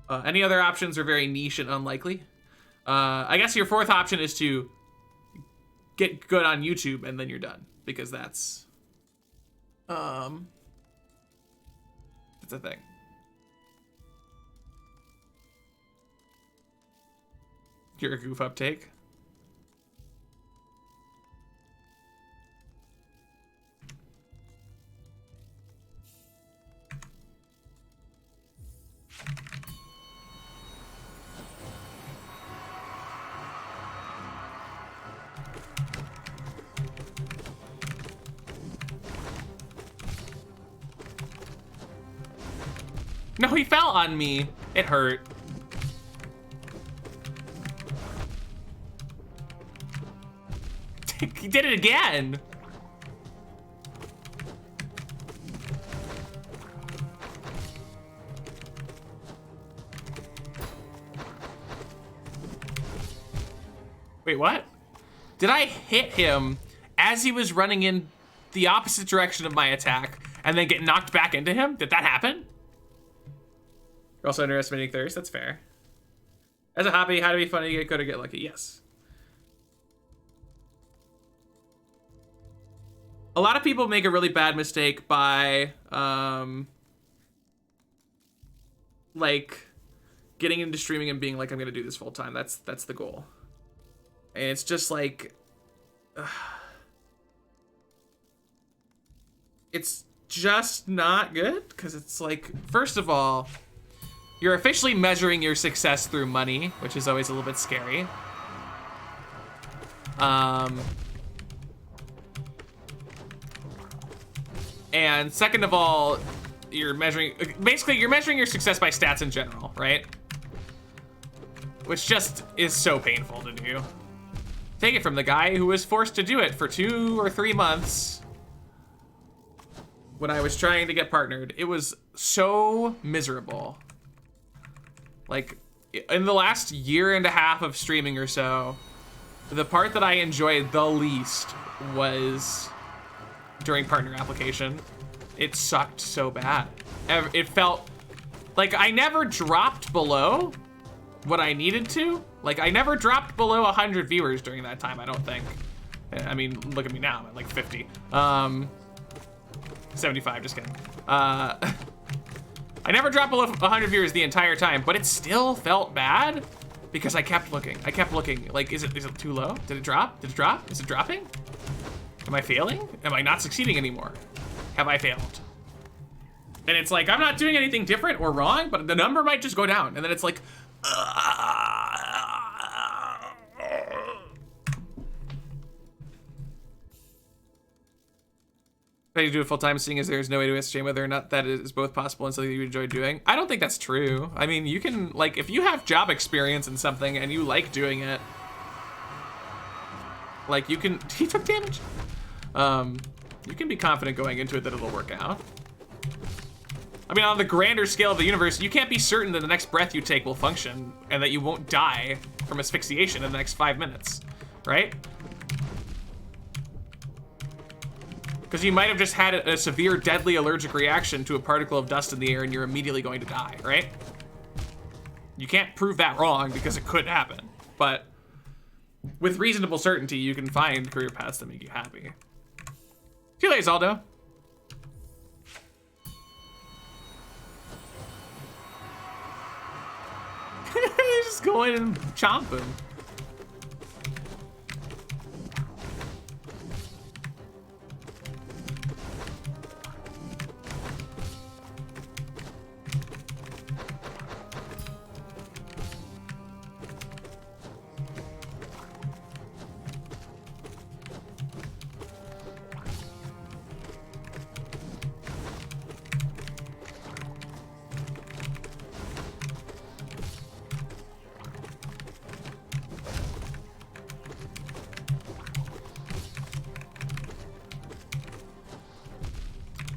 Any other options are very niche and unlikely. I guess your 4th option is to get good on YouTube, and then you're done, because that's a thing. You're a goof uptake. No, he fell on me. It hurt. He did it again. Wait, what? Did I hit him as he was running in the opposite direction of my attack and then get knocked back into him? Did that happen? You're also underestimating thirst. That's fair. As a hobby, how to be funny, get good, or get lucky? Yes. A lot of people make a really bad mistake by like getting into streaming and being like, I'm gonna do this full time. That's the goal. And it's just like, it's just not good, because it's like, first of all, you're officially measuring your success through money, which is always a little bit scary. And second of all, you're measuring your success by stats in general, right? Which just is so painful to do. Take it from the guy who was forced to do it for 2 or 3 months when I was trying to get partnered. It was so miserable. Like, in the last year and a half of streaming or so, the part that I enjoyed the least was during partner application. It sucked so bad. It felt like I never dropped below what I needed to. Like, I never dropped below 100 viewers during that time, I don't think. I mean, look at me now, I'm at like 50. 75, just kidding. I never dropped below 100 viewers the entire time, but it still felt bad because I kept looking. Like, is it too low? Did it drop? Did it drop? Is it dropping? Am I failing? Am I not succeeding anymore? Have I failed? And it's like, I'm not doing anything different or wrong, but the number might just go down. And then it's like, How do you do it full time, seeing as there's no way to ascertain whether or not that is both possible and something you enjoy doing? I don't think that's true. I mean, you can, like, if you have job experience in something and you like doing it, like, you can, he took damage. You can be confident going into it that it'll work out. I mean, on the grander scale of the universe, you can't be certain that the next breath you take will function and that you won't die from asphyxiation in the next 5 minutes, right? Because you might have just had a severe deadly allergic reaction to a particle of dust in the air and you're immediately going to die, right? You can't prove that wrong because it could happen, but with reasonable certainty, you can find career paths that make you happy. See you later, Zaldo. Just go in and chomp him.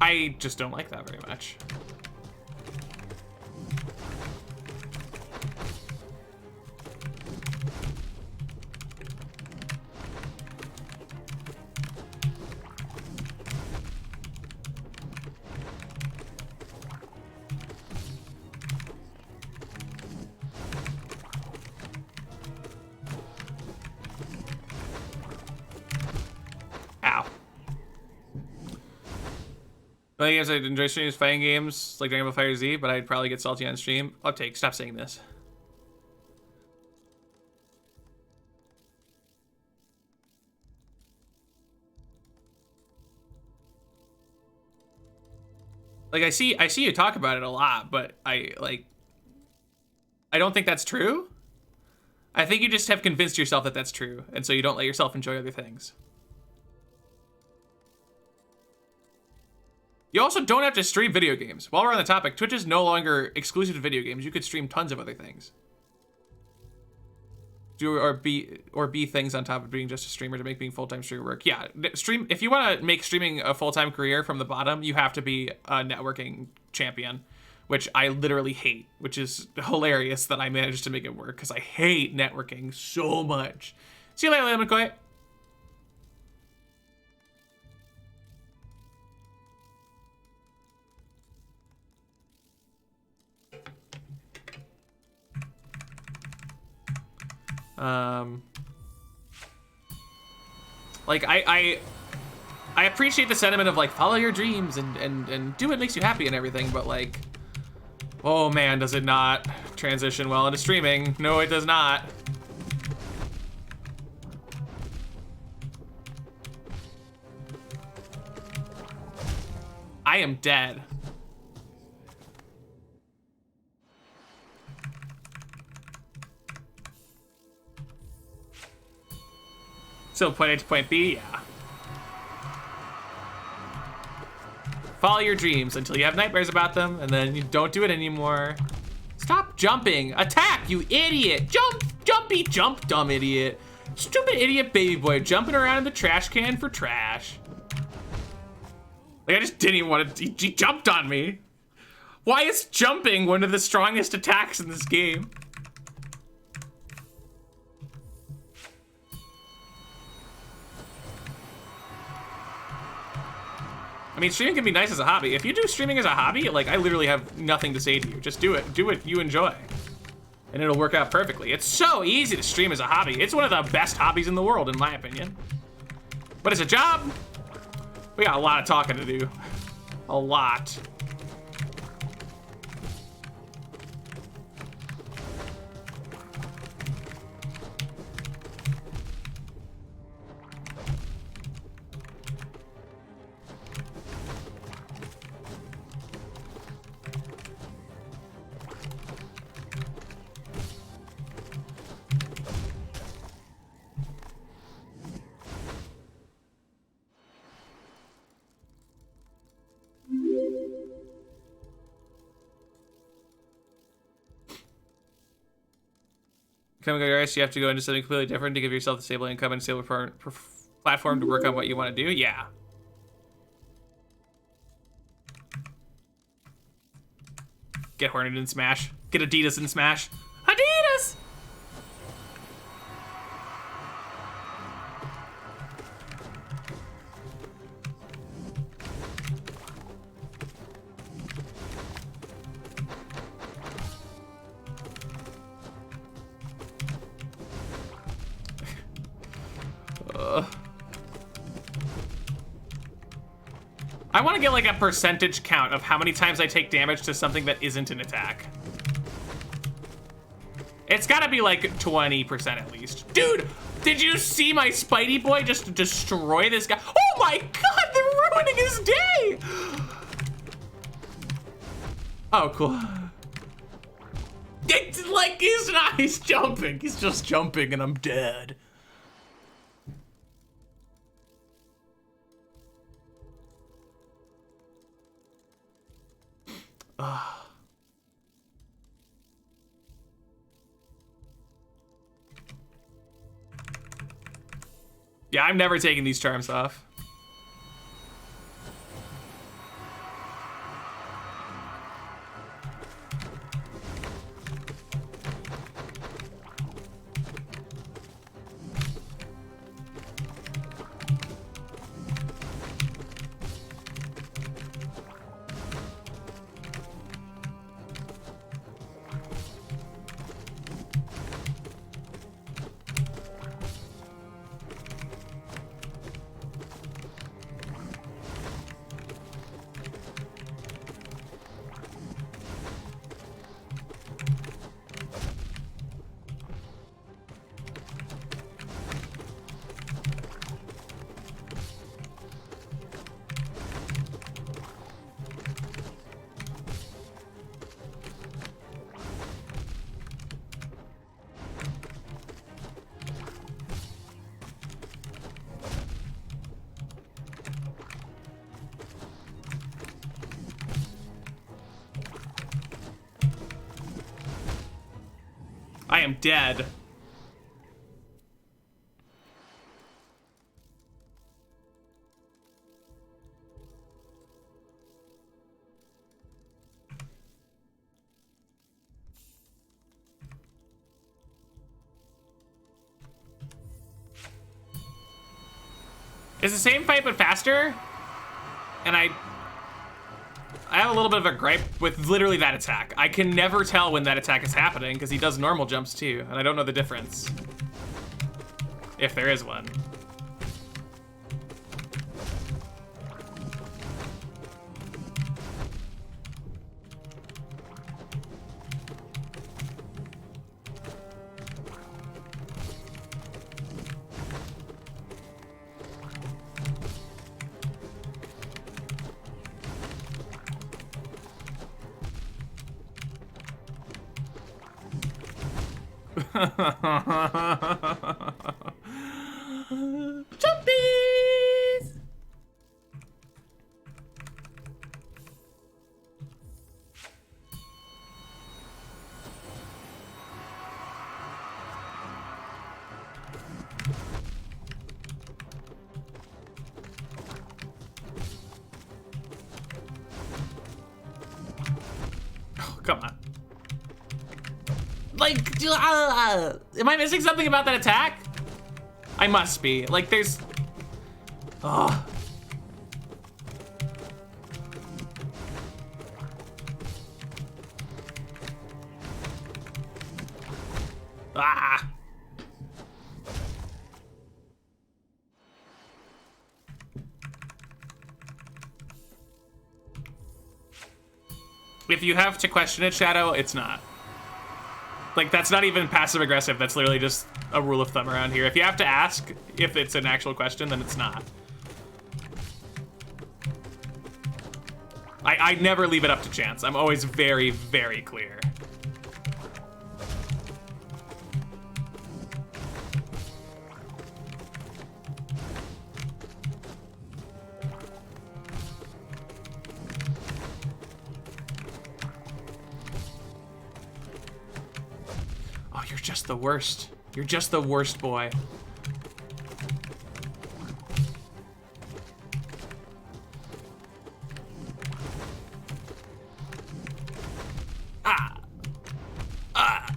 I just don't like that very much. Playing games I enjoy streaming is fighting games like Dragon Ball FighterZ, but I'd probably get salty on stream. Uptake, stop saying this. Like, I see you talk about it a lot, but I don't think that's true. I think you just have convinced yourself that that's true, and so you don't let yourself enjoy other things. You also don't have to stream video games. While we're on the topic, Twitch is no longer exclusive to video games. You could stream tons of other things. Or be things on top of being just a streamer to make being full-time streamer work. Yeah, stream. If you want to make streaming a full-time career from the bottom, you have to be a networking champion, which I literally hate, which is hilarious that I managed to make it work because I hate networking so much. See you later, McCoy. Like, I appreciate the sentiment of like follow your dreams and do what makes you happy and everything, but like Oh man, does it not transition well into streaming? No, it does not. I am dead. So point A to point B, yeah. Follow your dreams until you have nightmares about them, and then you don't do it anymore. Stop jumping. Attack, you idiot. Jump, jumpy, jump, dumb idiot. Stupid idiot baby boy jumping around in the trash can for trash. Like, I just didn't even want to, he jumped on me. Why is jumping one of the strongest attacks in this game? I mean, streaming can be nice as a hobby. If you do streaming as a hobby, like, I literally have nothing to say to you. Just do it. Do what you enjoy. And it'll work out perfectly. It's so easy to stream as a hobby. It's one of the best hobbies in the world, in my opinion. But as a job, we got a lot of talking to do. A lot. Becoming a artist, you have to go into something completely different to give yourself the stable income and stable platform to work on what you want to do. Yeah. Get Hornet in Smash. Get Adidas in Smash. Adidas! I want to get like a percentage count of how many times I take damage to something that isn't an attack. It's gotta be like 20% at least. Dude, did you see my Spidey boy just destroy this guy? Oh my God, they're ruining his day! Oh, cool. It's like he's jumping. He's just jumping and I'm dead. Yeah, I'm never taking these charms off. I am dead. It's the same fight but faster, and I have a little bit of a gripe with literally that attack. I can never tell when that attack is happening because he does normal jumps too, and I don't know the difference. If there is one. Jumpies! Oh, come on. Like, am I missing something about that attack? I must be. Like, there's... Oh. Ah. If you have to question it, Shadow, it's not. Like, that's not even passive aggressive. That's literally just a rule of thumb around here. If you have to ask if it's an actual question, then it's not. I never leave it up to chance. I'm always very, very clear. Oh, you're just the worst. You're just the worst boy. Ah. Ah.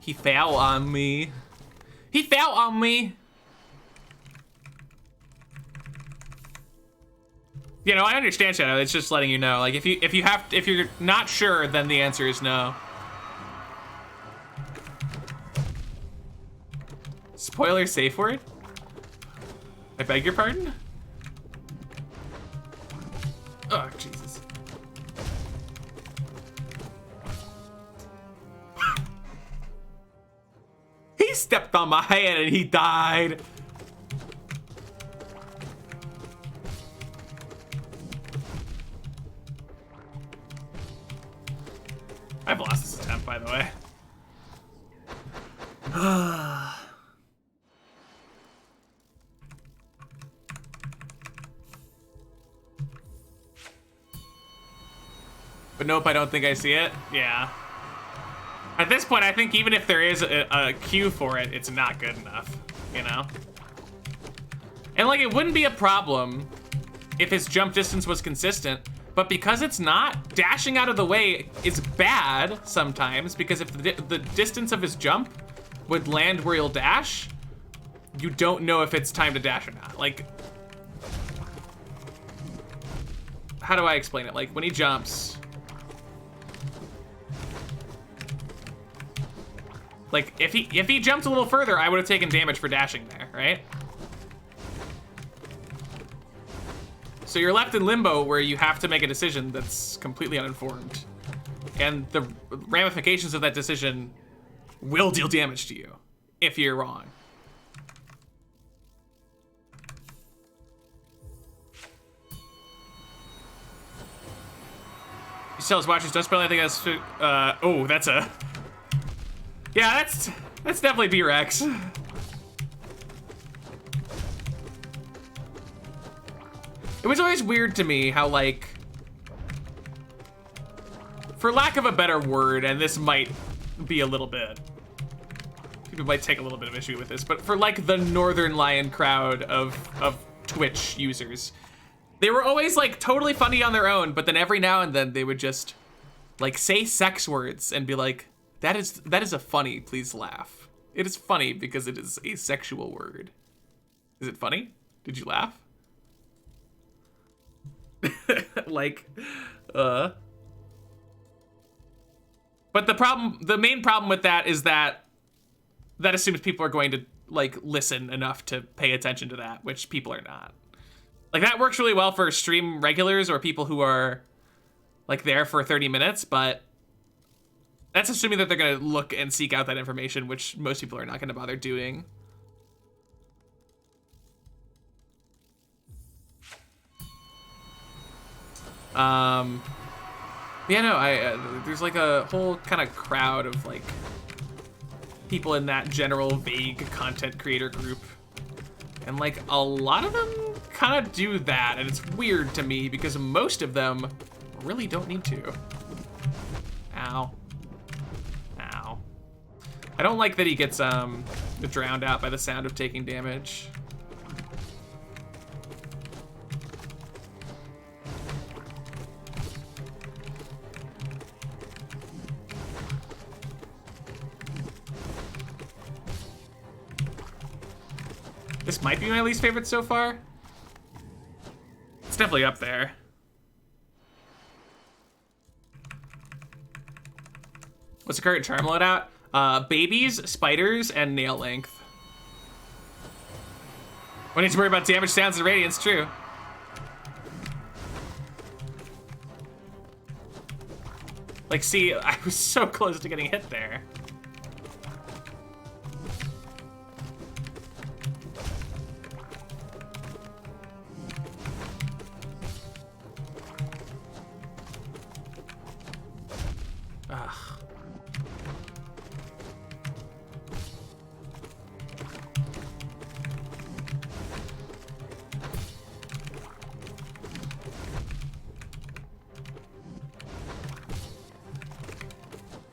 He fell on me. He fell on me. You know, I understand, Shadow. It's just letting you know. Like, if you're not sure, then the answer is no. Spoiler safe word? I beg your pardon? Oh, Jesus. He stepped on my hand and he died. I've lost this attempt, by the way. But nope, I don't think I see it. Yeah. At this point, I think even if there is a cue for it, it's not good enough, you know? And like, it wouldn't be a problem if his jump distance was consistent, but because it's not, dashing out of the way is bad sometimes, because if the distance of his jump would land where he'll dash, you don't know if it's time to dash or not. Like, how do I explain it? Like, when he jumps, like, if he jumped a little further, I would have taken damage for dashing there, right? So you're left in limbo where you have to make a decision that's completely uninformed. And the ramifications of that decision will deal damage to you if you're wrong. You tell his watchers, don't spell anything else. Oh, that's a... Yeah, that's definitely B-Rex. It was always weird to me how, like, for lack of a better word, and this might be a little bit, people might take a little bit of issue with this, but for like the Northern Lion crowd of Twitch users, they were always like totally funny on their own, but then every now and then they would just like say sex words and be like, that is a funny, please laugh. It is funny because it is a sexual word. Is it funny? Did you laugh? Like, But the main problem with that is that assumes people are going to like listen enough to pay attention to that, which people are not. Like, that works really well for stream regulars or people who are like there for 30 minutes, but that's assuming that they're gonna look and seek out that information, which most people are not gonna bother doing. Yeah, no, there's like a whole kind of crowd of like people in that general vague content creator group. And like a lot of them kind of do that, and it's weird to me because most of them really don't need to. Ow. Ow. I don't like that he gets drowned out by the sound of taking damage. This might be my least favorite so far. It's definitely up there. What's the current charm loadout? Babies, spiders, and nail length. We need to worry about damage, sounds, and radiance, true. Like, see, I was so close to getting hit there. Ugh.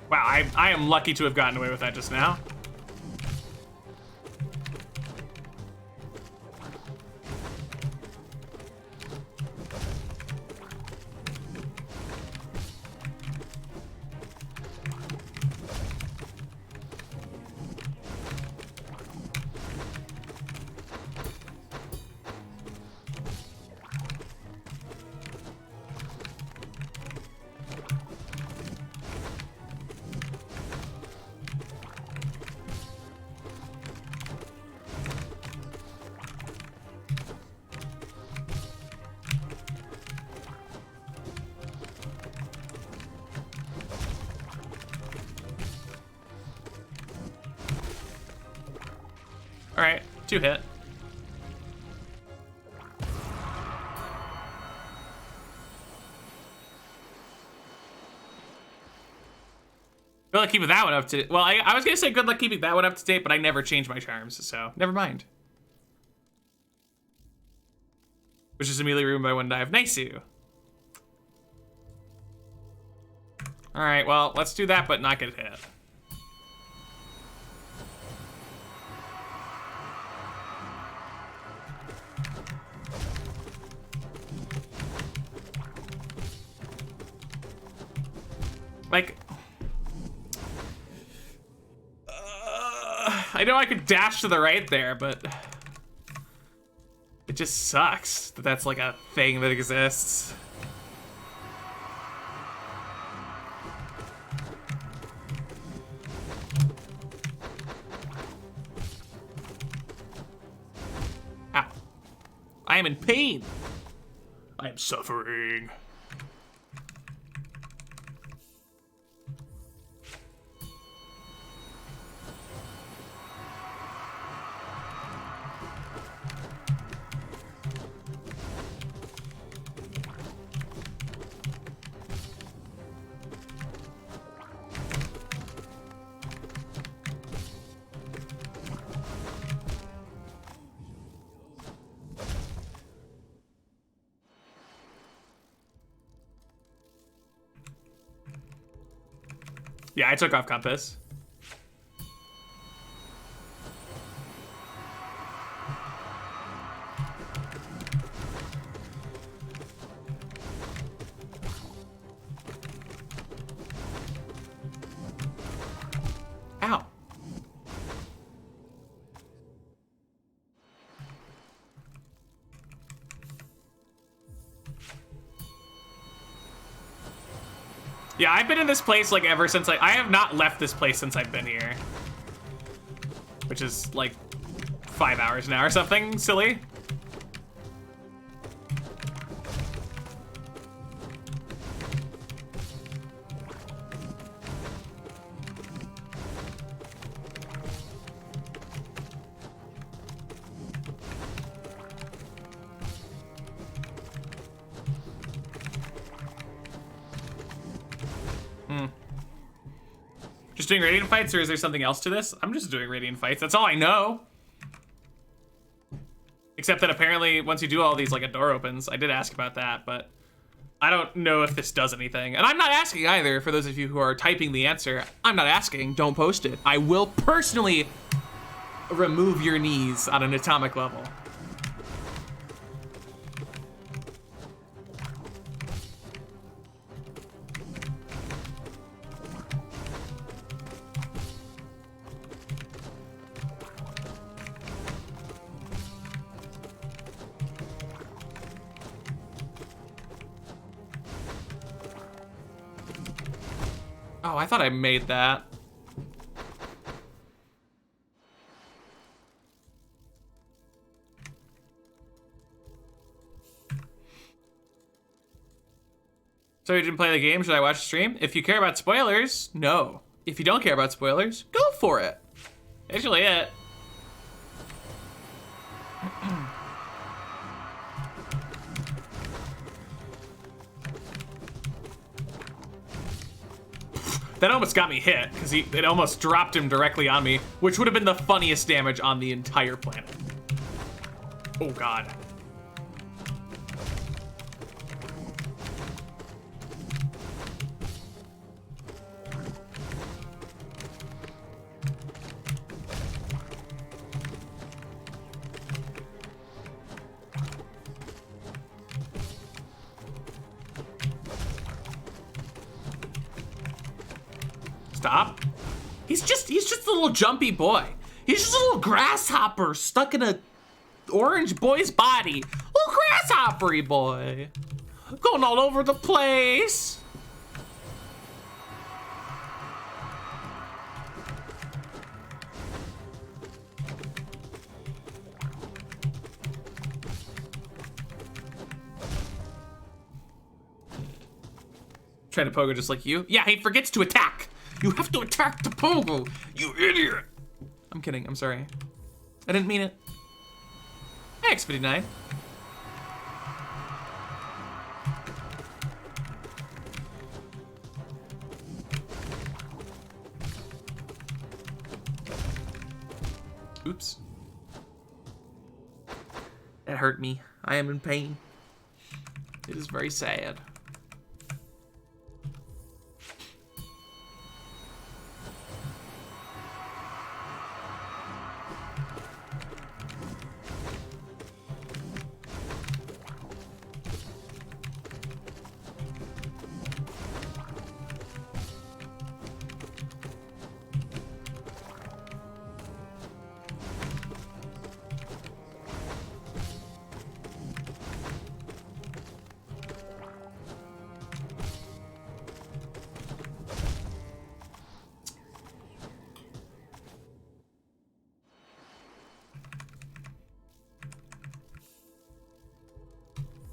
Wow, I am lucky to have gotten away with that just now. All right, 2 hit. Good luck keeping that one up to date. Well, I was gonna say good luck keeping that one up to date, but I never changed my charms, so never mind. Which is immediately ruined by one dive. Nice-u. All right, well, let's do that, but not get hit. Like, I know I could dash to the right there, but it just sucks that that's like a thing that exists. Ow. I am in pain. I am suffering. Yeah, I took off compass. Ow. Yeah, I've been in this place like ever since I have not left this place since I've been here. Which is like 5 hours now or something silly. Just doing radiant fights, or is there something else to this? I'm just doing radiant fights. That's all I know. Except that apparently once you do all these, like, a door opens. I did ask about that, but I don't know if this does anything. And I'm not asking either, for those of you who are typing the answer. I'm not asking, don't post it. I will personally remove your knees on an atomic level. Oh, I thought I made that. So you didn't play the game? Should I watch the stream? If you care about spoilers, no. If you don't care about spoilers, go for it. That's really it. That almost got me hit, because it almost dropped him directly on me, which would have been the funniest damage on the entire planet. Oh, God. Stop. He's just a little jumpy boy. He's just a little grasshopper stuck in a orange boy's body. Little grasshoppery boy. Going all over the place. Trying to pogo just like you. Yeah, he forgets to attack. You have to attack the pogo, you idiot. I'm kidding, I'm sorry. I didn't mean it. Hey, X59. Oops. That hurt me. I am in pain. It is very sad.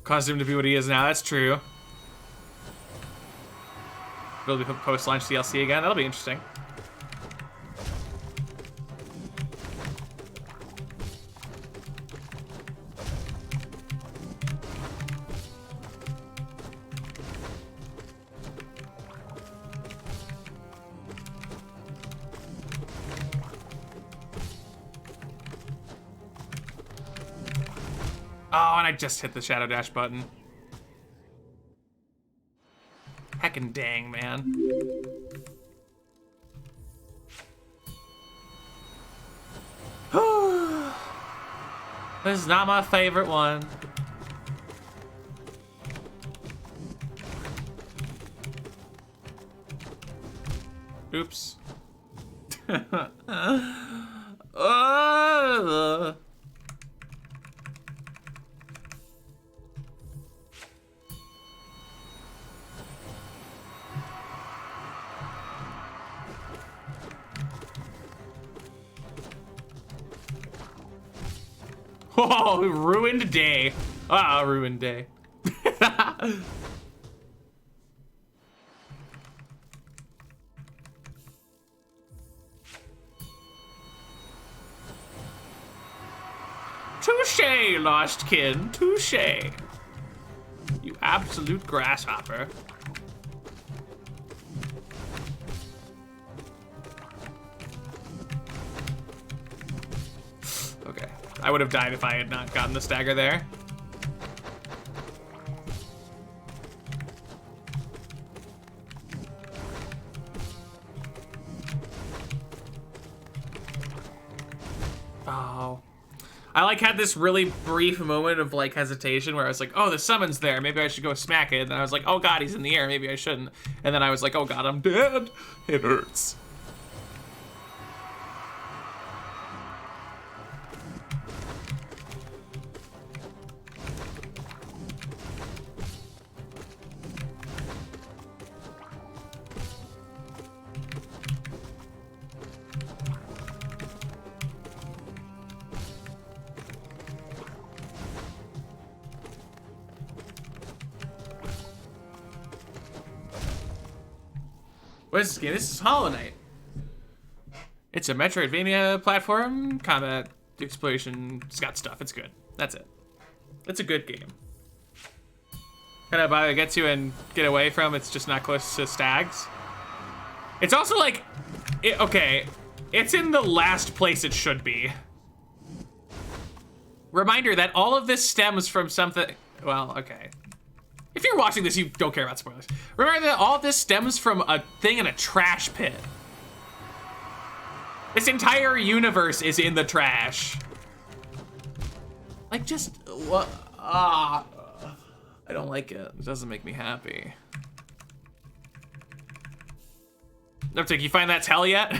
Caused him to be what he is now, that's true. Will be post-launch DLC again, that'll be interesting. Oh, and I just hit the Shadow Dash button. Heckin' dang, man. This is not my favorite one. Oops. Oh, ruined day. Ah, ruined day. Touché, lost kin, touché. You absolute grasshopper. I would have died if I had not gotten the stagger there. Oh. I like had this really brief moment of like hesitation where I was like, oh, the summon's there. Maybe I should go smack it. And I was like, oh God, he's in the air. Maybe I shouldn't. And then I was like, oh God, I'm dead. It hurts. What is this game? This is Hollow Knight. It's a Metroidvania platform, combat, exploration, it's got stuff. It's good. That's it. It's a good game. Kind of bother to get to and get away from. It's just not close to stags. It's also like, okay, it's in the last place it should be. Reminder that all of this stems from something, well, okay. If you're watching this, you don't care about spoilers. Remember that all of this stems from a thing in a trash pit. This entire universe is in the trash. Like, just, what? I don't like it. It doesn't make me happy. Nuptic, you find that tell yet?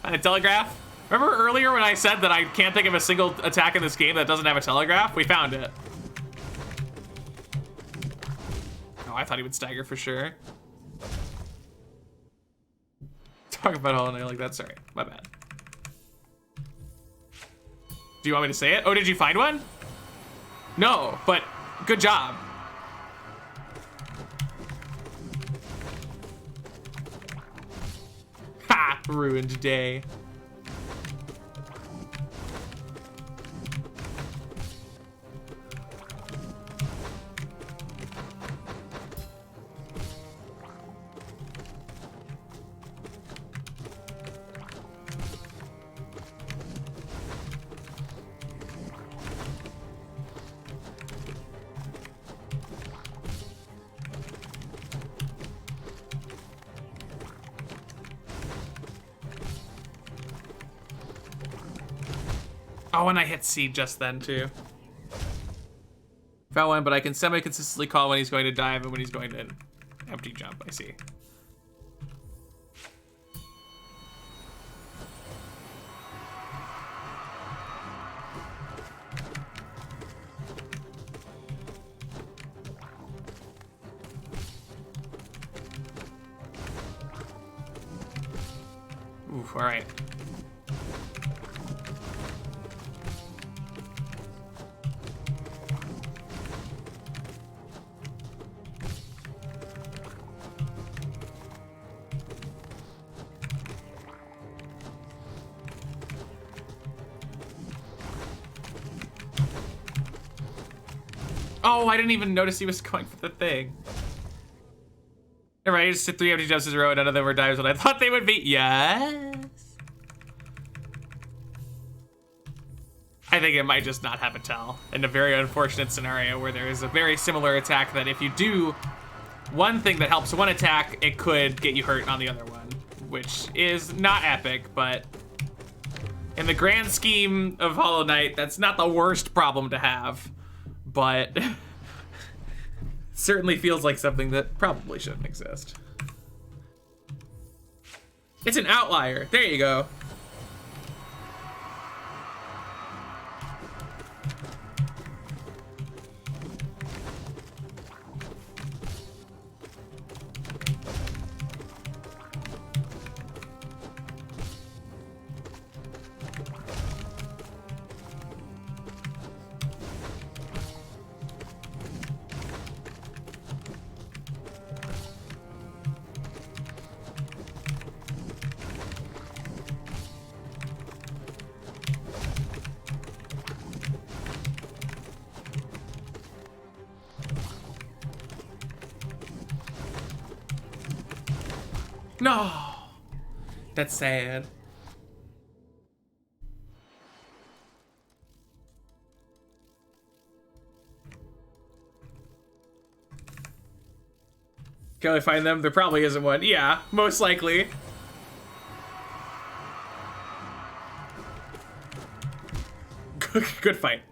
Find a telegraph? Remember earlier when I said that I can't think of a single attack in this game that doesn't have a telegraph? We found it. Oh, I thought he would stagger for sure. Talk about Hollow Knight like that, sorry, my bad. Do you want me to say it? Oh, did you find one? No, but good job. Ha, ruined day. Oh, and I hit C just then, too. Found one, but I can semi-consistently call when he's going to dive and when he's going to empty jump, I see. Oof, all right. Oh, I didn't even notice he was going for the thing. Never mind, I just did 3 empty jumps in a row and none of them were dives when I thought they would be. Yes. I think it might just not have a tell in a very unfortunate scenario where there is a very similar attack that if you do one thing that helps one attack, it could get you hurt on the other one, which is not epic, but in the grand scheme of Hollow Knight, that's not the worst problem to have. But certainly feels like something that probably shouldn't exist. It's an outlier. There you go. No, that's sad. Can I find them? There probably isn't one. Yeah, most likely. Good fight.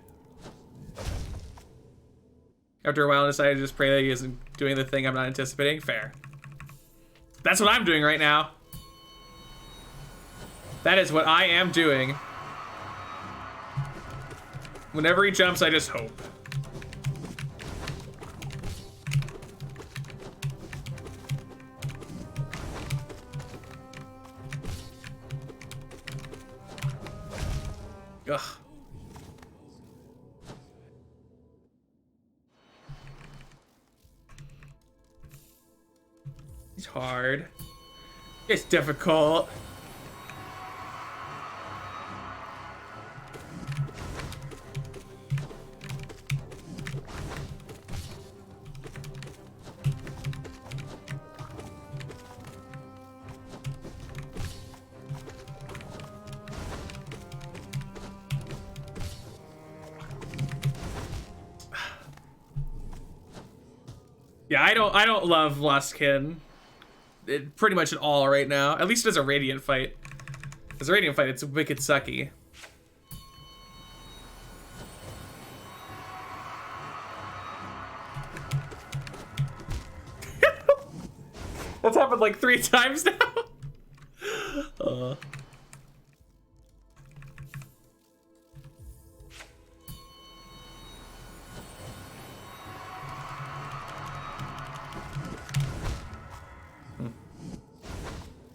After a while, I decided to just pray that he isn't doing the thing I'm not anticipating. Fair. That's what I'm doing right now. That is what I am doing. Whenever he jumps, I just hope. Ugh. It's hard. It's difficult. Yeah, I don't love Lostkin pretty much at all right now. At least as a Radiant fight. As a Radiant fight, it's wicked sucky. That's happened like 3 times now.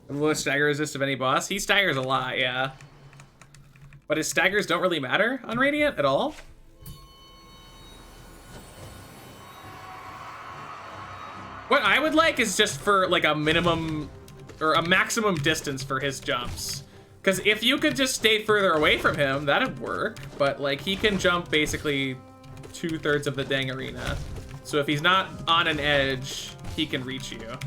The lowest stagger resist of any boss. He staggers a lot, yeah. But his staggers don't really matter on Radiant at all. What I would like is just for like a minimum or a maximum distance for his jumps. Because if you could just stay further away from him, that'd work. But like he can jump basically 2/3 of the dang arena. So if he's not on an edge, he can reach you.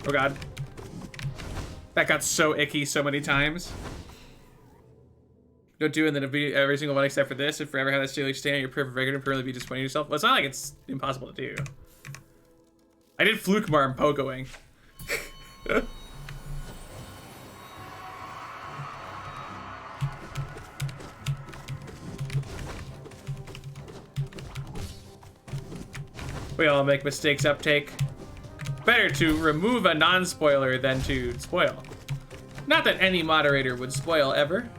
Oh god. That got so icky so many times. Don't do it, and then every single one except for this. If forever have that steely stand, your perfect record and permanently be disappointing yourself. Well, it's not like it's impossible to do. I did fluke marm pogoing. We all make mistakes, Uptake. Better to remove a non-spoiler than to spoil. Not that any moderator would spoil ever.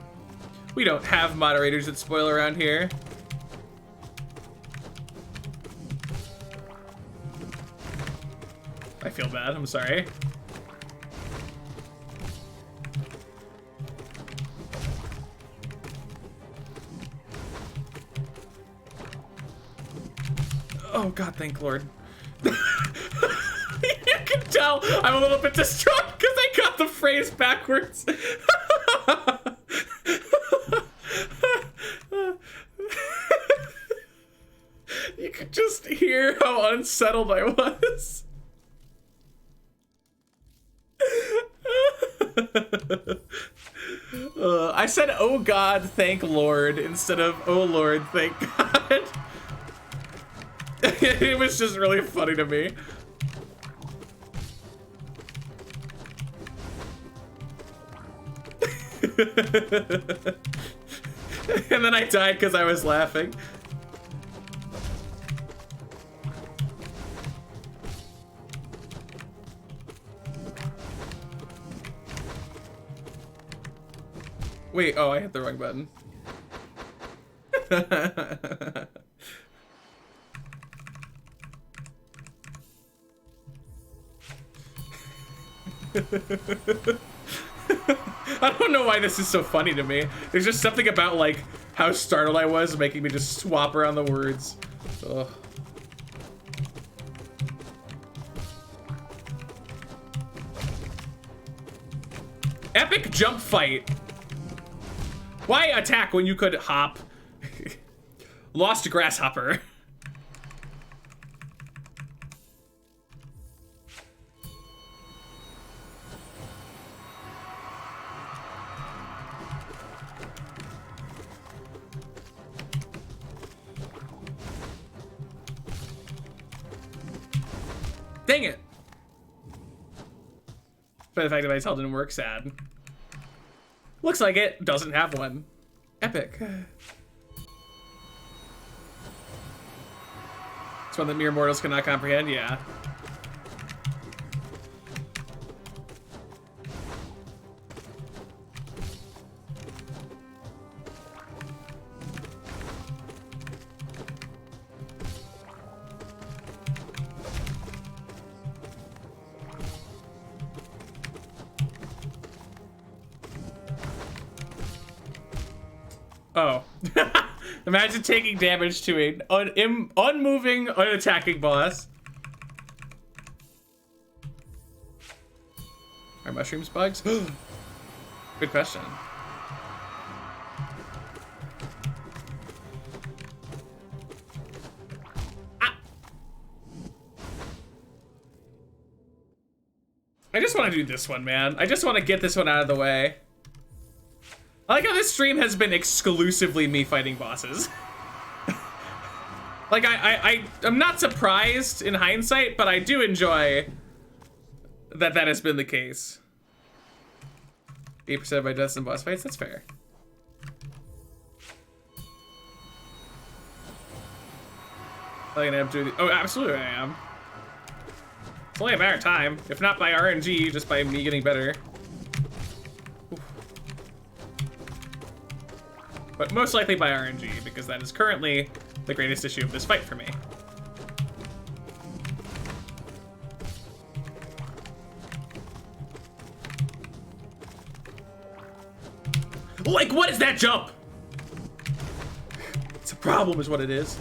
We don't have moderators that spoil around here. I feel bad, I'm sorry. Oh god, thank Lord. You can tell I'm a little bit distraught because I got the phrase backwards. You could just hear how unsettled I was. I said, oh God, thank Lord, instead of, oh Lord, thank God. It was just really funny to me. And then I died because I was laughing. Wait, oh, I hit the wrong button. I don't know why this is so funny to me. There's just something about like how startled I was making me just swap around the words. Ugh. Epic jump fight. Why attack when you could hop? Lost grasshopper. Dang it. But the fact that my tell didn't work, sad. Looks like it doesn't have one. Epic. It's one that mere mortals cannot comprehend, yeah. Oh. Imagine taking damage to an unmoving, unattacking boss. Are mushrooms bugs? Good question. Ah. I just want to do this one, man. I just want to get this one out of the way. I like how this stream has been exclusively me fighting bosses. Like, I'm not surprised in hindsight, but I do enjoy that that has been the case. 8% of my deaths in boss fights, that's fair. I think I am doing. Oh, absolutely I am. It's only a matter of time. If not by RNG, just by me getting better. But most likely by RNG, because that is currently the greatest issue of this fight for me. Like, what is that jump? It's a problem is what it is.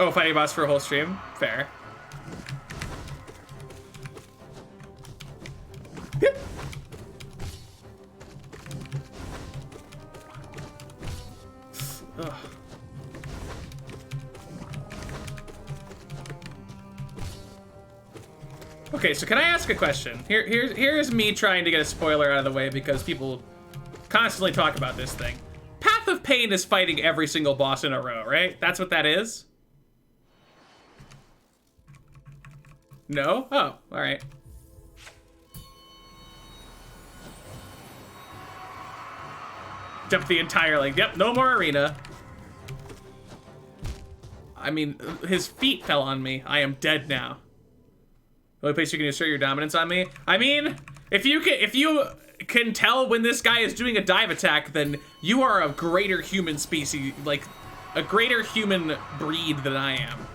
Oh, fighting boss for a whole stream? Fair. Ugh. Okay, so can I ask a question? Here's me trying to get a spoiler out of the way because people constantly talk about this thing. Path of Pain is fighting every single boss in a row, right? That's what that is? No? Oh, alright. Jump the entire, like, yep, no more arena. I mean, his feet fell on me. I am dead now. The only place you can assert your dominance on me? I mean, if you can tell when this guy is doing a dive attack, then you are a greater human species, like, a greater human breed than I am.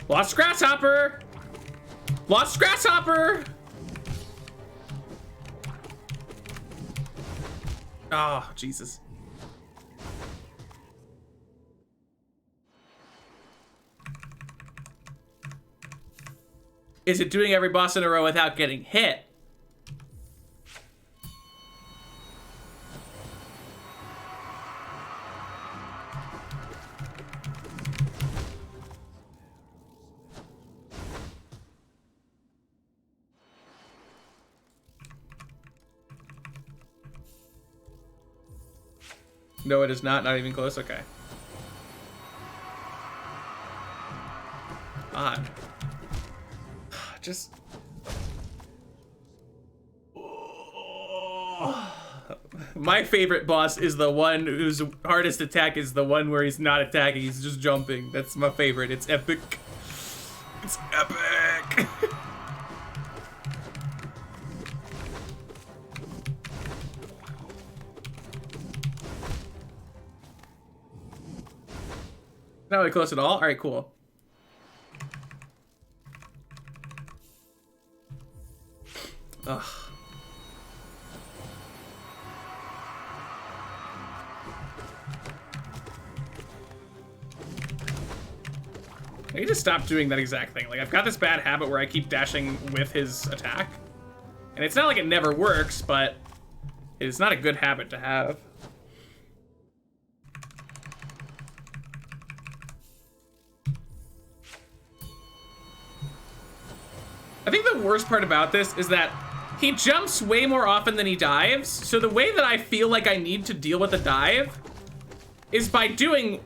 Lost grasshopper! Lost grasshopper! Oh, Jesus. Is it doing every boss in a row without getting hit? No, it is not. Not even close. Okay. Odd. Just. My favorite boss is the one whose hardest attack is the one where he's not attacking, he's just jumping. That's my favorite. It's epic. It's epic. Not really close at all? Alright, cool. Ugh. I need to stop doing that exact thing. Like, I've got this bad habit where I keep dashing with his attack. And it's not like it never works, but it's not a good habit to have. I think the worst part about this is that he jumps way more often than he dives. So the way that I feel like I need to deal with a dive is by doing,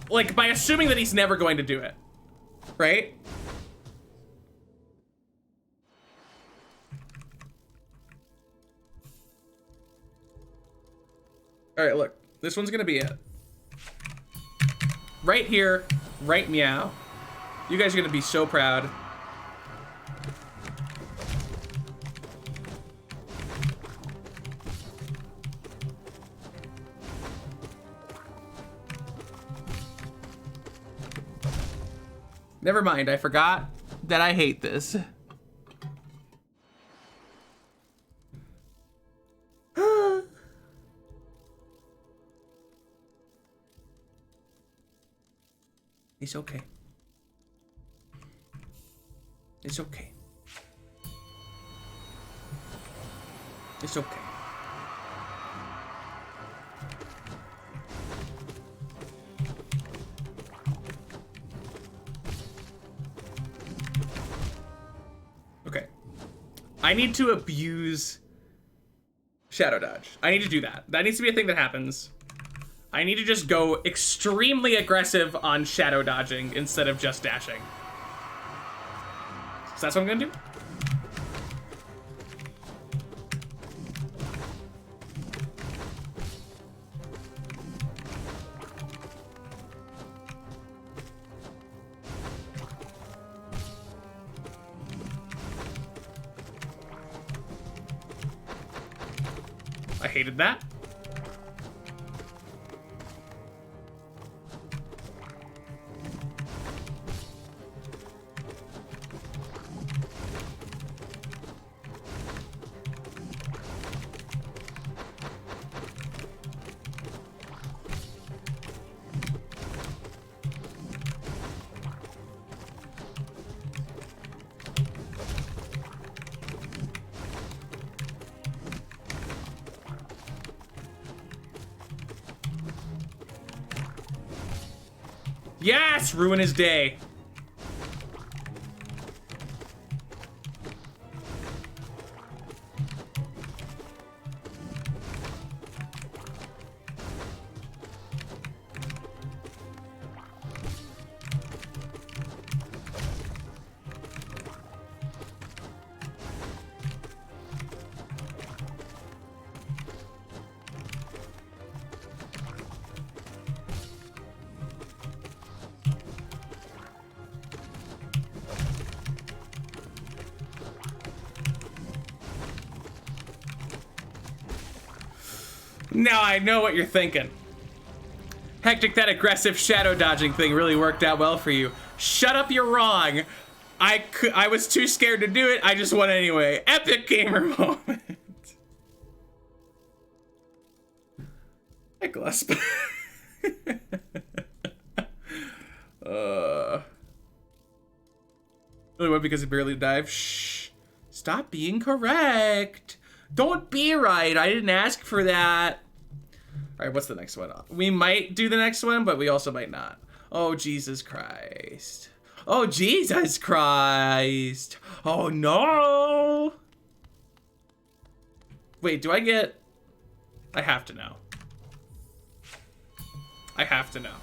like, by assuming that he's never going to do it. Right? All right, look, this one's gonna be it. Right here, right meow. You guys are gonna be so proud. Never mind, I forgot that I hate this. It's okay. It's okay. It's okay. Okay. I need to abuse Shadow Dodge. I need to do that. That needs to be a thing that happens. I need to just go extremely aggressive on Shadow Dodging instead of just dashing. So that's what I'm gonna do. I hated that. Yes! Ruin his day. Now I know what you're thinking. Hectic, that aggressive shadow dodging thing really worked out well for you. Shut up, you're wrong. I was too scared to do it. I just won anyway. Epic gamer moment. Hey, Glusp. Really went because he barely dived. Shh. Stop being correct. Don't be right. I didn't ask for that. All right, what's the next one? We might do the next one, but we also might not. Oh, Jesus Christ. Oh, Jesus Christ. Oh, no. Wait, do I get... I have to know. I have to know.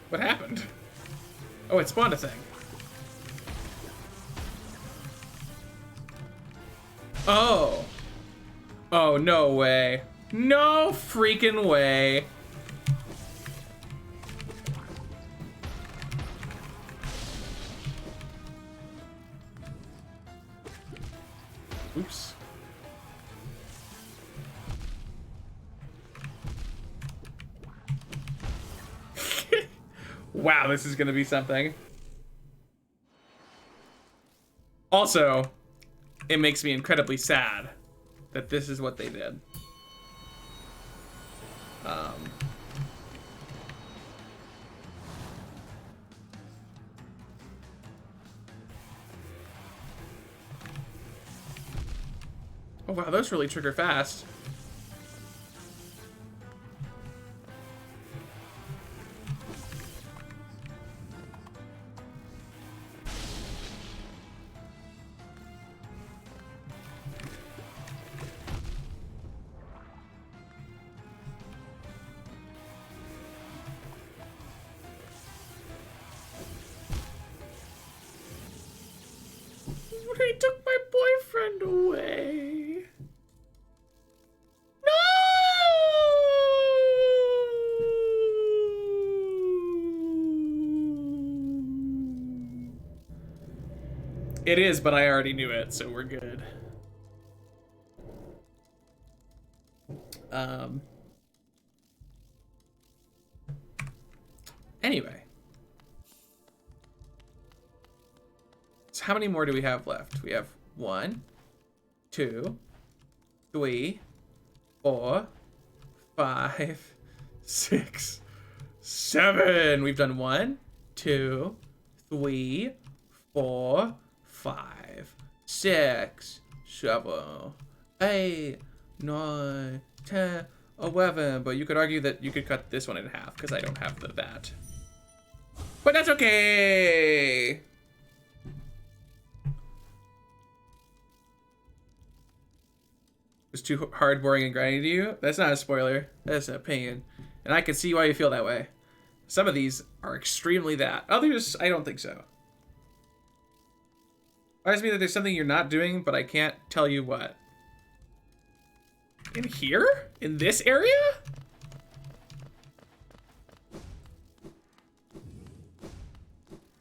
What happened? Oh, it spawned a thing. Oh. Oh, no way. No freaking way. Oops. Wow, this is gonna be something. Also, it makes me incredibly sad that this is what they did. Oh wow, those really trigger fast. He took my boyfriend away. No! It is, but I already knew it, so we're good. Anyway. So how many more do we have left? We have 1, 2, 3, 4, 5, 6, 7. We've done 1, 2, 3, 4, 5, 6, 7, 8, 9, 10, 11. But you could argue that you could cut this one in half because I don't have that. But that's okay. Was too hard, boring, and grinding to you? That's not a spoiler. That's an opinion. And I can see why you feel that way. Some of these are extremely that. Others, I don't think so. Reminds me that there's something you're not doing, but I can't tell you what. In here? In this area?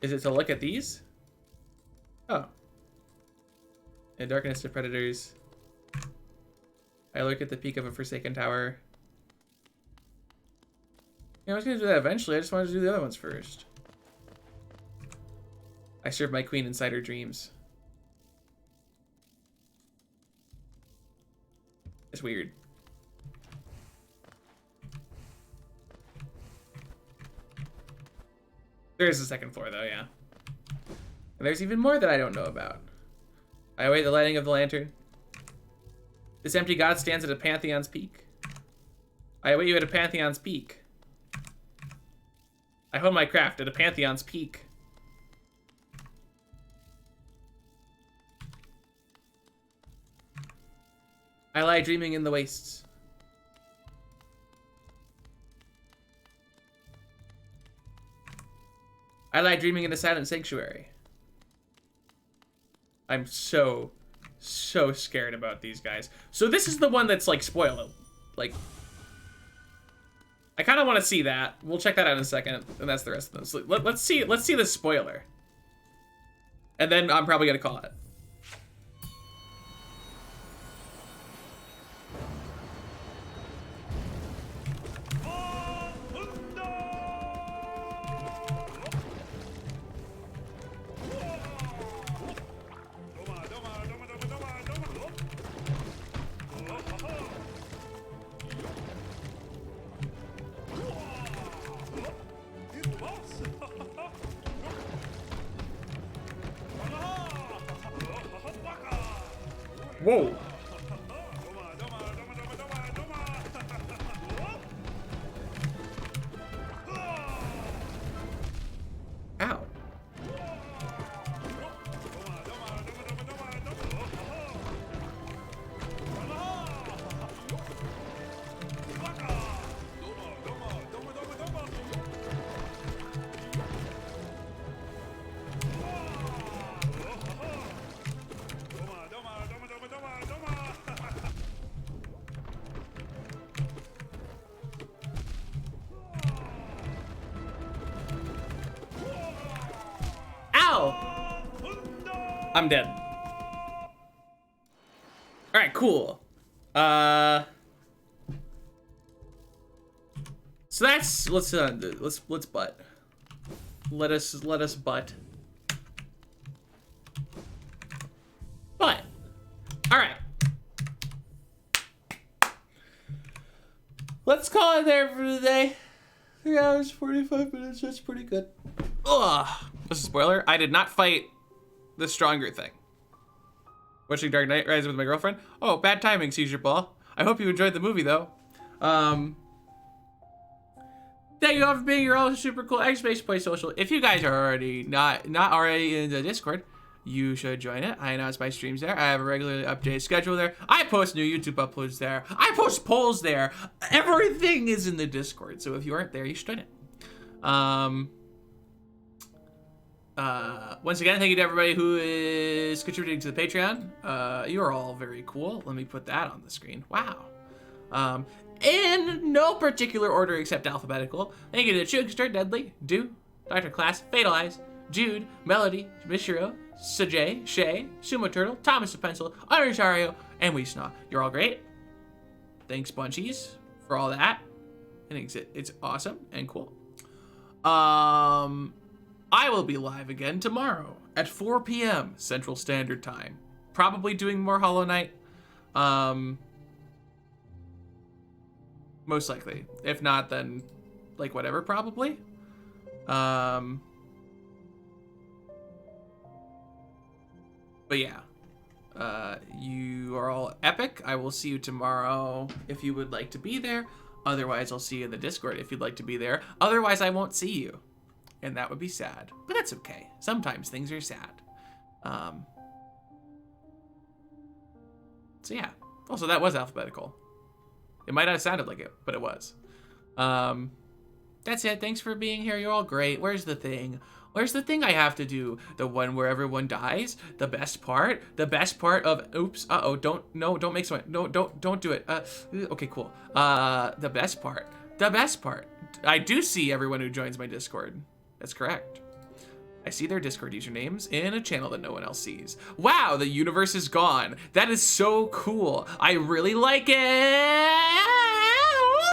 Is it to look at these? Oh. In darkness to predators. I look at the peak of a forsaken tower. Yeah, I was gonna do that eventually. I just wanted to do the other ones first. I serve my queen inside her dreams. It's weird. There's the second floor though, yeah. And there's even more that I don't know about. I await the lighting of the lantern. This empty god stands at a Pantheon's peak. I await you at a Pantheon's peak. I hone my craft at a Pantheon's peak. I lie dreaming in the wastes. I lie dreaming in the silent sanctuary. I'm so scared about these guys. So this is the one that's like spoiled. Like, I kind of want to see that. We'll check that out in a second, and that's the rest of them. So let's see the spoiler, and then I'm probably gonna call it. Whoa. Ow. hell? I'm dead. All right, cool. So that's let's butt. Let us butt. But all right. Let's call it there for today. 3 hours, 45 minutes. That's pretty good. Ugh. This is a spoiler. I did not fight the stronger thing. Watching Dark Knight Rises with my girlfriend. Oh, bad timing, Seizure Ball. I hope you enjoyed the movie, though. Thank you all for being here. All super cool. X-Space Play Social. If you guys are already not already in the Discord, you should join it. I announce my streams there. I have a regularly updated schedule there. I post new YouTube uploads there. I post polls there. Everything is in the Discord. So if you aren't there, you should join it. Once again, thank you to everybody who is contributing to the Patreon. You are all very cool. Let me put that on the screen. Wow. In no particular order except alphabetical. Thank you to Chugster, Deadly, Do, Dr. Class, Fatal Eyes, Jude, Melody, Mishiro, Sajay, Shay, Sumo Turtle, Thomas the Pencil, Unritario, and Weesnaw. You're all great. Thanks, Bunchies, for all that. I think it's awesome and cool. I will be live again tomorrow at 4 p.m. Central Standard Time. Probably doing more Hollow Knight. Most likely. If not, then like whatever, probably. But yeah. You are all epic. I will see you tomorrow if you would like to be there. Otherwise, I'll see you in the Discord if you'd like to be there. Otherwise, I won't see you. And that would be sad. But that's okay. Sometimes things are sad. So yeah. Also, that was alphabetical. It might not have sounded like it, but it was. That's it. Thanks for being here. You're all great. Where's the thing? Where's the thing I have to do? The one where everyone dies? The best part? The best part of... Oops. Uh-oh. Don't make someone... No, don't do it. Okay, cool. The best part. The best part. I do see everyone who joins my Discord. That's correct. I see their Discord usernames in a channel that no one else sees. Wow, the universe is gone. That is so cool. I really like it.